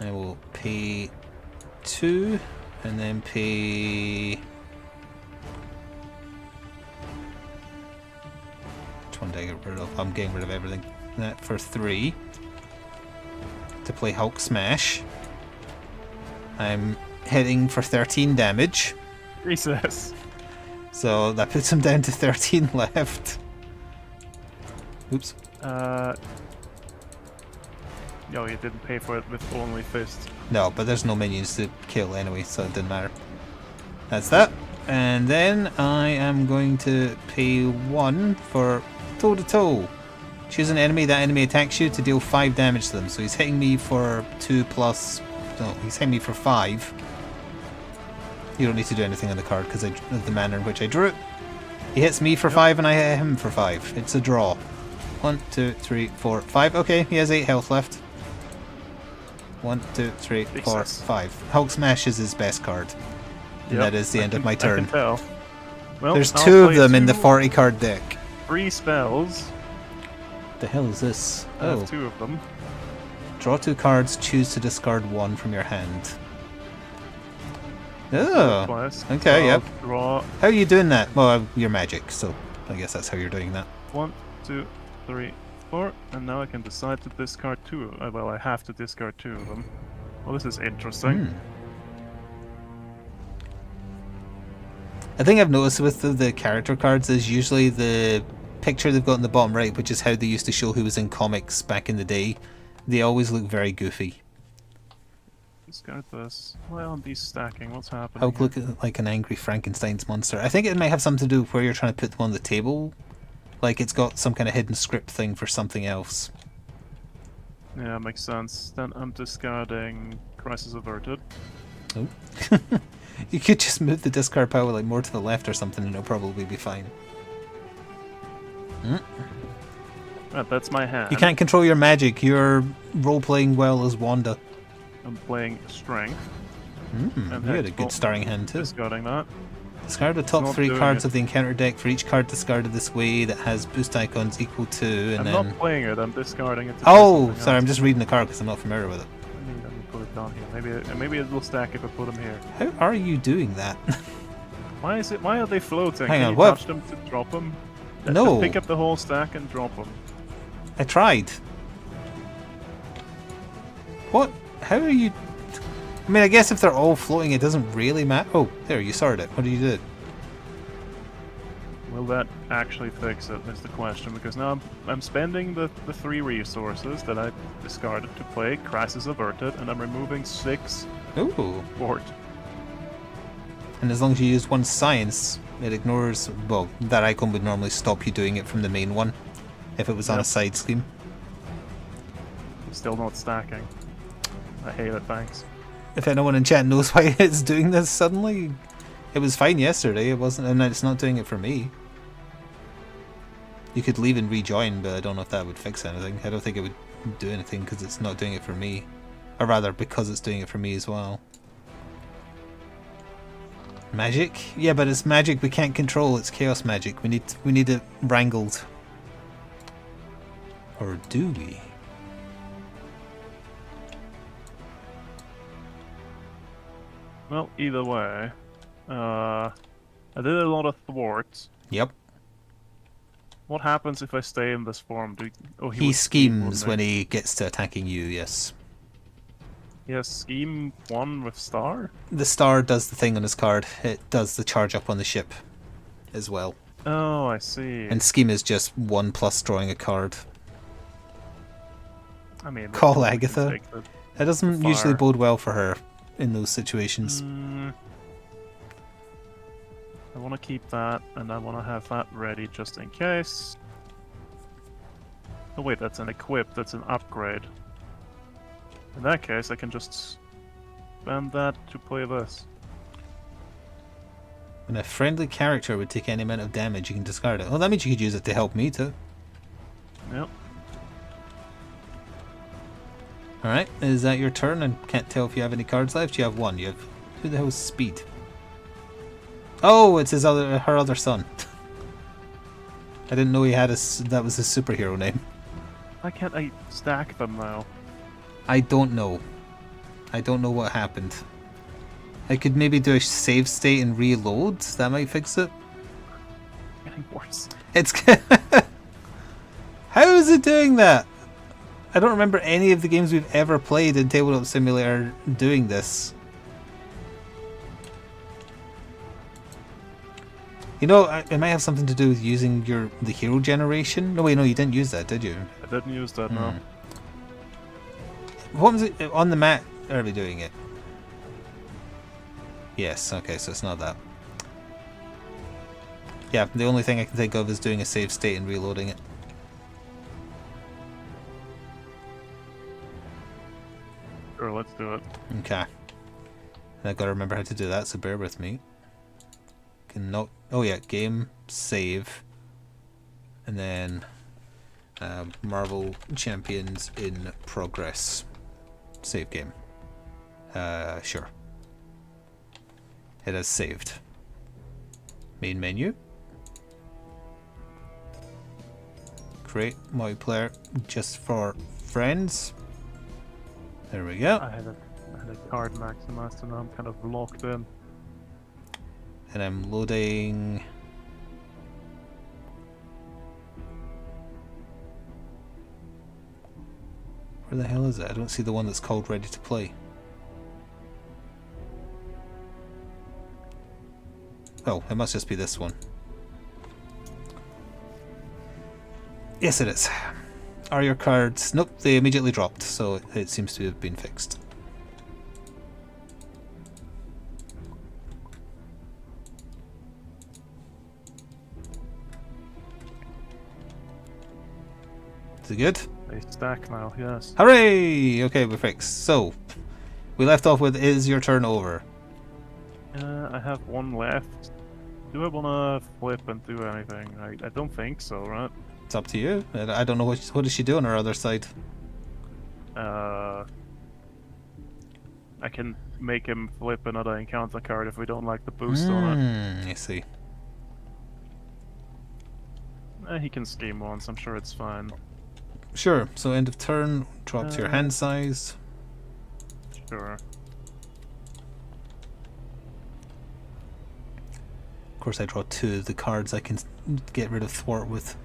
I will pay 2, and then pay... Which one did I get rid of? I'm getting rid of everything. That for 3. To play Hulk Smash. I'm hitting for 13 damage. Recess. So that puts him down to 13 left. Oops. Yo, you didn't pay for it with only fists. No, but there's no minions to kill anyway, so it didn't matter. That's that. And then I am going to pay 1 for toe to toe. Choose an enemy. That enemy attacks you to deal 5 damage to them. So he's hitting me for 2 plus... No, he's hitting me for 5. You don't need to do anything on the card because of the manner in which I drew it. He hits me for 5 and I hit him for 5. It's a draw. 1, 2, 3, 4, 5. Okay, he has 8 health left. 1, 2, 3, 4, Success. 5. Hulk Smash is his best card. And that is the end of my I turn. can tell. Well, There's I'll 2 of play them in the 2 40 card deck. 3 spells. The hell is this? I Oh. have 2 of them. Draw 2 cards, choose to discard 1 from your hand. Oh. Twice. Okay, So yep. I'll draw How are you doing that? Well, you're magic, so I guess that's how you're doing that. 1, 2, 3, 4, and now I can decide to discard 2. Well, I have to discard 2 of them. Well, this is interesting. I think I've noticed with the character cards is usually the picture they've got in the bottom right, which is how they used to show who was in comics back in the day. They always look very goofy. Discard this. Why aren't these stacking? What's happening? Hulk look like an angry Frankenstein's monster. I think it might have something to do with where you're trying to put them on the table. Like it's got some kind of hidden script thing for something else. Yeah, makes sense. Then I'm discarding Crisis Averted. Oh. You could just move the discard pile like more to the left or something and it'll probably be fine. Right, that's my hand. You can't control your magic. You're role-playing well as Wanda. I'm playing Strength. You had a good starting hand too. Discarding that. Discard the top not 3 doing cards it. of the encounter deck for each card discarded this way that has boost icons equal to, and I'm then... not playing it, I'm discarding it. To do Oh, something sorry, I'm else. just reading the card because I'm not familiar with it. Let me put it down here. Maybe it will stack if I put them here. How are you doing that? Why is it? Why are they floating? Hang Can on, you what? touch them to drop them? No. Pick up the whole stack and drop them. I tried. What? How are you... I mean, I guess if they're all floating, it doesn't really matter. Oh, there, you started it. What did you do? Will that actually fix it? Is the question. Because now I'm spending the 3 resources that I discarded to play Crisis Averted, and I'm removing 6 Ooh. board. And as long as you use 1 science, it ignores... Well, that icon would normally stop you doing it from the main one. if it was on a side scheme. Still not stacking. I hate it, thanks. If anyone in chat knows why it's doing this suddenly, it was fine yesterday. It wasn't, and it's not doing it for me. You could leave and rejoin, but I don't know if that would fix anything. I don't think it would do anything because it's not doing it for me, or rather, because it's doing it for me as well. Magic? Yeah, but it's magic we can't control. It's chaos magic. We need it wrangled. Or do we? Well, either way, I did a lot of thwarts. Yep. What happens if I stay in this form? He would schemes when he gets to attacking you, yes. He has scheme 1 with star? The star does the thing on his card. It does the charge up on the ship as well. Oh, I see. And scheme is just 1 plus drawing a card. I mean, Call Agatha. That doesn't usually bode well for her in those situations. I want to keep that, and I want to have that ready just in case. Oh wait, that's an equip, that's an upgrade. In that case, I can just spend that to play this. When a friendly character would take any amount of damage, you can discard it. Oh, that means you could use it to help me too. Yep. Alright, is that your turn? I can't tell if you have any cards left. You have 1. You have... Who the hell is Speed? Oh, it's her other son. I didn't know he had that was his superhero name. Why can't I stack them now? I don't know. I don't know what happened. I could maybe do a save state and reload. That might fix it. Getting worse. It's... How is it doing that? I don't remember any of the games we've ever played in Tabletop Simulator doing this. You know, it might have something to do with using the hero generation. No, wait, no, you didn't use that, did you? I didn't use that, no. What was it on the mat? Are we doing it? Yes, okay, so it's not that. Yeah, the only thing I can think of is doing a save state and reloading it. Sure, let's do it. Okay. And I've got to remember how to do that, so bear with me. Cannot. Oh yeah, game, save, and then Marvel Champions in progress. Save game. Sure. It has saved. Main menu. Create multiplayer just for friends. There we go. I had a card maximized and now I'm kind of locked in. And I'm loading. Where the hell is it? I don't see the one that's called ready to play. Oh, it must just be this one. Yes, it is. Are your cards... Nope, they immediately dropped, so it seems to have been fixed. Is it good? They stack now, yes. Hooray! Okay, we're fixed. So, we left off with, is your turn over? I have 1 left. Do I want to flip and do anything? I don't think so, right? It's up to you. I don't know what does she do on her other side. I can make him flip another encounter card if we don't like the boost on it. I see. He can scheme once, I'm sure it's fine. Sure, so end of turn, drop to your hand size. Sure. Of course I draw 2 of the cards I can get rid of thwart with.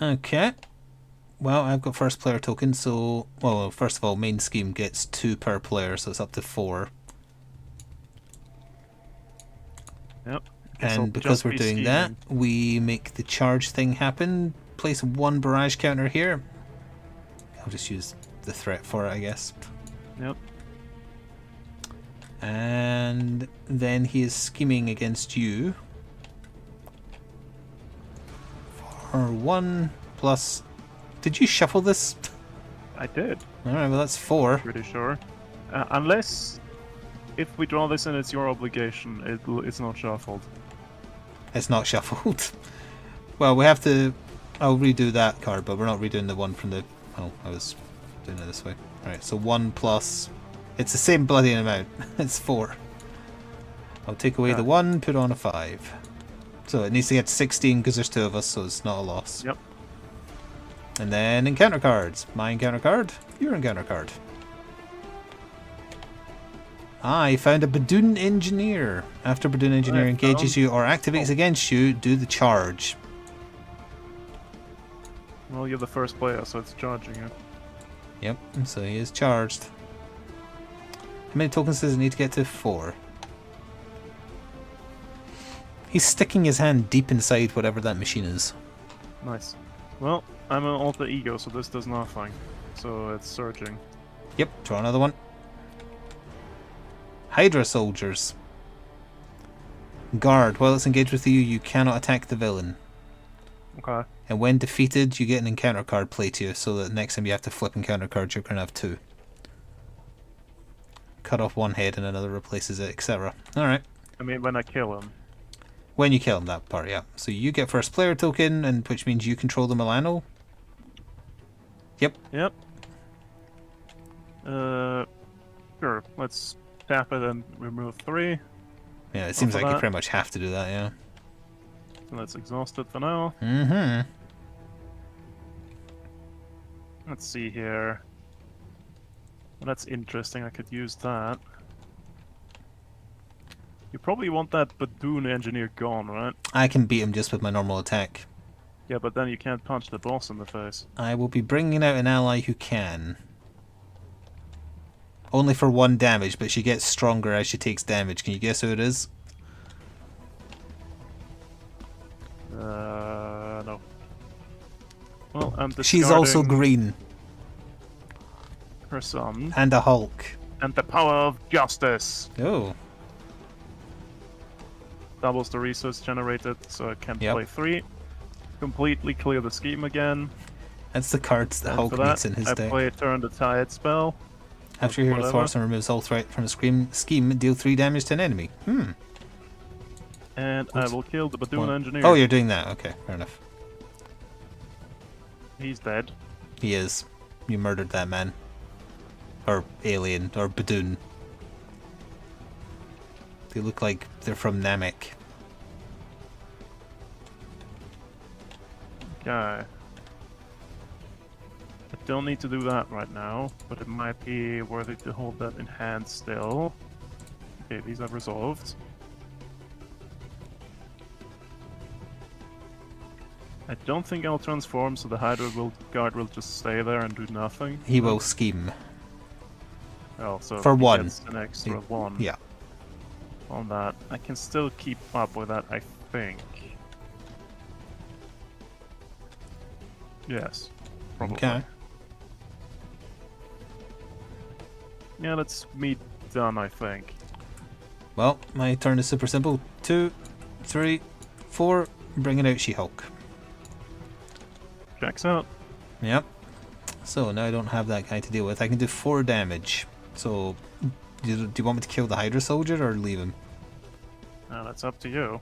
Okay. Well, I've got first player token, so... Well, first of all, main scheme gets 2 per player, so it's up to 4. Yep. And because we're doing that, we make the charge thing happen. Place 1 barrage counter here. I'll just use the threat for it, I guess. Yep. And then he is scheming against you. For 1 plus... Did you shuffle this? I did. Alright, well that's 4. Pretty sure. Unless if we draw this and it's your obligation, it's not shuffled. It's not shuffled. Well, we have to... I'll redo that card, but we're not redoing the one from the... Oh, I was doing it this way. Alright, so 1 plus... It's the same bloody amount. It's 4. I'll take away the 1, put on a 5. So it needs to get to 16 because there's 2 of us, so it's not a loss. Yep. And then encounter cards. My encounter card, your encounter card. I found a Badoon Engineer. After Badoon Engineer engages you or activates against you, do the charge. Well, you're the first player, so it's charging you. Yep, so he is charged. How many tokens does it need to get to? 4. He's sticking his hand deep inside whatever that machine is. Nice. Well, I'm an alter ego, so this does nothing. So it's surging. Yep, draw another one. Hydra soldiers. Guard. While it's engaged with you, you cannot attack the villain. Okay. And when defeated, you get an encounter card played to you, so that next time you have to flip encounter cards, you're going to have 2. Cut off one head and another replaces it, etc. Alright. I mean, when I kill him. When you kill him, that part, yeah. So you get first player token, and which means you control the Milano. Yep. Yep. Sure. Let's tap it and remove 3. Yeah, it seems like you pretty much have to do that, yeah. So let's exhaust it for now. Mm-hmm. Let's see here. Well, that's interesting. I could use that. You probably want that Badoon Engineer gone, right? I can beat him just with my normal attack. Yeah, but then you can't punch the boss in the face. I will be bringing out an ally who can. Only for 1 damage, but she gets stronger as she takes damage. Can you guess who it is? No. Well, I'm discarding She's also green. her son. And a Hulk. And the power of justice. Oh. Doubles the resource generated, so I can play 3. Completely clear the scheme again. That's the cards that And Hulk for that, needs in his I deck. play a turn the tide spell. After your hero thwarts and removes all threat from the scheme, deal 3 damage to an enemy. And I will kill the Badoon Engineer. Oh, you're doing that. Okay, fair enough. He's dead. He is. You murdered that man. Or alien. Or Badoon. They look like they're from Namek. Okay. I don't need to do that right now, but it might be worthy to hold that in hand still. Okay, these are resolved. I don't think I'll transform, so the Hydra guard will just stay there and do nothing. He will scheme. Oh, so for he 1. gets an extra 1 Yeah. on that. I can still keep up with that, I think. Yes, probably. Okay. Yeah, that's me done, I think. Well, my turn is super simple. 2, 3, 4. Bringing out She-Hulk. Checks out. Yep. So now I don't have that guy to deal with. I can do 4 damage. So, do you want me to kill the Hydra soldier or leave him? That's up to you.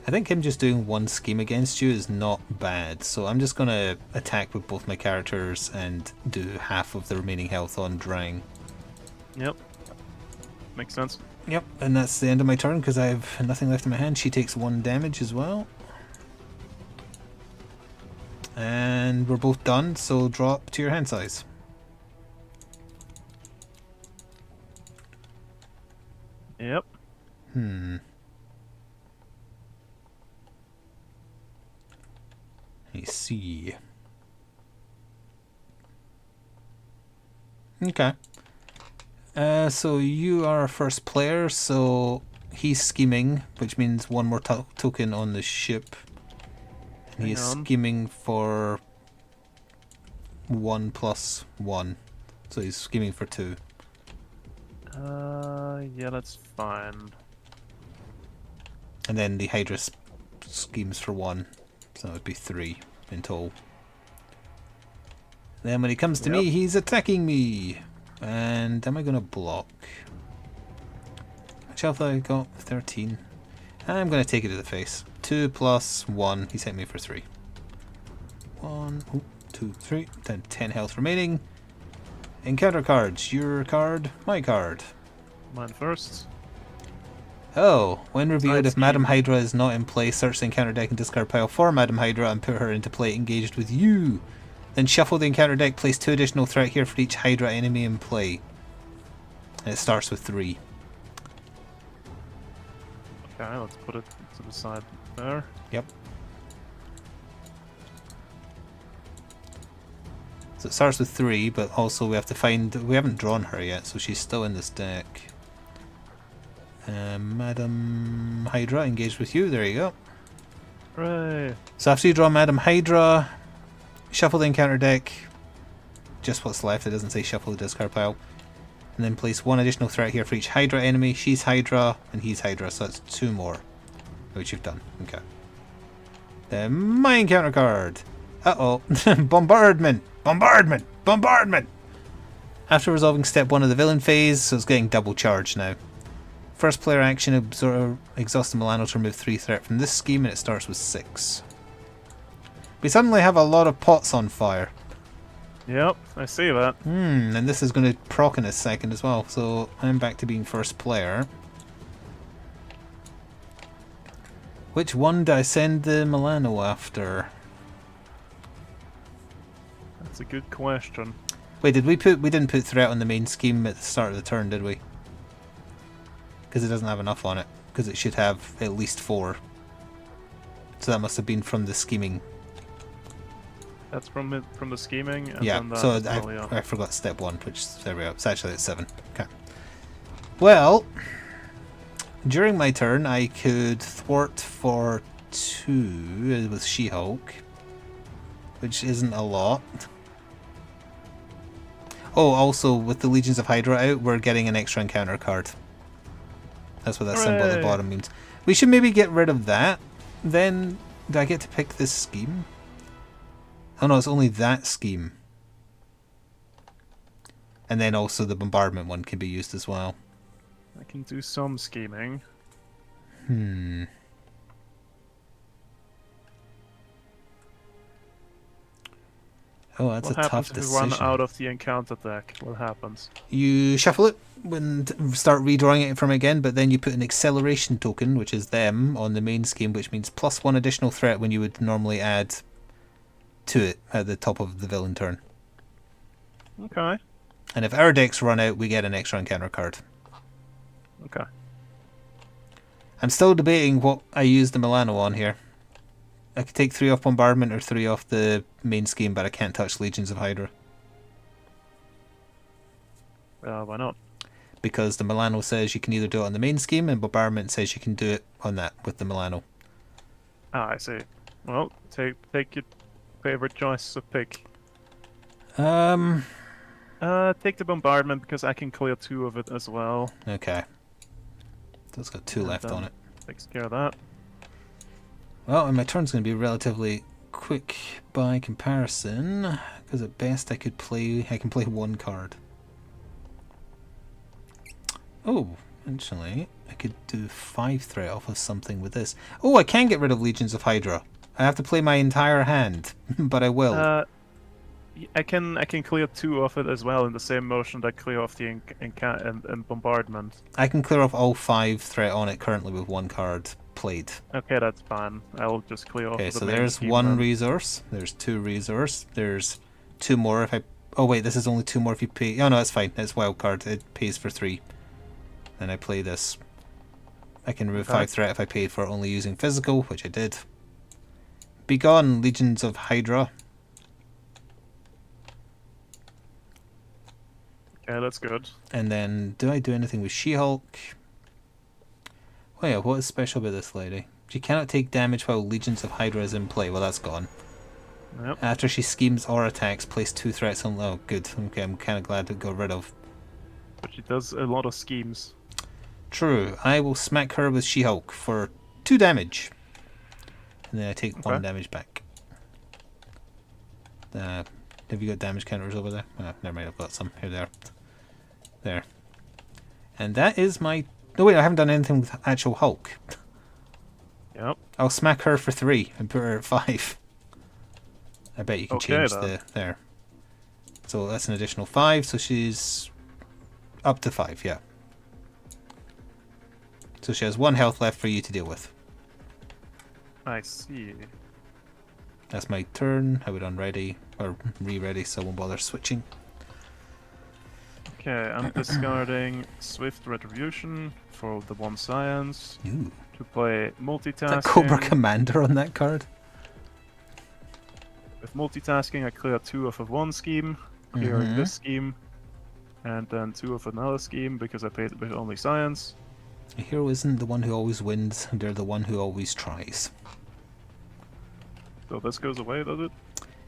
I think him just doing 1 scheme against you is not bad. So I'm just going to attack with both my characters and do half of the remaining health on Drang. Yep. Makes sense. Yep, and that's the end of my turn because I have nothing left in my hand. She takes 1 damage as well. And we're both done, so drop to your hand size. Yep. I see. Okay. So you are first player, so he's scheming, which means 1 more token on the ship. And he is scheming for 1 plus 1. So he's scheming for 2. Yeah, that's fine. And then the Hydra schemes for 1. So that would be 3 in total. Then when he comes to me, he's attacking me. And am I going to block? Which health have I got? 13. I'm going to take it to the face. 2 plus 1. He's hit me for 3. 1, 2, 3. Then 10 health remaining. Encounter cards. Your card, my card. Mine first. Oh, when revealed, if Madam Hydra is not in play, search the encounter deck and discard pile for Madam Hydra and put her into play engaged with you. Then shuffle the encounter deck, place 2 additional threat here for each Hydra enemy in play. And it starts with 3. Okay, let's put it to the side there. Yep. So it starts with 3, but also we have to find... We haven't drawn her yet, so she's still in this deck. Madam Hydra, engaged with you. There you go. Hooray! So after you draw Madam Hydra, shuffle the encounter deck. Just what's left. It doesn't say shuffle the discard pile. And then place 1 additional threat here for each Hydra enemy. She's Hydra, and he's Hydra, so that's 2 more. Which you've done. Okay. Then my encounter card. Uh-oh. Bombardment! Bombardment! Bombardment! After resolving step 1 of the villain phase, so it's getting double charge now. First player action, exhaust the Milano to remove 3 threat from this scheme, and it starts with 6. We suddenly have a lot of pots on fire. Yep, I see that. And this is going to proc in a second as well, so I'm back to being first player. Which one do I send the Milano after? That's a good question. Wait, we didn't put threat on the main scheme at the start of the turn, did we? Because it doesn't have enough on it. Because it should have at least 4. So that must have been from the scheming. That's from the scheming. And Yeah, then that so as well, yeah. I forgot step 1, which, there we go. It's actually at 7. Okay. Well, during my turn, I could thwart for 2 with She-Hulk, which isn't a lot. Oh, also, with the Legions of Hydra out, we're getting an extra encounter card. That's what that symbol at the bottom means. We should maybe get rid of that. Then, do I get to pick this scheme? Oh no, it's only that scheme. And then also the bombardment one can be used as well. I can do some scheming. Oh, that's What a tough happens if we decision. run out of the encounter deck? What happens? You shuffle it and start redrawing it from again, but then you put an acceleration token, which is them, on the main scheme, which means +1 additional threat when you would normally add to it at the top of the villain turn. Okay. And if our decks run out, we get an extra encounter card. Okay. I'm still debating what I use the Milano on here. I could take 3 off bombardment or 3 off the main scheme, but I can't touch Legions of Hydra. Why not? Because the Milano says you can either do it on the main scheme, and bombardment says you can do it on that with the Milano. Ah, I see. Well, take your favorite choice of pick. Um. Take the bombardment because I can clear 2 of it as well. Okay. So it's got 2 left on it. Takes care of that. Well, and my turn's going to be relatively quick by comparison, because at best I can play 1 card. Oh, actually, I could do 5 threat off of something with this. Oh, I can get rid of Legions of Hydra. I have to play my entire hand, but I will. I can clear 2 of it as well in the same motion that I clear off the and bombardment. I can clear off all 5 threat on it currently with 1 card played. Okay, that's fine. I'll just clear off. Okay, the so main there's scheme 1 then. resource. There's 2 resource. There's 2 more if I... Oh wait, this is only 2 more if you pay... Oh no, that's fine. It's wild card. It pays for 3. Then I play this. I can remove 5 threat if I paid for only using physical, which I did. Be gone, Legions of Hydra. Okay, that's good. And then, do I do anything with She-Hulk? Oh yeah, what is special about this lady? She cannot take damage while Legions of Hydra is in play. Well, that's gone. Yep. After she schemes or attacks, place 2 threats on... Oh, good. Okay, I'm kind of glad to go rid of. But she does a lot of schemes. True. I will smack her with She-Hulk for 2 damage. And then I take 1 damage back. Have you got damage counters over there? Oh, never mind, I've got some. Here they are. There. And that is my... No, wait, I haven't done anything with actual Hulk. Yep. I'll smack her for 3 and put her at 5. I bet you can change then. the... There. So that's an additional 5, so she's... Up to 5, yeah. So she has 1 health left for you to deal with. I see. That's my turn. I would unready, or re-ready, so I won't bother switching. Okay, I'm discarding Swift Retribution for the 1 science. Ooh. To play Is multitasking. that Cobra Commander on that card? With multitasking, I clear 2 of a 1 scheme, clearing this scheme, and then 2 of another scheme because I played with only science. A hero isn't the one who always wins, they're the one who always tries. So this goes away, does it?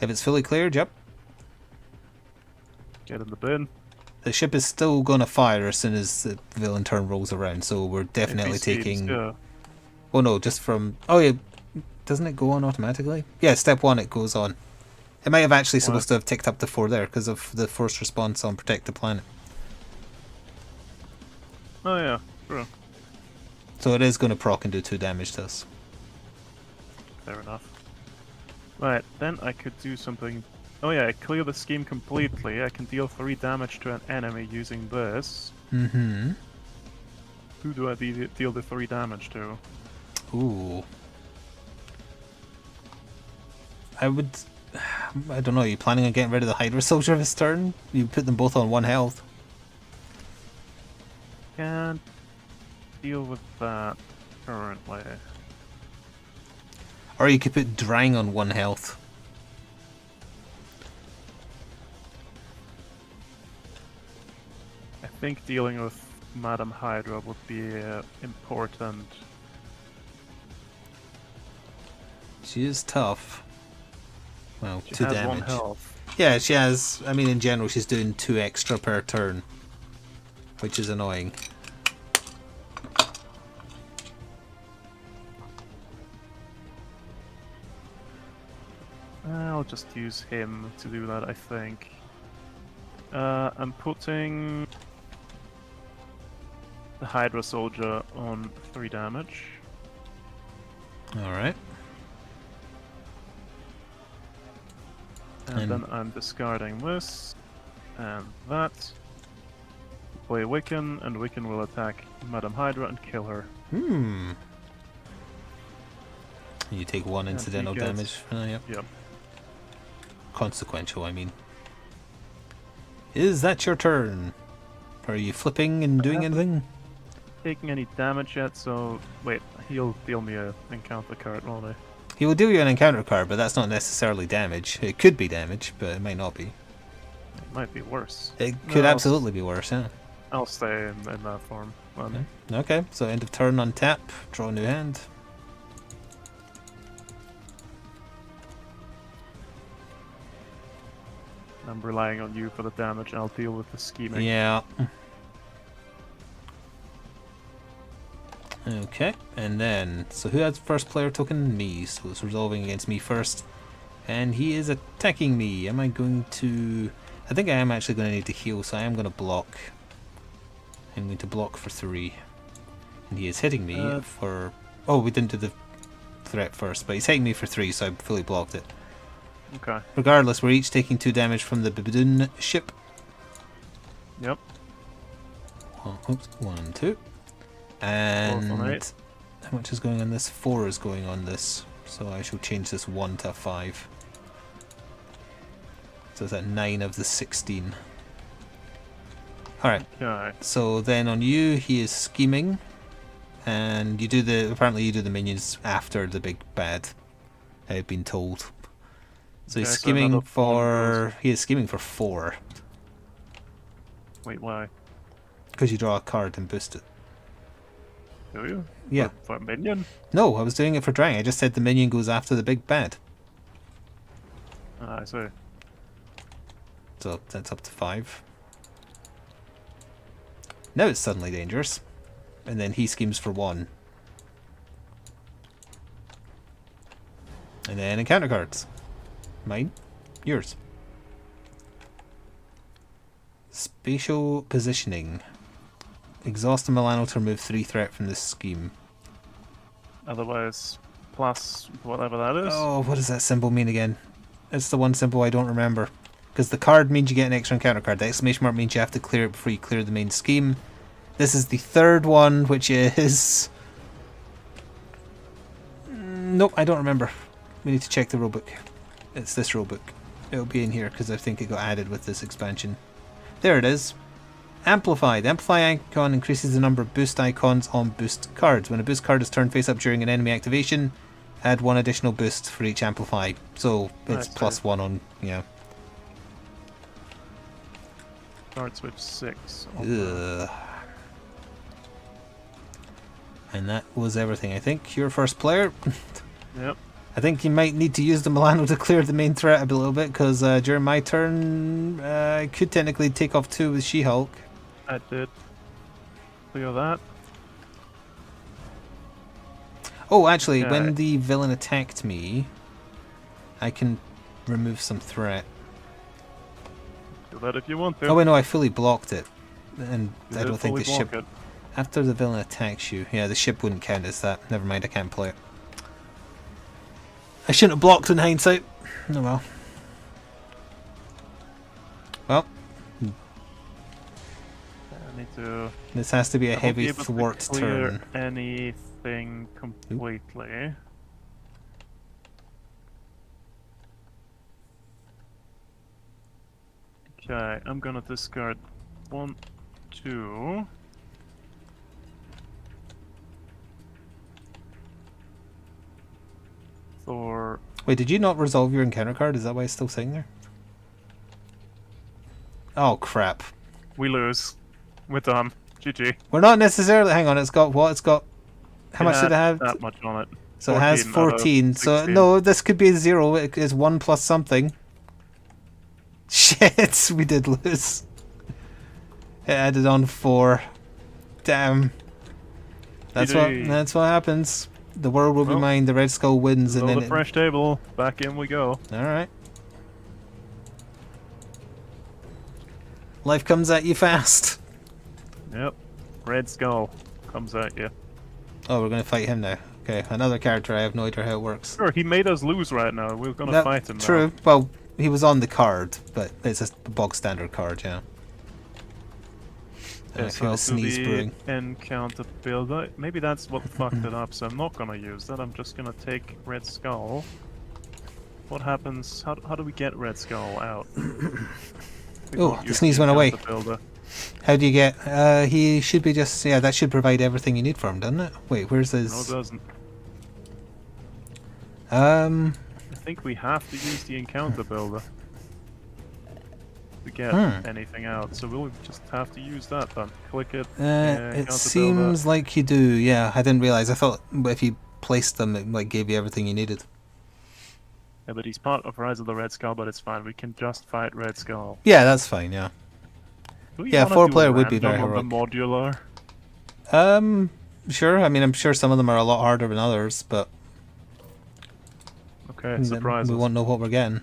If it's fully cleared, yep. Get in the bin. The ship is still going to fire as soon as the villain turn rolls around, so we're definitely taking... Yeah. Oh no, just from... Oh yeah, doesn't it go on automatically? Yeah, step 1 it goes on. It might have actually supposed to have ticked up to 4 there, because of the forced response on Protect the Planet. Oh yeah, true. So it is going to proc and do 2 damage to us. Fair enough. Right, then I could do something... Oh yeah, I clear the scheme completely. I can deal 3 damage to an enemy using this. Mm-hmm. Who do I deal the 3 damage to? Ooh. I would... I don't know, are you planning on getting rid of the Hydra Soldier this turn? You put them both on 1 health. Can't deal with that currently. Or you could put Drang on 1 health. I think dealing with Madam Hydra would be important. She is tough. Well, She 2 has damage. 1 health. Yeah, she has... I mean, in general, she's doing 2 extra per turn. Which is annoying. I'll just use him to do that, I think. I'm putting the Hydra Soldier on 3 damage. Alright. And then I'm discarding this and that. Play Wiccan, and Wiccan will attack Madam Hydra and kill her. Hmm. You take 1 And incidental he gets- damage for that, yep. Yep. Consequential, I mean. Is that your turn? Are you flipping and doing anything? Taking any damage yet, so wait, he'll deal me a encounter card, won't he? He will deal you an encounter card, but that's not necessarily damage. It could be damage, but it might not be. It might be worse. It could No, absolutely be worse, yeah. I'll stay in that form. Well, Okay, so end of turn on tap, draw a new hand. I'm relying on you for the damage, and I'll deal with the scheming. Yeah. Okay, and then, so who has first player token? Me, so it's resolving against me first. And he is attacking me. Am I going to... I think I am actually going to need to heal, so I am going to block. I'm going to block for 3. And he is hitting me for... Oh, we didn't do the threat first, but he's hitting me for 3, so I fully blocked it. Okay. Regardless, we're each taking 2 damage from the Baboon ship. Yep. Oops, 1, 2. And how much is going on this? 4 is going on this. So I shall change this 1 to 5. So it's at 9 of the 16. Alright. Okay. So then on you, he is scheming. And you do the... Apparently you do the minions after the big bad. I've been told. So he's Okay, so scheming another for... He is scheming for 4. Wait, why? Because you draw a card and boost it. Do you? Yeah. For a minion? No, I was doing it for Drang. I just said the minion goes after the big bad. Ah, I see. So that's up to 5. Now it's suddenly dangerous. And then he schemes for 1. And then encounter cards. Mine. Yours. Spatial positioning. Exhaust a Milano to remove 3 threat from this scheme. Otherwise, plus whatever that is. Oh, what does that symbol mean again? It's the one symbol I don't remember. Because the card means you get an extra encounter card. The exclamation mark means you have to clear it before you clear the main scheme. This is the 3rd one, which is... Nope, I don't remember. We need to check the rulebook. It's this rulebook. It'll be in here because I think it got added with this expansion. There it is. Amplify. The amplify icon increases the number of boost icons on boost cards. When a boost card is turned face up during an enemy activation, add 1 additional boost for each amplify. So it's +1 on, yeah. Starts with 6. Ugh. And that was everything. I think you're first player. Yep. I think you might need to use the Milano to clear the main threat a little bit, because during my turn, I could technically take off 2 with She-Hulk. I did clear that. Oh, actually, Okay. when the villain attacked me, I can remove some threat. Do that if you want to. Oh wait, no, I fully blocked it, and You I did don't think the fully ship. block it. After the villain attacks you, yeah, the ship wouldn't count as that. Never mind, I can't play it. I shouldn't have blocked in hindsight. Oh well. Well, I need to. this has to be a I won't heavy be able to thwart clear turn. anything completely. Okay, I'm gonna discard 1, 2. Thor. Wait, did you not resolve your encounter card? Is that why it's still sitting there? Oh crap. We lose. We're done. GG. We're not necessarily. Hang on, it's got what? It's got. How much did it have? That much on it. So it has 14 out of 14. So 16. no, this could be a 0. It is 1 plus something. Shit, we did lose. It added on 4. Damn. That's GG. what happens. The world will be Well, mine. The Red Skull wins, and Load then a fresh table. Back in we go. all right. Life comes at you fast. Yep. Red Skull comes at you. Oh, we're gonna fight him now. Okay, another character. I have no idea how it works. Sure, he made us lose right now. We're gonna That- fight him now. True. Well, he was on the card, but it's a bog standard card, yeah. And I Yes, feel a how to sneeze be brewing. encounter builder. Maybe that's what fucked it up, so I'm not gonna use that. I'm just gonna take Red Skull. What happens? How do we get Red Skull out? We Oh, won't the use sneeze went away. encounter builder. How do you get? He should be just. Yeah, that should provide everything you need for him, doesn't it? Wait, where's No, it his? doesn't. Um. I think we have to use the encounter builder to get anything out. So we'll just have to use that then. Click it. It encounter seems like you do. Yeah, I didn't realize. I thought if you placed them, it like gave you everything you needed. Yeah, but he's part of Rise of the Red Skull, but it's fine. We can just fight Red Skull. Yeah, that's fine. Yeah. Do we Yeah, wanna 4 do player would be very random on the modular. Sure. I mean, I'm sure some of them are a lot harder than others, but Okay, then surprise we us. won't know what we're getting.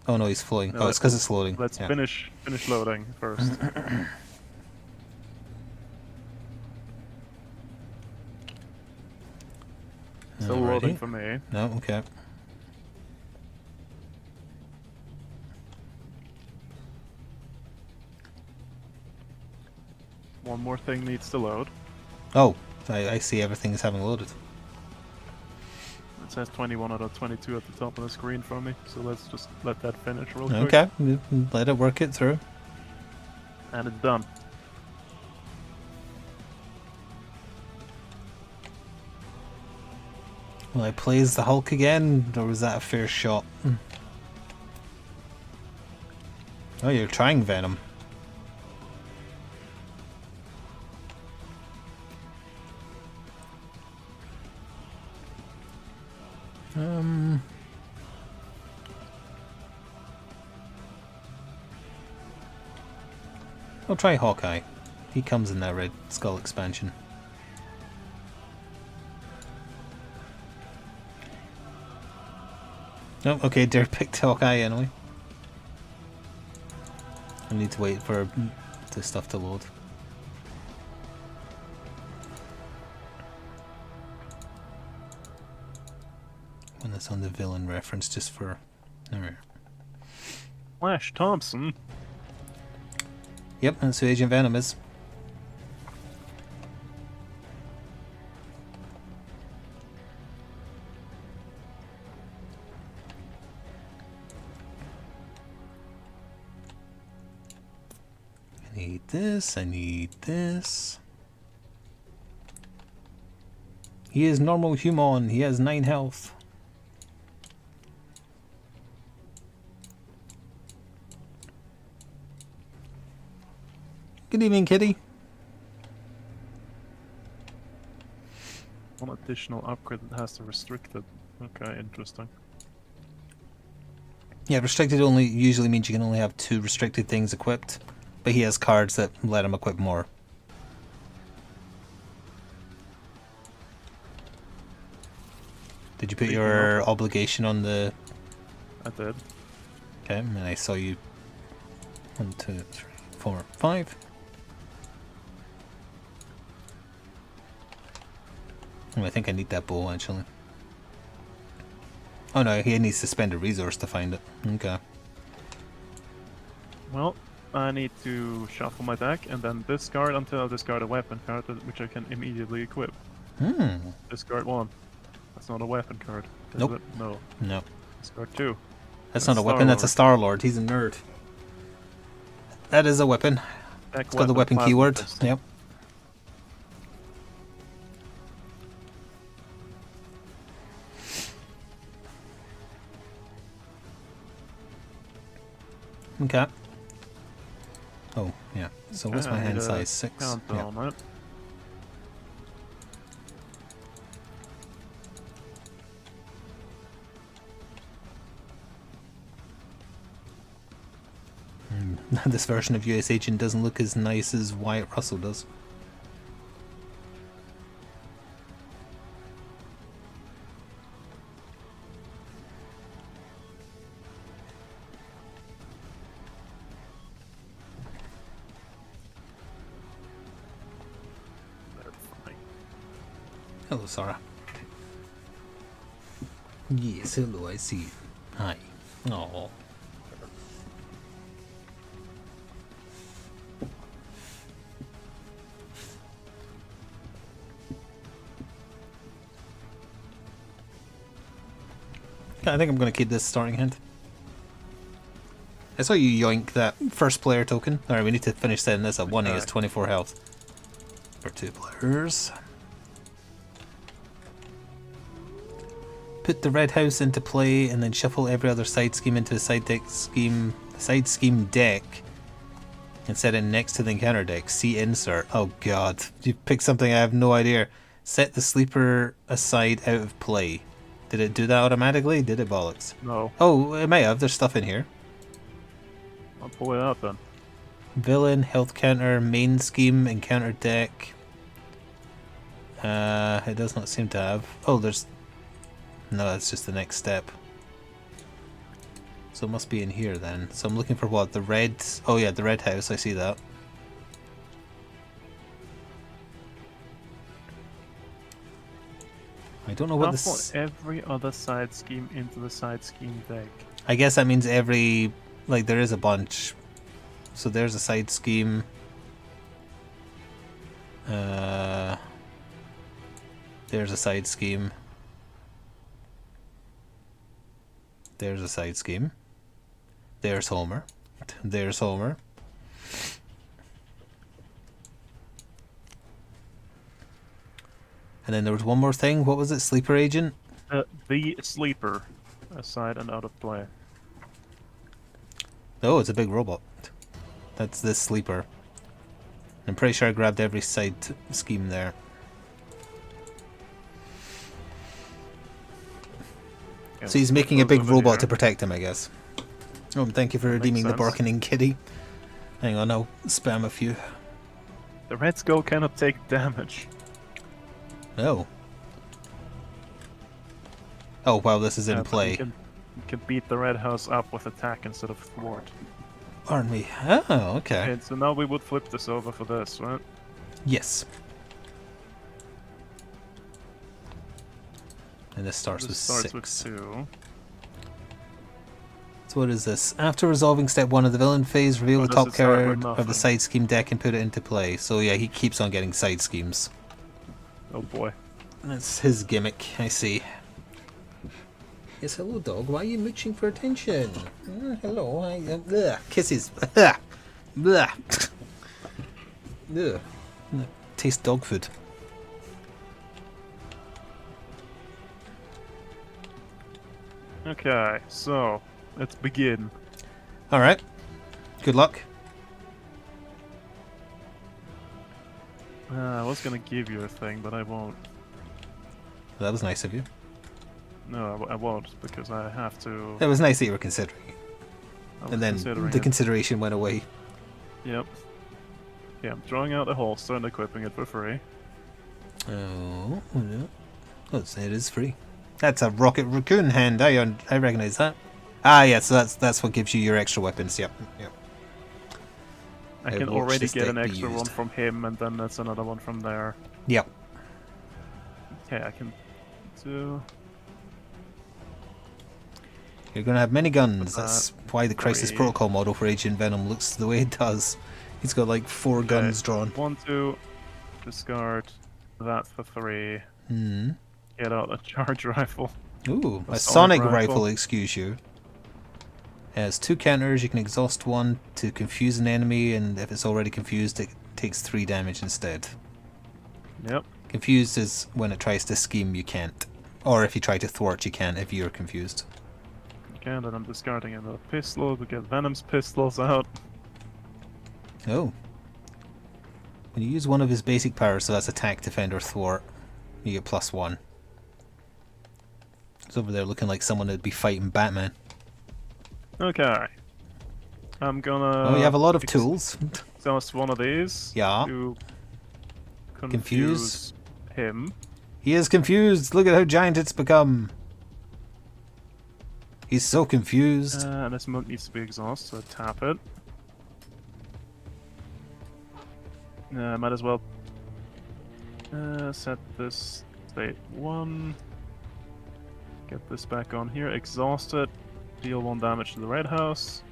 Oh no, he's floating. No, Oh, it's because it's loading. Let's Yeah. finish loading first. Still loading Alrighty. for me. No, okay. One more thing needs to load. Oh, I see everything is having loaded. It says 21 out of 22 at the top of the screen for me, so let's just let that finish real quick. Okay, let it work it through. And it's done. Will I play as the Hulk again, or was that a fair shot? Oh, you're trying Venom. I'll try Hawkeye. He comes in that Red Skull expansion. Oh, okay, Derek picked Hawkeye anyway. I need to wait for the stuff to load. When that's on the villain reference, just for... Alright. Flash Thompson. Yep, that's who Agent Venom is. I need this, I need this. He is normal human, he has 9 health. Good evening, kitty. One additional upgrade that has the restricted. Okay, interesting. Yeah, restricted only usually means you can only have 2 restricted things equipped, but he has cards that let him equip more. Did you put your obligation on the... I did. Okay, and I saw you... 1, 2, 3, 4, 5. Oh, I think I need that bow, actually. Oh no, he needs to spend a resource to find it. Okay. Well, I need to shuffle my deck and then discard until I discard a weapon card, which I can immediately equip. Discard 1. That's not a weapon card. Is Nope. it? No. No. Discard 2. That's not a weapon, that's a Star-Lord. He's a nerd. That is a weapon. Deck It's got the weapon plasma keyword. fist. Yep. Okay. Oh, yeah. So what's my I hand need a size? 6? counter Yeah. on it. This version of US Agent doesn't look as nice as Wyatt Russell does. Hello, Sarah. Yes, hello, I see you. Hi. Oh. I think I'm going to keep this starting hand. I saw you yoink that first player token. Alright, we need to finish setting this up. 1 is 24 health. For 2 players. Put the red house into play and then shuffle every other side scheme into a side scheme deck and set it next to the encounter deck. See insert. Oh god. You picked something I have no idea. Set the sleeper aside out of play. Did it do that automatically? Did it, bollocks? No. Oh, it might have. There's stuff in here. I'll pull it out then. Villain, health counter, main scheme, encounter deck. It does not seem to have. Oh, there's... No, that's just the next step. So it must be in here then. So I'm looking for what? The red... Oh yeah, the red house. I see that. I don't know what this... Shuffle every other side scheme into the side scheme deck. I guess that means every... Like, there is a bunch. So there's a side scheme. There's a side scheme. There's a side scheme. There's Homer. There's Homer. And then there was one more thing. What was it? Sleeper agent? The sleeper. Aside and out of play. Oh, it's a big robot. That's this sleeper. I'm pretty sure I grabbed every side scheme there. Yeah, So he's making a big over robot here. to protect him, I guess. Oh, thank you for redeeming the sense. bargaining kitty. Hang on, I'll spam a few. The Red Skull cannot take damage. Oh. Oh, wow, this is in But play. You can beat the Red House up with attack instead of thwart. Aren't we? Oh, okay. Okay, so now we would flip this over for this, right? Yes. And this starts This with starts 6. with 2. So what is this? After resolving step 1 of the villain phase, reveal Or the does top it start with card of the nothing? side scheme deck and put it into play. So yeah, he keeps on getting side schemes. Oh boy. That's his gimmick, I see. Yes, hello dog, why are you mooching for attention? Hello, kisses. Blah. Ugh. Taste dog food. Okay, so let's begin. Alright. Good luck. I was gonna give you a thing, but I won't. That was nice of you. No, I won't, because I have to. It was nice that you were considering it. I was And then considering the it. consideration went away. Yep. Yeah, I'm drawing out the holster and equipping it for free. Oh, no. Oh, it is free. That's a rocket raccoon hand. I recognize that. Ah, yeah. So that's what gives you your extra weapons. Yep. Yep. I Hey, can watch already this get an deck be extra one used. from him, and then that's another one from there. Yep. Okay, I can do. You're gonna have many guns. That's why the Crisis 3. Protocol model for Agent Venom looks the way it does. He's got like 4 guns drawn. 1, 2, discard that for 3. Hmm. Get out a charge rifle. Ooh, A a sonic sonic rifle. rifle. Excuse you. It has 2 counters. You can exhaust one to confuse an enemy, and if it's already confused, it takes 3 damage instead. Yep. Confused is when it tries to scheme, you can't. Or if you try to thwart, you can if you're confused. Okay, and then I'm discarding another pistol to get Venom's pistols out. Oh. When you use one of his basic powers, so that's attack, defend, or thwart, you get +1. He's over there looking like someone that'd be fighting Batman. Okay. I'm gonna. Oh, you have a lot of tools. Exhaust one of these. Yeah. To Confuse? confuse him. He is confused. Look at how giant it's become. He's so confused. And this monk needs to be exhausted, so tap it. Might as well set this state 1. Get this back on here. Exhaust it. Deal 1 damage to the red house.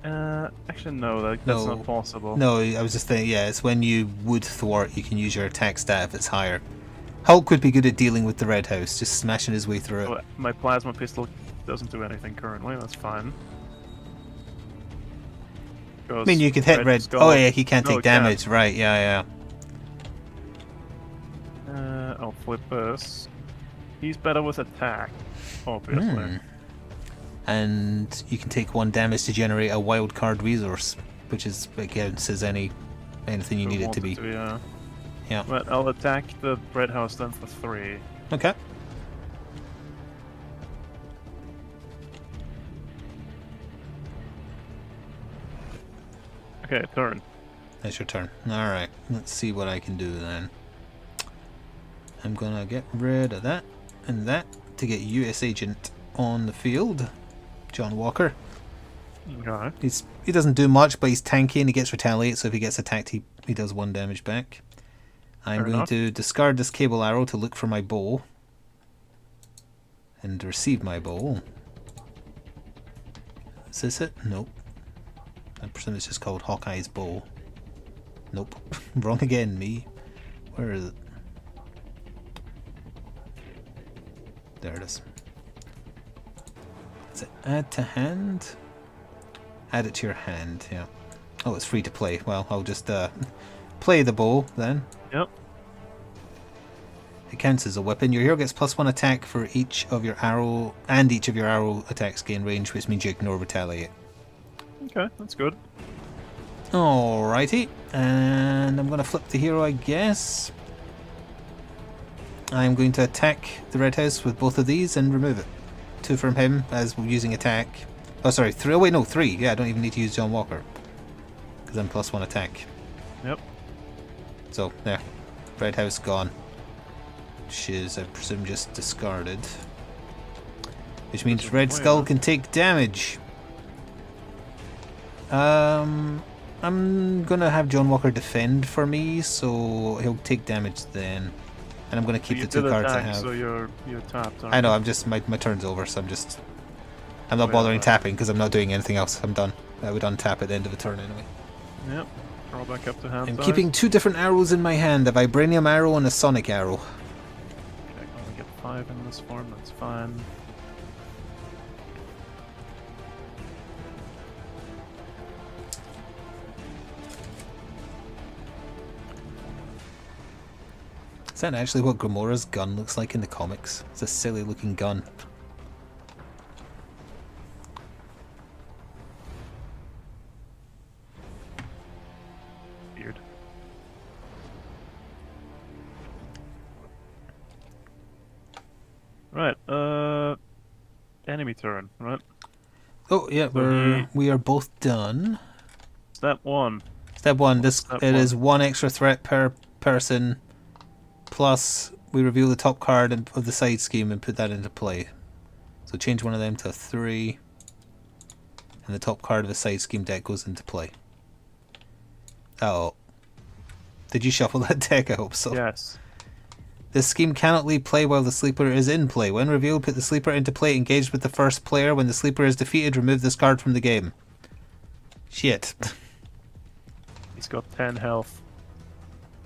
Actually, no, that's No. not possible. No, I was just thinking, yeah, it's when you would thwart, you can use your attack stat if it's higher. Hulk would be good at dealing with the red house, just smashing his way through it. Oh, my plasma pistol doesn't do anything currently, that's fine. I mean, you could hit red. Skull. Oh, yeah, he can't No, take it can't. damage, right? Yeah, I'll flip this. He's better with attack, obviously. Hmm. And you can take 1 damage to generate a wild card resource, which is again says anything you If need I it to be. wanted yeah. Yeah. But I'll attack the red house then for 3. Okay. Okay, turn. That's your turn. Alright, let's see what I can do then. I'm gonna get rid of that and that to get US Agent on the field. John Walker. Okay. He doesn't do much, but he's tanky and he gets retaliate, so if he gets attacked, he does 1 damage back. I'm Fair going enough. to discard this cable arrow to look for my bow. And receive my bow. Is this it? Nope. I presume it's just called Hawkeye's bow. Nope. Wrong again, me. Where is it? There it is. Is it add to hand? Add it to your hand, yeah. Oh, it's free to play. Well, I'll just play the bow then. Yep. It counts as a weapon. Your hero gets +1 attack for each of your arrow, and each of your arrow attacks gain range, which means you ignore retaliate. Okay, that's good. Alrighty, and I'm going to flip the hero, I guess. I'm going to attack the red house with both of these and remove it. 2 from him as we're using attack. Oh, sorry, 3. Oh, wait, no, 3. Yeah, I don't even need to use John Walker. because I'm +1 attack. Yep. So, there. Red house gone. Which is, I presume, just discarded. Which means Red Skull can take damage. I'm gonna have John Walker defend for me, so he'll take damage then. And I'm gonna keep the 2 cards I have. So you're tapped. I know, I'm just my turn's over, so I'm not bothering tapping because I'm not doing anything else. I'm done. I would untap at the end of the turn anyway. Yep. Draw back up to hand. I'm keeping 2 different arrows in my hand, a vibranium arrow and a sonic arrow. Okay, I only get 5 in this form, that's fine. Is that actually what Gamora's gun looks like in the comics? It's a silly looking gun. Weird. Right, enemy turn, right? Oh yeah, we are both done. Step 1. Step 1, it is one? 1 extra threat per person, plus we reveal the top card of the side scheme and put that into play. So change one of them to a 3, and the top card of the side scheme deck goes into play. Oh. Did you shuffle that deck? I hope so. Yes. This scheme cannot leave play while the sleeper is in play. When revealed, put the sleeper into play, engaged with the first player. When the sleeper is defeated, remove this card from the game. Shit. He's got 10 health.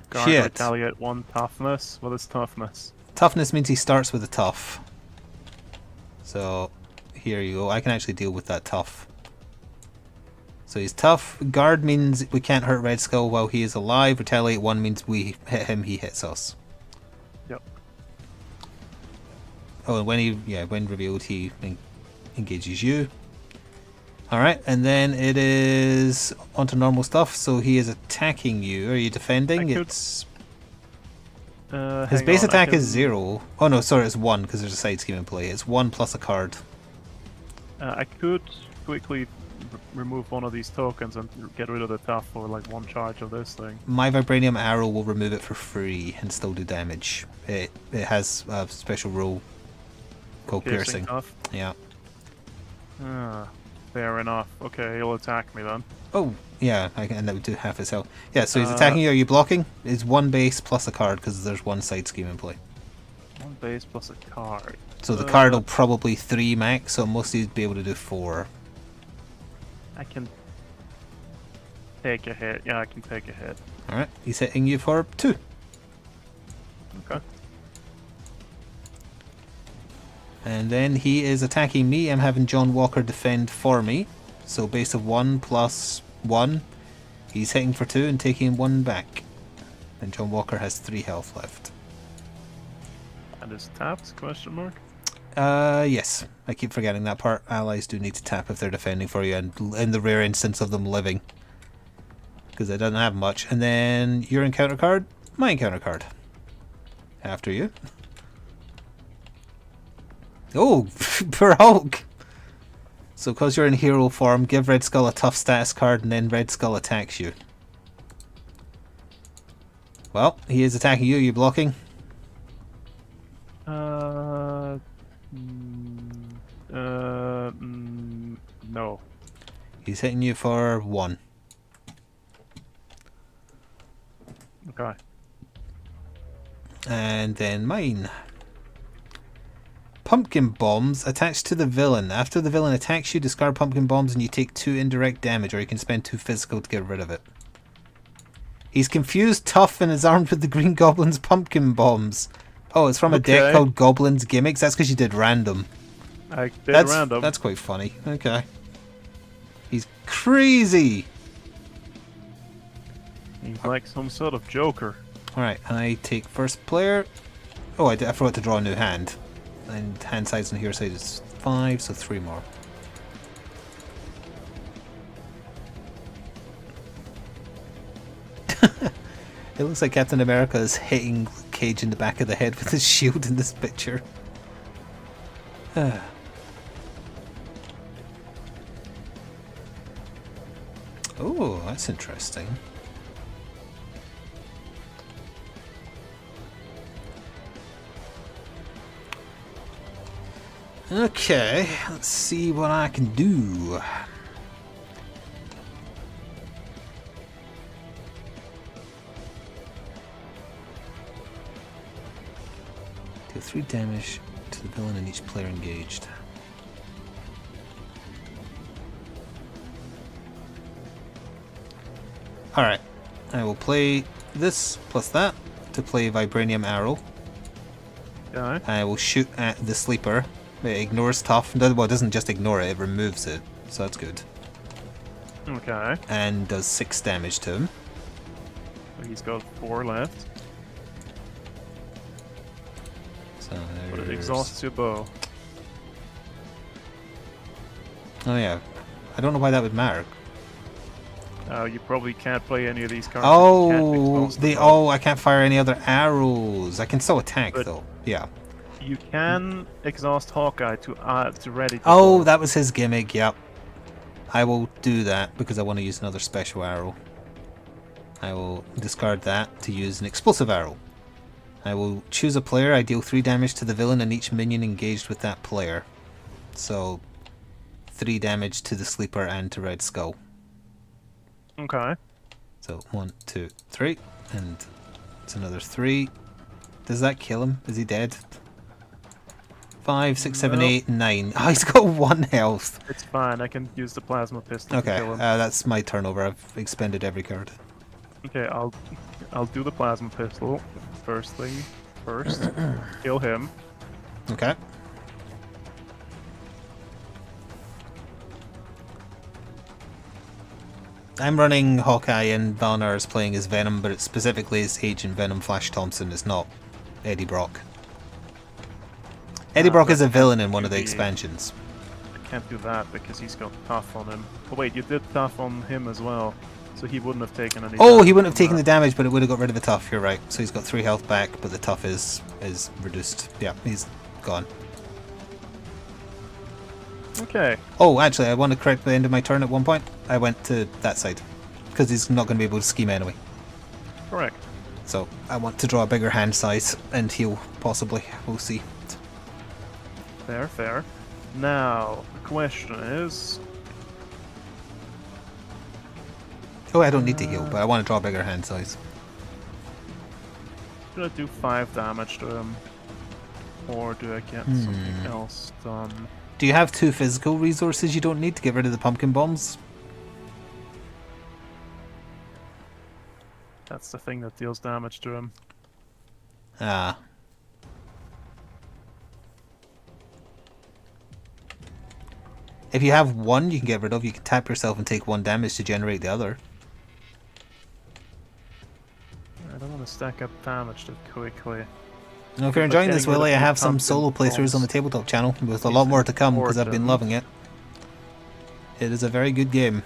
Guard Shit. Retaliate 1 toughness. What is toughness? Toughness means he starts with a tough. So, here you go. I can actually deal with that tough. So he's tough. Guard means we can't hurt Red Skull while he is alive. Retaliate 1 means we hit him, he hits us. Yep. Oh, and when revealed, he engages you. Alright, and then it is onto normal stuff. So he is attacking you. Are you defending? His base attack is 0. Oh no, sorry, it's 1 because there's a side scheme in play. It's 1 plus a card. I could quickly remove one of these tokens and get rid of the tough for like 1 charge of this thing. My vibranium arrow will remove it for free and still do damage. It has a special rule called piercing. Tough? Yeah. Fair enough. Okay, he'll attack me then. Oh, yeah, and that would do half his health. Yeah, so he's attacking you. Are you blocking? It's 1 base plus a card because there's 1 side scheme in play. 1 base plus a card. So the card will probably 3 max, so most of you'd be able to do 4. I can take a hit. Yeah, I can take a hit. Alright, he's hitting you for 2. Okay. And then he is attacking me. I'm having John Walker defend for me. So base of 1 plus 1. He's hitting for 2 and taking 1 back. And John Walker has 3 health left. And is tapped? Question mark. Yes. I keep forgetting that part. Allies do need to tap if they're defending for you, and in the rare instance of them living. Because they don't have much. And then your encounter card, my encounter card. After you. Oh, poor Hulk! So because you're in hero form, give Red Skull a tough status card and then Red Skull attacks you. Well, he is attacking you. Are you blocking? No. He's hitting you for 1. Okay. And then mine. Pumpkin bombs attached to the villain. After the villain attacks you, discard pumpkin bombs and you take 2 indirect damage, or you can spend 2 physical to get rid of it. He's confused, tough, and is armed with the Green Goblin's pumpkin bombs. Oh, it's from a deck called Goblin's Gimmicks. That's because you did random. I did random. That's quite funny. Okay. He's crazy. He's like some sort of Joker. Alright, I take first player. Oh, I forgot to draw a new hand. And hand size and hero size is 5, so 3 more. It looks like Captain America is hitting Luke Cage in the back of the head with his shield in this picture. Oh, that's interesting. Okay, let's see what I can do. Deal 3 damage to the villain and each player engaged. Alright, I will play this plus that to play Vibranium Arrow. Yeah. I will shoot at the sleeper. It ignores tough. Well, it doesn't just ignore it, it removes it. So that's good. Okay. And does 6 damage to him. So he's got 4 left. So But it there's... exhausts your bow. Oh yeah. I don't know why that would matter. You probably can't play any of these cards. Oh, I can't fire any other arrows. I can still attack But though. Yeah. you can exhaust Hawkeye to ready. Oh, that was his gimmick. Yep. I will do that because I want to use another special arrow. I will discard that to use an explosive arrow. I will choose a player. I deal 3 damage to the villain and each minion engaged with that player. So 3 damage to the sleeper and to Red Skull. Okay. So 1, 2, 3, and it's another 3. Does that kill him? Is he dead? 5, 6, 7, 8, 9. Oh, he's got 1 health. It's fine. I can use the plasma pistol Okay, to kill him. that's my turnover. I've expended every card. Okay, I'll do the plasma pistol first. Kill him. Okay. I'm running Hawkeye and Valnar is playing as Venom, but it's specifically as Agent Venom Flash Thompson. It's not Eddie Brock. Eddie Brock is a villain in one of the expansions. I can't do that because he's got tough on him. Oh wait, you did tough on him as well, so he wouldn't have taken any. Oh, he wouldn't have taken the damage, but it would have got rid of the tough. You're right. So he's got 3 health back, but the tough is reduced. Yeah, he's gone. Okay. Oh, actually, I want to correct the end of my turn at one point. I went to that side because he's not going to be able to scheme anyway. Correct. So I want to draw a bigger hand size and heal, possibly. We'll see. Fair, fair. Now, the question is... Oh, I don't need to heal, but I want to draw a bigger hand size. Should I do 5 damage to him? Or do I get something else done? Do you have 2 physical resources you don't need to get rid of the pumpkin bombs? That's the thing that deals damage to him. Ah. If you have 1 you can get rid of, you can tap yourself and take 1 damage to generate the other. I don't want to stack up damage too quickly. Now, if you're enjoying this, Willie, I have some solo playthroughs on the tabletop channel, with a lot more to come because I've been loving it. It is a very good game.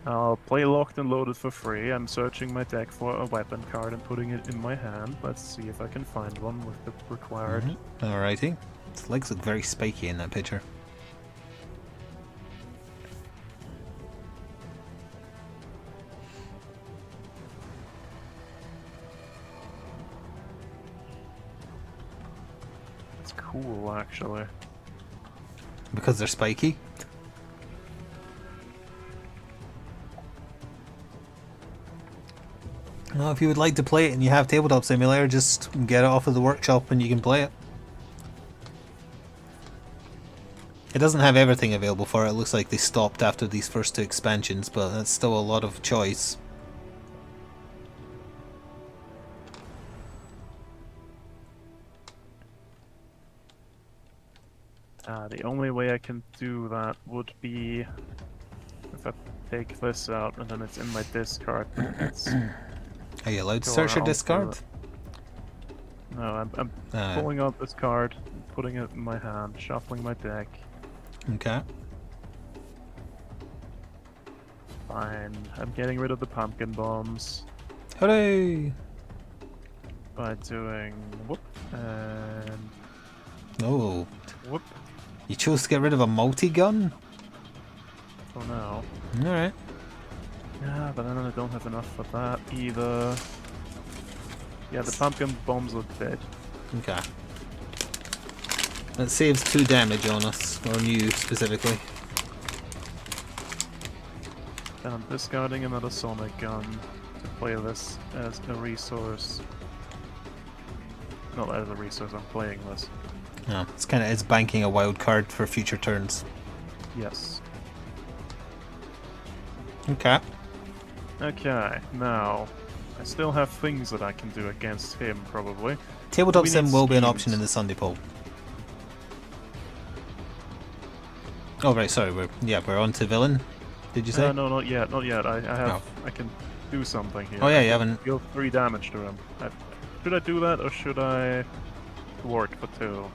I'll play Locked and Loaded for free. I'm searching my deck for a weapon card and putting it in my hand. Let's see if I can find one with the required. Alrighty. His legs look very spiky in that picture. It's cool, actually. Because they're spiky? Well, if you would like to play it and you have Tabletop Simulator, just get it off of the workshop and you can play it. It doesn't have everything available for it. It looks like they stopped after these first 2 expansions, but that's still a lot of choice. The only way I can do that would be if I take this out and then it's in my discard. It's Are you allowed to search your discard? No, I'm pulling out this card, putting it in my hand, shuffling my deck. Okay. Fine. I'm getting rid of the pumpkin bombs Hooray! by doing whoop and Oh, whoop. you chose to get rid of a multi-gun? for now. Alright. Yeah, but then I don't have enough for that either. Yeah, the pumpkin bombs are dead. Okay. That saves 2 damage on us, or on you specifically. And I'm discarding another sonic gun to play this as a resource. Not as a resource, I'm playing this. No, it's banking a wild card for future turns. Yes. Okay. Okay, now I still have things that I can do against him, probably. Tabletop We sim need will be an schemes. option in the Sunday poll. Oh right, sorry, we're on to villain. Did you say? No, not yet, not yet. I have. Oh. I can do something here. Oh yeah, I you can haven't. deal 3 damage to him. Should I do that or should I thwart for 2?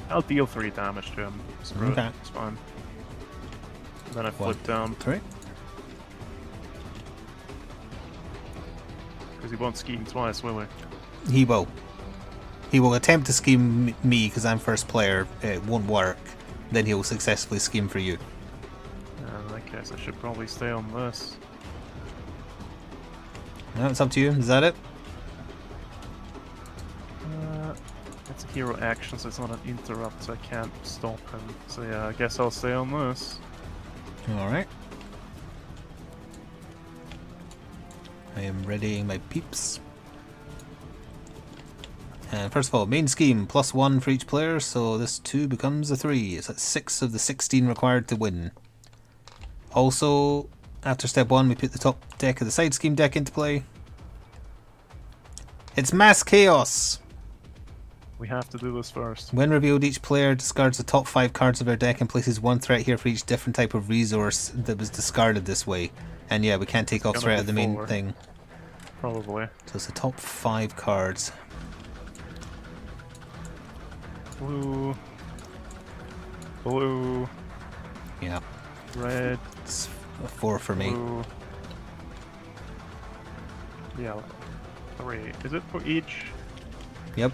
I'll deal 3 damage to him. Screw Okay. it, it's fine. And then I 1, flip down 3. because he won't scheme twice, will he? He will. He will attempt to scheme me because I'm first player. It won't work. Then he'll successfully scheme for you. In that case, I should probably stay on this. No, it's up to you. Is that it? It's a hero action, so it's not an interrupt, so I can't stop him. So yeah, I guess I'll stay on this. Alright. I am readying my peeps. And first of all, main scheme, +1 for each player, so this 2 becomes a 3. It's at 6 of the 16 required to win. Also, after step 1, we put the top deck of the side scheme deck into play. It's Mass Chaos! We have to do this first. When revealed, each player discards the top 5 cards of their deck and places 1 threat here for each different type of resource that was discarded this way. And yeah, we can't take off gonna threat be of the main 4. thing. Probably. So it's the top 5 cards. Blue. Blue. Yeah, Red. it's a 4 for me. Blue. Yeah. 3. Is it for each? Yep.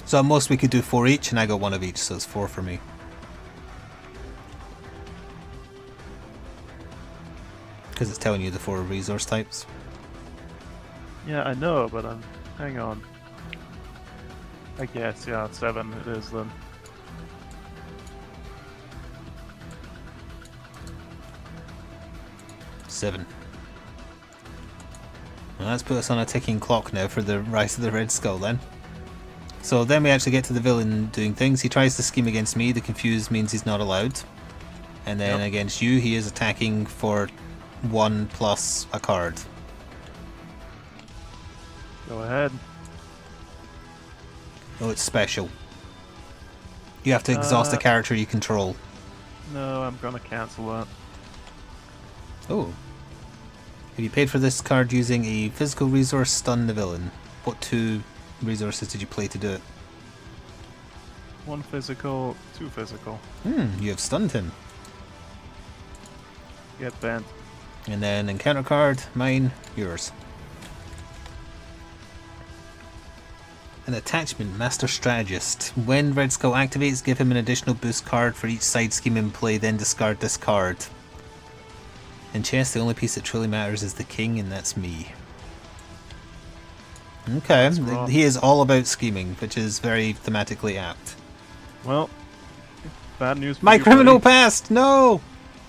So at most we could do 4 each, and I got 1 of each, so it's 4 for me. Because it's telling you the 4 resource types. Yeah, I know, but hang on. I guess, yeah, 7 it is then. Seven. Well, let's put us on a ticking clock now for the Rise of the Red Skull then. So then we actually get to the villain doing things. He tries to scheme against me. The confused means he's not allowed. And then against you, he is attacking for 1 plus a card. Go ahead. Oh, it's special. You have to exhaust a character you control. No, I'm gonna cancel that. Oh. If you paid for this card using a physical resource, stun the villain. What 2 resources did you play to do it? 1 physical, 2 physical. You have stunned him. Get bent. And then encounter card, mine, yours. An attachment, Master Strategist. When Red Skull activates, give him an additional boost card for each side scheme in play, then discard this card. In chess, the only piece that truly matters is the king, and that's me. Okay, he is all about scheming, which is very thematically apt. Well, bad news for My you, criminal buddy. past! No!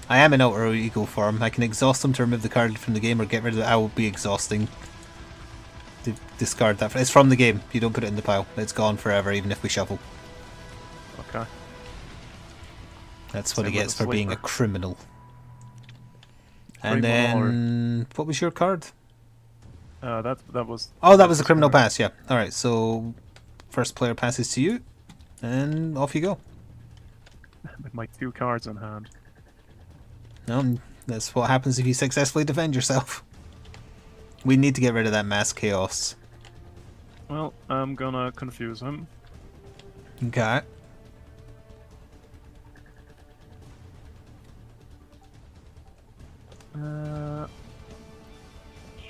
I am in alter ego form. I can exhaust them to remove the card from the game or get rid of it. I will be exhausting. Discard that. It's from the game. You don't put it in the pile. It's gone forever, even if we shuffle. Okay. That's what Same he with gets the for being a sleeper. criminal. And Bring one more. then, what was your card? That was. Oh, that was the criminal pass. Yeah. All right. So, first player passes to you, and off you go. With my 2 cards in hand. No, that's what happens if you successfully defend yourself. We need to get rid of that mass chaos. Well, I'm gonna confuse him. Okay.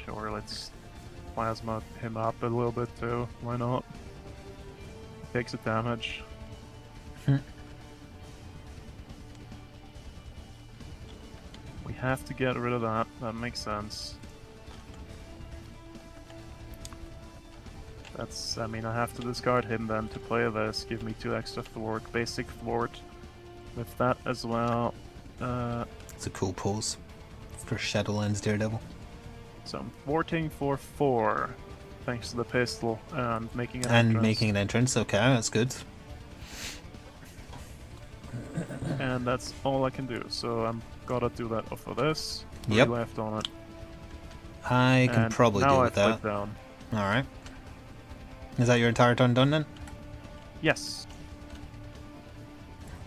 Sure, let's plasma him up a little bit too. Why not? Takes the damage. We have to get rid of that. That makes sense. That's, I mean, I have to discard him then to play this. Give me 2 extra thwart, basic thwart with that as well. It's a cool pose for Shadowlands Daredevil. So I'm thwarting for 4, thanks to the pistol and making an And entrance. making an entrance, okay, that's good. And that's all I can do, so I'm gotta do that off of this. 3 Yep. left on it. I can And probably now deal I with that. flip down. Alright. Is that your entire turn done then? Yes.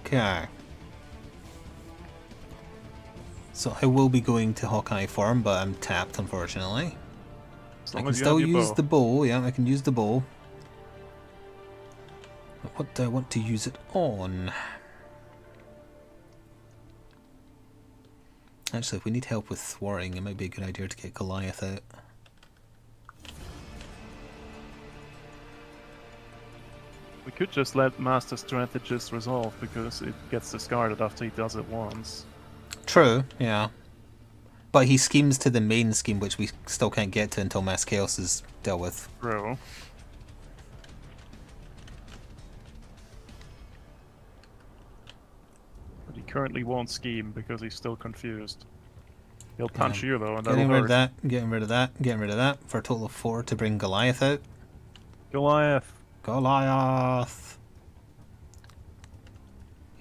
Okay. So I will be going to Hawkeye form, but I'm tapped unfortunately. As I long can as you still have your use bow. the bow, yeah, I can use the bow. But what do I want to use it on? Actually, if we need help with thwarting, it might be a good idea to get Goliath out. We could just let Master Strategist resolve because it gets discarded after he does it once. True, yeah. But he schemes to the main scheme, which we still can't get to until Mass Chaos is dealt with. True. But he currently won't scheme because he's still confused. He'll punch you though, and that'll Getting rid of hurt. that, getting rid of that, getting rid of that, for a total of 4 to bring Goliath out. Goliath! Goliath!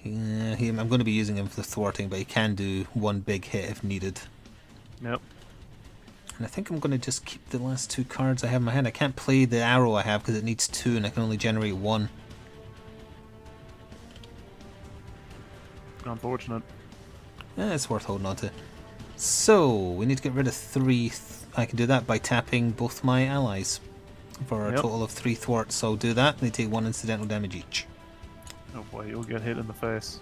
Yeah, I'm going to be using him for the thwarting, but he can do 1 big hit if needed. Yep. And I think I'm going to just keep the last 2 cards I have in my hand. I can't play the arrow I have because it needs 2 and I can only generate 1. Unfortunate. Yeah, it's worth holding on to. So, we need to get rid of 3. I can do that by tapping both my allies for a Yep. total of 3 thwarts. So I'll do that. They take 1 incidental damage each. Oh boy, you'll get hit in the face.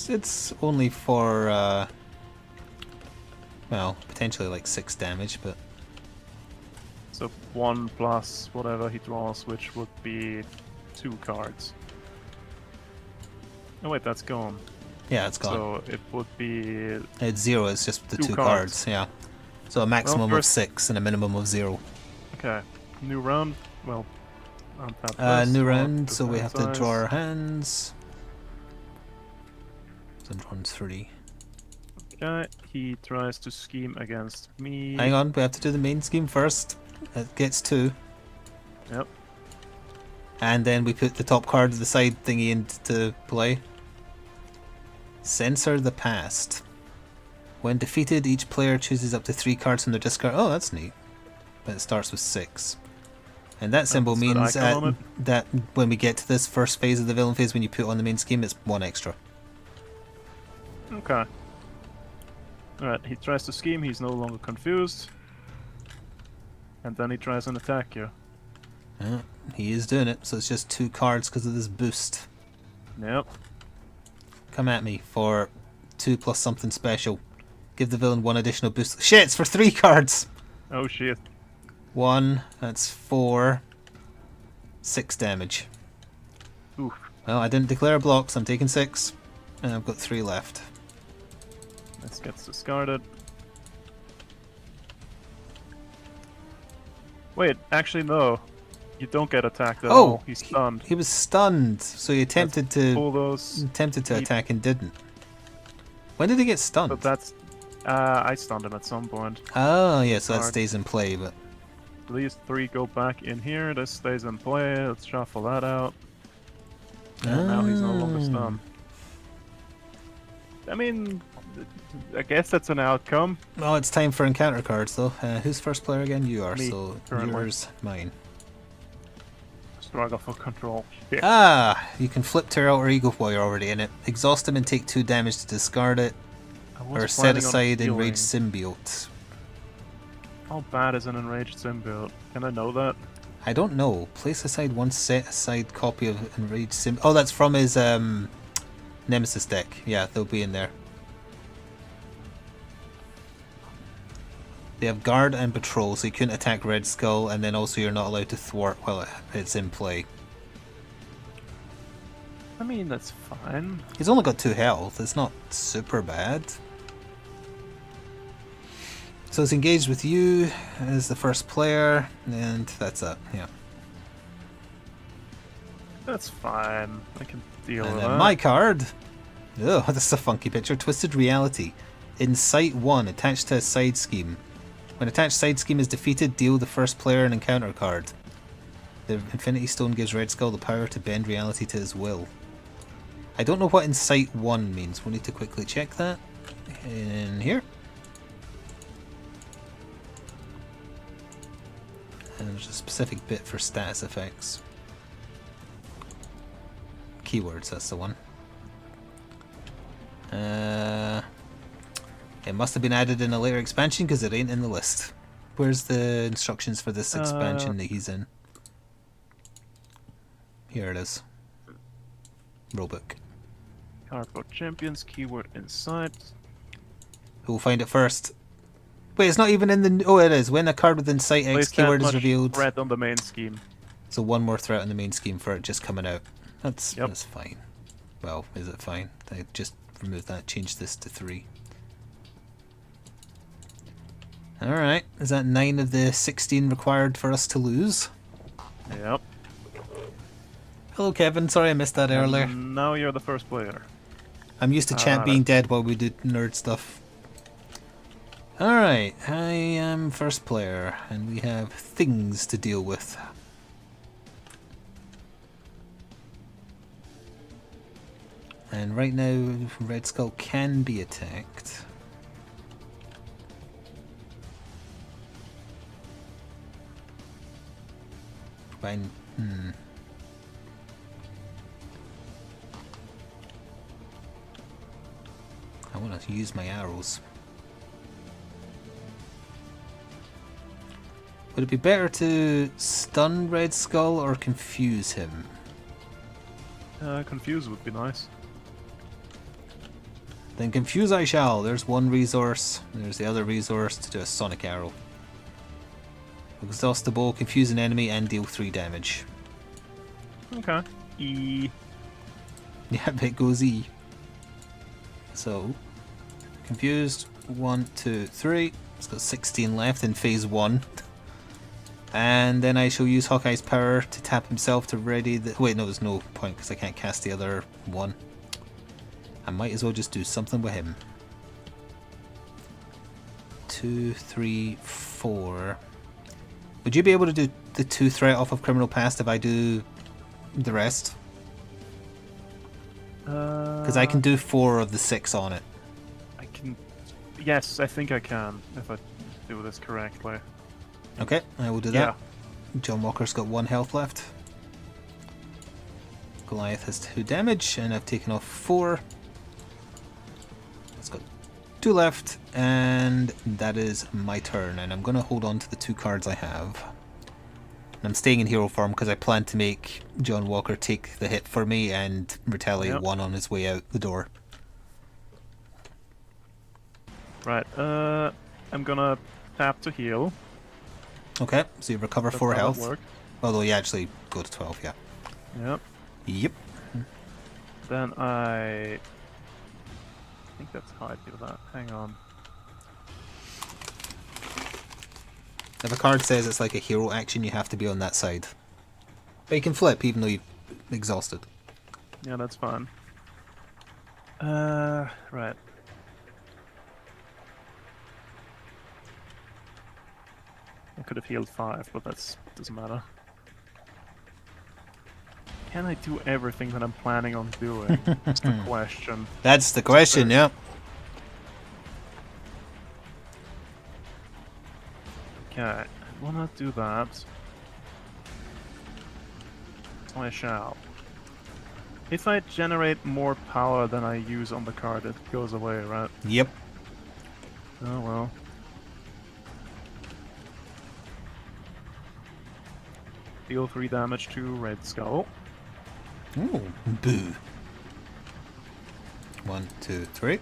It's only for, well, potentially like 6 damage, but So 1 plus whatever he draws, which would be 2 cards. Oh wait, that's gone. yeah, it's gone. So it would be... It's 0, it's just the 2 2 cards. cards, yeah. So a maximum of first- 6 and a minimum of 0. Okay. New round. Well, untap this, New or round, just so we hand have to draw size. our hands. So I'm drawing 3. Okay, he tries to scheme against me. Hang on, we have to do the main scheme first. It gets 2. Yep. And then we put the top card of the side thingy into play. Censor the past. When defeated, each player chooses up to 3 cards from their discard. Oh, that's neat. But it starts with 6. And that symbol That's that means icon on that when we get to this first phase of the villain phase, when you put on the main scheme, it's 1 extra. Okay. Alright, he tries to scheme, he's no longer confused. And then he tries and attack you. Yeah, he is doing it, so it's just 2 cards because of this boost. Yep. Come at me for 2 plus something special. Give the villain 1 additional boost. Shit, it's for 3 cards! Oh shit. 1, that's 4. 6 damage. Oof. Well, I didn't declare a block, so I'm taking 6. And I've got 3 left. This gets discarded. Wait, actually no. You don't get attacked at all. He's stunned. He was stunned, so he attempted Pull to those. attack and didn't. When did he get stunned? But that's... I stunned him at some point. Oh, yeah, so that Card. stays in play, but... These 3 go back in here. This stays in play. Let's shuffle that out. And now he's no longer stunned. I mean, I guess that's an outcome. Oh, it's time for encounter cards, though. Who's first player again? You are, Me, so currently. yours, mine. Struggle for control. Shit. Ah! You can flip to your alter ego while you're already in it. Exhaust him and take 2 damage to discard it. I was Or set planning on aside healing. Enraged Symbiote. How bad is an enraged symbiote? Can I know that? I don't know. Place aside 1 set aside copy of Enraged Symbiote. Oh, that's from his Nemesis deck. Yeah, they'll be in there. They have guard and patrol, so you couldn't attack Red Skull, and then also you're not allowed to thwart while it's in play. I mean, that's fine. He's only got 2 health. It's not super bad. So it's engaged with you as the first player, and that's it. Yeah. That's fine. I can deal And with then that. my card. Oh, this is a funky picture. Twisted Reality. In Sight 1, attached to a side scheme. When attached side scheme is defeated, deal the first player an encounter card. The Infinity Stone gives Red Skull the power to bend reality to his will. I don't know what in Sight 1 means. We'll need to quickly check that. In here. And there's a specific bit for status effects. Keywords, that's the one. It must have been added in a later expansion because it ain't in the list. Where's the instructions for this expansion that he's in? Here it is. Rulebook. Cardboard Champions, keyword inside. Who will find it first? Wait, it's not even in the... Oh, it is. When a card with Insight X Place that keyword is much revealed. threat on the main scheme. So one more threat on the main scheme for it just coming out. That's Yep. that's fine. Well, is it fine? I just removed that, changed this to 3. Alright, is that 9 of the 16 required for us to lose? Yep. Hello Kevin, sorry I missed that earlier. And now you're the first player. I'm used to chat being dead while we do nerd stuff. Alright, I am first player, and we have things to deal with. And right now, Red Skull can be attacked. By, I want to use my arrows. Would it be better to stun Red Skull or confuse him? Confuse would be nice. Then confuse I shall. There's one resource. There's the other resource to do a sonic arrow. Exhaustible, confuse an enemy and deal 3 damage. Okay. E. Yeah, it goes E. So, confused, 1, 2, 3. It's got 16 left in phase 1. And then I shall use Hawkeye's power to tap himself to ready the... Wait, no, there's no point because I can't cast the other one. I might as well just do something with him. 2, 3, 4. Would you be able to do the 2 threat off of Criminal Past if I do the rest? Because I can do 4 of the 6 on it. I can. Yes, I think I can if I do this correctly. Okay, I will do that. John Walker's got 1 health left. Goliath has 2 damage, and I've taken off 4. It's got 2 left, and that is my turn. And I'm going to hold on to the 2 cards I have. And I'm staying in hero form because I plan to make John Walker take the hit for me and retaliate 1 on his way out the door. Right, I'm gonna tap to heal. Okay, so you recover That's 4 how that health. works. Although you actually go to 12, yeah. Yep. Yep. Then I think that's how I do that. Hang on. If a card says it's like a hero action, you have to be on that side. But you can flip even though you've exhausted. Yeah, that's fine. Right. I could have healed 5, but that's doesn't matter. Can I do everything that I'm planning on doing? That's the question. That's the question, yeah. Okay, I wanna do that. So I shall. If I generate more power than I use on the card, it goes away, right? Yep. Oh well. Deal 3 damage to Red Skull. Ooh, boo. 1, 2, 3.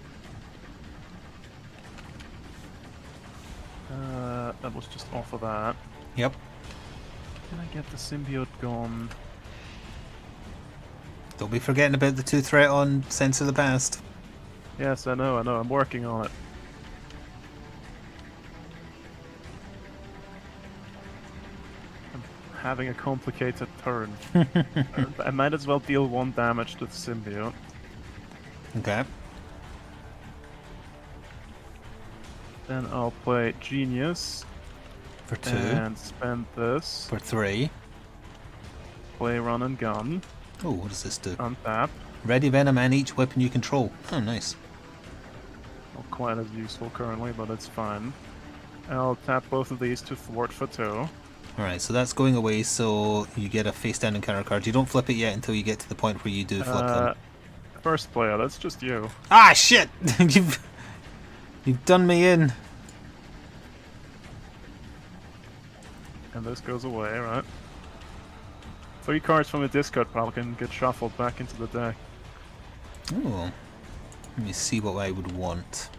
That was just off of that. Yep. Can I get the symbiote gone? Don't be forgetting about the 2 threat on Sense of the Past. Yes, I know, I'm working on it. I'm having a complicated turn. I might as well deal 1 damage to the symbiote. Okay. Then I'll play Genius. For 2. And spend this. For 3. Play Run and Gun. Oh, what does this do? Untap. Ready Venom and each weapon you control. Oh, nice. Not quite as useful currently, but it's fine. I'll tap both of these to thwart for 2. Alright, so that's going away, so you get a face down encounter card. You don't flip it yet until you get to the point where you do flip them. First player, that's just you. Ah, shit! You've done me in. And this goes away, right? 3 cards from the discard pile can get shuffled back into the deck. Oh. Let me see what I would want.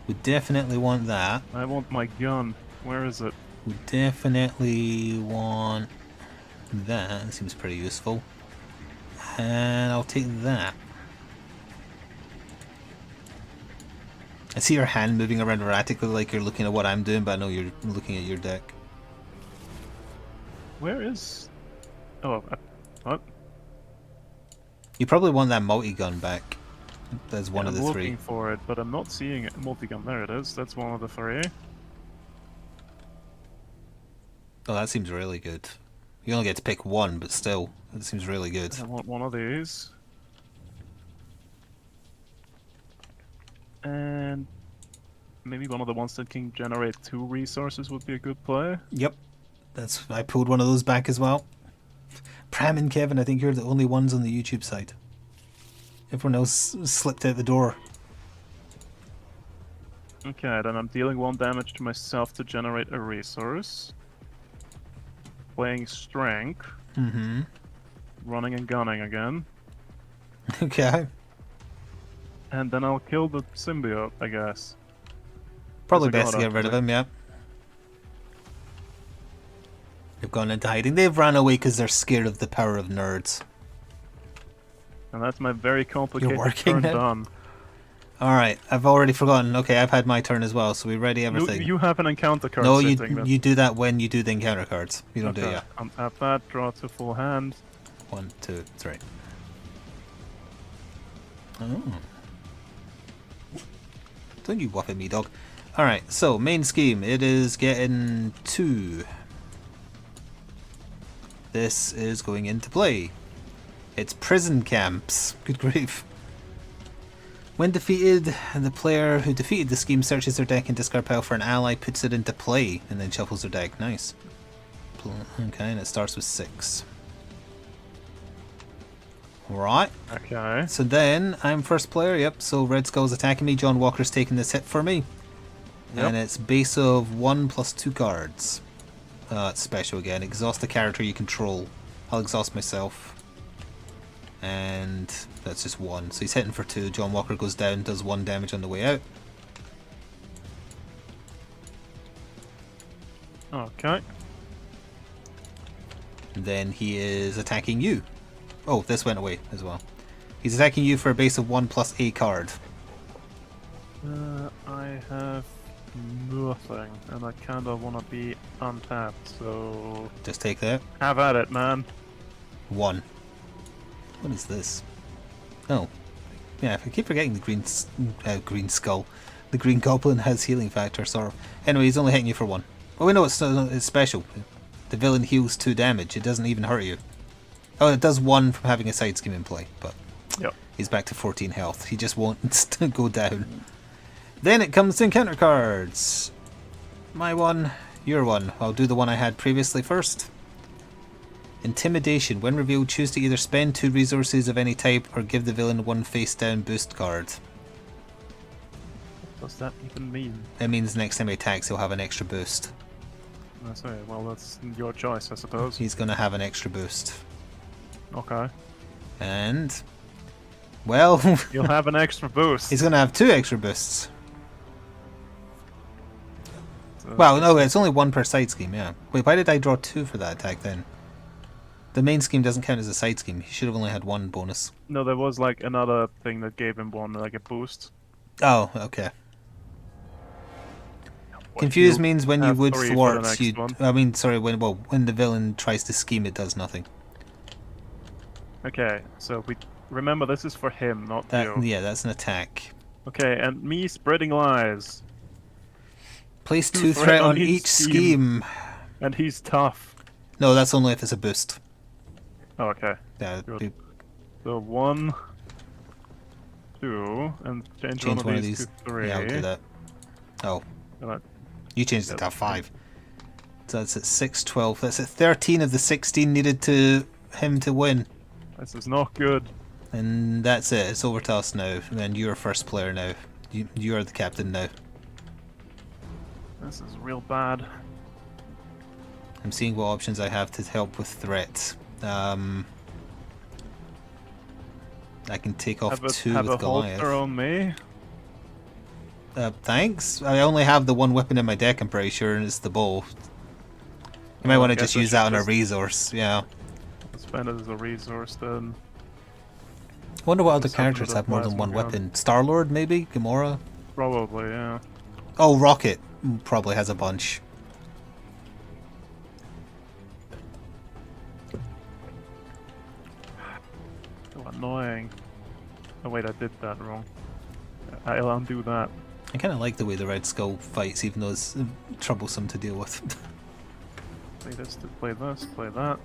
Would definitely want that. I want my gun. Where is it? Would definitely want that. That seems pretty useful. And I'll take that. I see your hand moving around erratically like you're looking at what I'm doing, but I know you're looking at your deck. Where is... Oh, what? You probably want that multi-gun back. That's one of the 3. I'm looking for it, but I'm not seeing it. Multi-gun, there it is. That's one of the 3. Oh, that seems really good. You only get to pick 1, but still, that seems really good. I want one of these. And maybe one of the ones that can generate 2 resources would be a good play. Yep. I pulled one of those back as well. Pram and Kevin, I think you're the only ones on the YouTube side. Everyone else slipped out the door. Okay, then I'm dealing 1 damage to myself to generate a resource. Playing Strength. Mm-hmm. Running and gunning again. Okay. And then I'll kill the symbiote, I guess. Probably There's a best to god get rid of up him, yeah. They've gone into hiding. They've ran away because they're scared of the power of nerds. And that's my very complicated working turn now? done. Alright, I've already forgotten. Okay, I've had my turn as well, so we ready everything. You have an encounter card no, sitting, then. you do that when you do the encounter cards. You don't do it yet. Untap that, draw to full hand. 1, 2, 3. Oh. Don't you whuff at me, dog. Alright, so main scheme. It is getting 2. This is going into play. It's prison camps. Good grief. When defeated, the player who defeated the scheme searches their deck and discard pile for an ally, puts it into play, and then shuffles their deck. Nice. Okay, and it starts with 6. Right. Okay. So then, I'm first player, yep, so Red Skull's attacking me, John Walker's taking this hit for me. Yep. And it's base of 1 plus 2 cards. It's special again. Exhaust the character you control. I'll exhaust myself. And that's just 1. So he's hitting for 2. John Walker goes down, does 1 damage on the way out. Okay. And then he is attacking you. Oh, this went away as well. He's attacking you for a base of 1 plus a card. I have nothing, and I kinda wanna be untapped, so... Just take that. Have at it, man. 1. What is this? Oh. Yeah, I keep forgetting the green skull. The green goblin has healing factor, sort of. Anyway, he's only hitting you for 1. Oh, we know it's special. The villain heals 2 damage. It doesn't even hurt you. Oh, it does 1 from having a side scheme in play, but Yep. he's back to 14 health. He just won't go down. Then it comes to encounter cards. My one, your one. I'll do the one I had previously first. Intimidation. When revealed, choose to either spend 2 resources of any type or give the villain 1 face down boost card. What does that even mean? It means next time he attacks, he'll have an extra boost. That's it. Well, that's your choice, I suppose. He's going to have an extra boost. Okay. And, well, You'll have an extra boost. he's going to have 2 extra boosts. Well, no, it's only 1 per side scheme, yeah. Wait, why did I draw 2 for that attack then? The main scheme doesn't count as a side scheme. He should have only had 1 bonus. No, there was like another thing that gave him 1, like a boost. Oh, okay. What, Confused you'll means when you have would 3 for the thwart, next you... one. I mean, sorry, when the villain tries to scheme, it does nothing. Okay, so we remember this is for him, not That, you. yeah, that's an attack. Okay, and me spreading lies. Place 2 threat on each scheme. scheme. And he's tough. No, that's only if it's a boost. Oh, okay. Yeah, Good. So 1, 2, and change change one of these to 3. Yeah, I'll do that. Oh, And you changed it to That's 5. So that's at 6, 12. That's at 13 of the 16 needed to him to win. this is not good. And that's it. It's over to us now. And you're first player now. You're the captain now. This is real bad. I'm seeing what options I have to help with threat. I can take off 2 have with a Goliath. holster on me. Thanks. I only have the 1 weapon in my deck, I'm pretty sure, and it's the bow. You might Well, want I to just guess I use that on should a just- resource, yeah. Spend it as a resource then. I wonder what other Just have characters another have more than 1 plasma gun. weapon. Star-Lord, maybe? Gamora? Probably, yeah. Oh, Rocket probably has a bunch. So annoying. Oh wait, I did that wrong. I'll undo that. I kind of like the way the Red Skull fights, even though it's troublesome to deal with. Play this, play this, play that.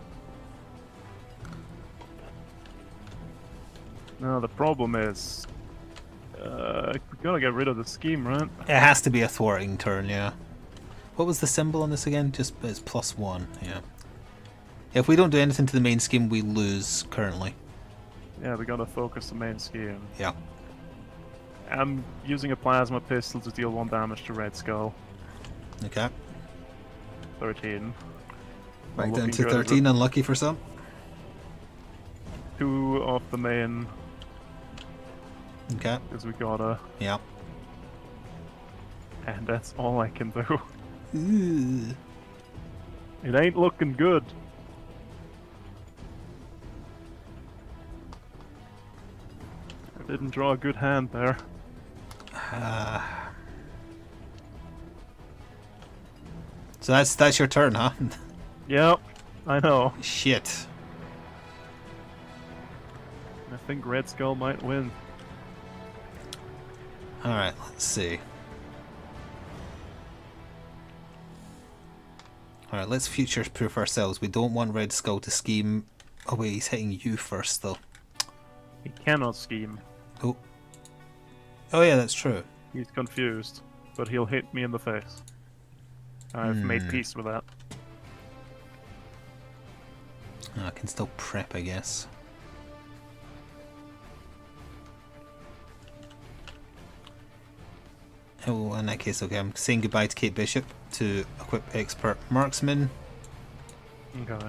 No, the problem is... we gotta get rid of the scheme, right? It has to be a thwarting turn, yeah. What was the symbol on this again? Just it's +1, yeah. If we don't do anything to the main scheme, we lose currently. Yeah, we gotta focus the main scheme. Yeah. I'm using a plasma pistol to deal 1 damage to Red Skull. Okay. 13. Back Looking down to good. 13, unlucky for some. 2 off the main, Okay. because we gotta... Yeah. And that's all I can do. Ooh. It ain't looking good. I didn't draw a good hand there. So that's your turn, huh? Yep, I know. Shit. I think Red Skull might win. Alright, let's see. Alright, let's future-proof ourselves. We don't want Red Skull to scheme... Oh wait, he's hitting you first, though. He cannot scheme. Oh. Oh yeah, that's true. He's confused, but he'll hit me in the face. I've made peace with that. Oh, I can still prep, I guess. Oh, in that case, okay, I'm saying goodbye to Kate Bishop to equip Expert Marksman. Okay.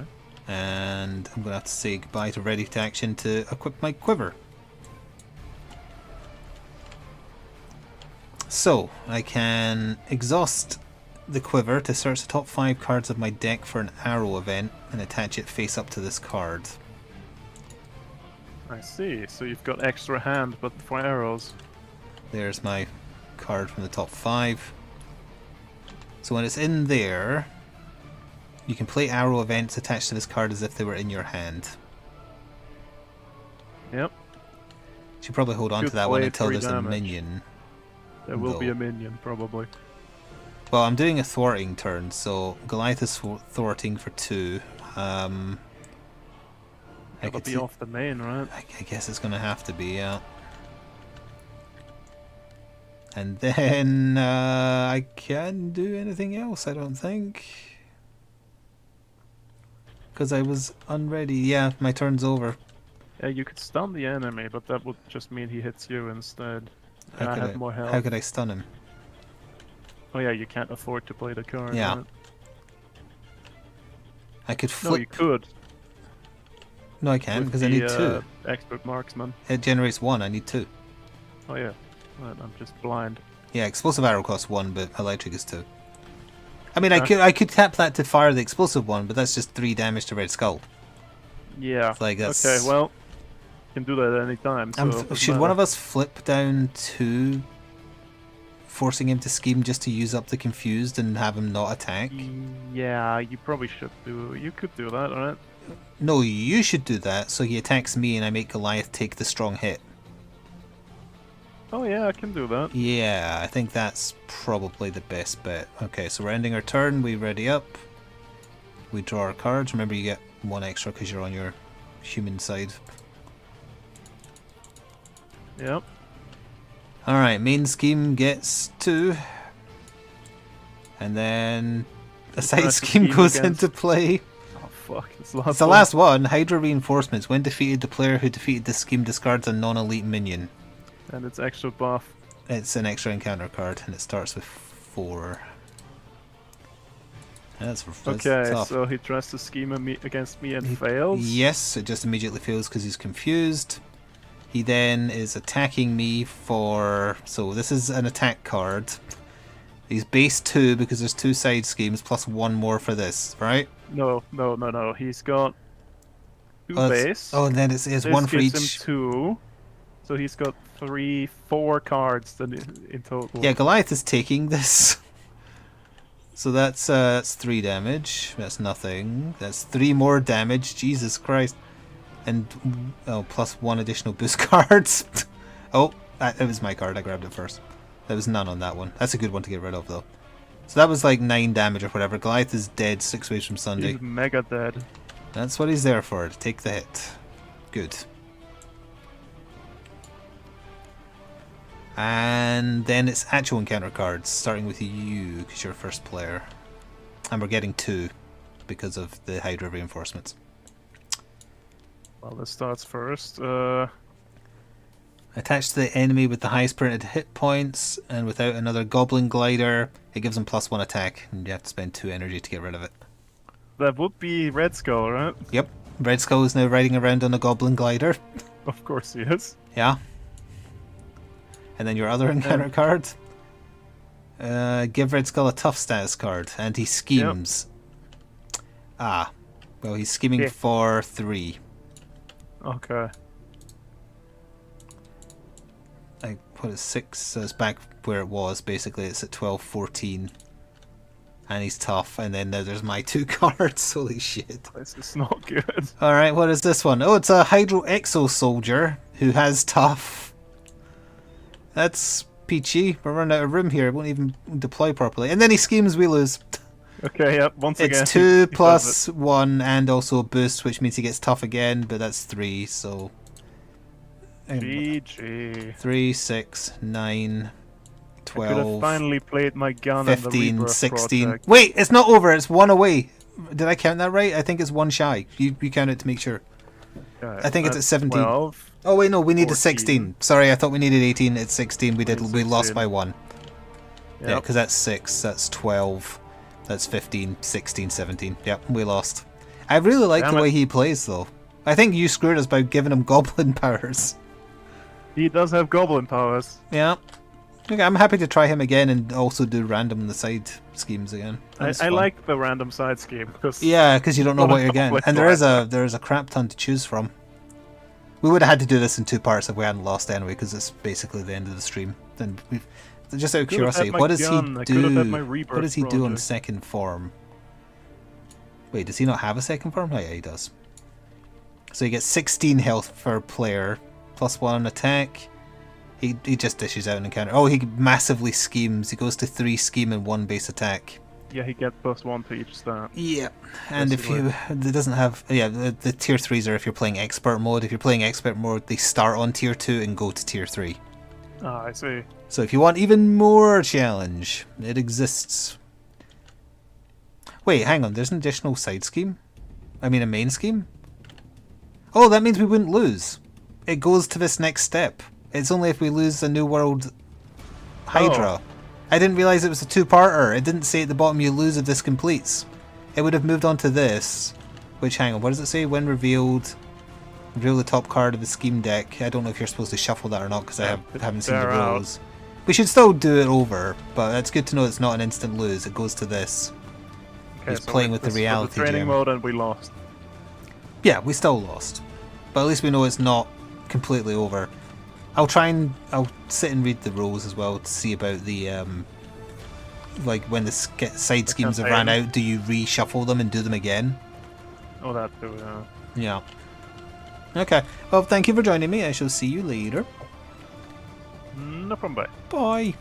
And I'm going to have to say goodbye to Ready to Action to equip my Quiver. So, I can exhaust the Quiver to search the top 5 cards of my deck for an arrow event and attach it face up to this card. I see. So you've got extra hand, but for arrows. There's my card from the top 5. So when it's in there, you can play arrow events attached to this card as if they were in your hand. Yep. Should probably hold on Should to that one play until 3 there's a damage. minion. There will be No. a minion, probably. Well, I'm doing a thwarting turn, so Goliath is thwarting for 2. I That'll could be see- off the main, right? I guess it's going to have to be, yeah. And then I can't do anything else, I don't think. Because I was unready. Yeah, my turn's over. Yeah, you could stun the enemy, but that would just mean he hits you instead. And How I could have more health. How could I stun him? Oh yeah, you can't afford to play the card. Yeah. right? I could No, flip. you could. No, I can't with because I the, need 2. Expert marksman. It generates 1. I need 2. Oh yeah. Right, I'm just blind. Yeah, explosive arrow costs 1, but electric is 2. I mean, I could tap that to fire the explosive one, but that's just 3 damage to Red Skull. Yeah. Like that's... Okay, well, you can do that at any time. So should one of us flip down to forcing him to scheme just to use up the confused and have him not attack? Yeah, you probably should do. You could do that, right? No, you should do that, so he attacks me and I make Goliath take the strong hit. Oh yeah, I can do that. Yeah, I think that's probably the best bet. Okay, so we're ending our turn, we ready up. We draw our cards. Remember, you get 1 extra because you're on your human side. Yep. Alright, main scheme gets 2. And then a side scheme goes into play. Oh fuck, it's It's the last one. Hydra Reinforcements. When defeated, the player who defeated this scheme discards a non-elite minion. And it's extra buff. It's an extra encounter card, and it starts with 4. That's Okay, tough. so he tries to scheme against me and fails? Yes, it just immediately fails because he's confused. He then is attacking me for... So this is an attack card. He's base 2 because there's 2 side schemes plus 1 more for this, right? No. He's got 2 base. Oh, and then it's This 1 for gives each. him 2. So he's got 4 cards then in total. Yeah, Goliath is taking this. So that's 3 damage. That's nothing. That's 3 more damage. Jesus Christ. And plus 1 additional boost cards. Oh, it was my card. I grabbed it first. There was none on that one. That's a good one to get rid of, though. So that was like 9 damage or whatever. Goliath is dead 6 ways from Sunday. He's mega dead. That's what he's there for, to take the hit. Good. And then it's actual encounter cards, starting with you, because you're first player. And we're getting 2, because of the Hydra reinforcements. Well, this starts first. Attached to the enemy with the highest printed hit points, and without another Goblin Glider, it gives them +1 attack, and you have to spend 2 energy to get rid of it. That would be Red Skull, right? Yep. Red Skull is now riding around on a Goblin Glider. Of course he is. Yeah. And then your other encounter card. Give Red Skull a tough status card, and he schemes. Yep. Ah. Well, he's scheming for 3. Okay. I put it 6, so it's back where it was, basically. It's at 12, 14. And he's tough, and then there's my 2 cards. Holy shit. This is not good. Alright, what is this one? Oh, it's a Hydro Exo Soldier who has tough. That's peachy. We're running out of room here. It won't even deploy properly. And then he schemes, we lose. Okay, yep, once again. It's 2 plus 1 and also a boost, which means he gets tough again, but that's 3, so... GG. 3, 6, 9, 12... I could have finally played my gun 15, 16... Wait, it's not over, it's 1 away. Did I count that right? I think it's 1 shy. You count it to make sure. I think it's at 17. 12, oh wait, no, we needed 14. 16. Sorry, I thought we needed 18. It's 16. We lost 16. by 1. Yep. Yeah, because that's 6. That's 12. That's 15, 16, 17. Yep, we lost. I really like the way he plays, though. I think you screwed us by giving him goblin powers. He does have goblin powers. Yeah. Okay, I'm happy to try him again and also do random on the side schemes again. I like the random side scheme. Yeah, because you don't know what you're getting. And there is a crap ton to choose from. We would have had to do this in 2 parts if we hadn't lost anyway, because it's basically the end of the stream. Then we've... Just out of curiosity, what does he do? What does he do on second form? Wait, does he not have a second form? Oh yeah, he does. So he gets 16 health per player, plus 1 attack. He just dishes out an encounter. Oh, he massively schemes. He goes to 3 scheme and 1 base attack. Yeah, he gets +1 to each stat. Yeah, and if you... It doesn't have... Yeah, the tier 3s are if you're playing expert mode. If you're playing expert mode, they start on tier 2 and go to tier 3. Ah, I see. So if you want even more challenge, it exists. Wait, hang on. There's an additional side scheme? I mean a main scheme? Oh, that means we wouldn't lose. It goes to this next step. It's only if we lose the New World Hydra. Oh. I didn't realise it was a 2-parter. It didn't say at the bottom you lose if this completes. It would have moved on to this. Which, hang on, what does it say? When revealed... Reveal the top card of the scheme deck. I don't know if you're supposed to shuffle that or not because I haven't seen the rules. We should still do it over, but it's good to know it's not an instant lose. It goes to this. Okay, is so playing with the this was reality training gem. mode and we lost. Yeah, we still lost, but at least we know it's not completely over. I'll sit and read the rules as well to see about the like when the side schemes have ran out. Do you reshuffle them and do them again? Oh, that too. Yeah. Okay. Well, thank you for joining me. I shall see you later. No problem. Bye. Bye.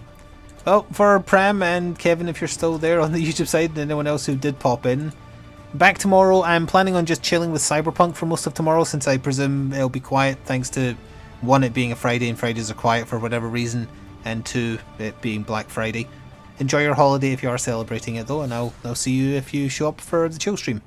Well, for Prem and Kevin, if you're still there on the YouTube side, and anyone else who did pop in, back tomorrow. I'm planning on just chilling with Cyberpunk for most of tomorrow, since I presume it'll be quiet, thanks to, one, it being a Friday, and Fridays are quiet for whatever reason, and two, it being Black Friday. Enjoy your holiday if you are celebrating it, though, and I'll see you if you show up for the chill stream.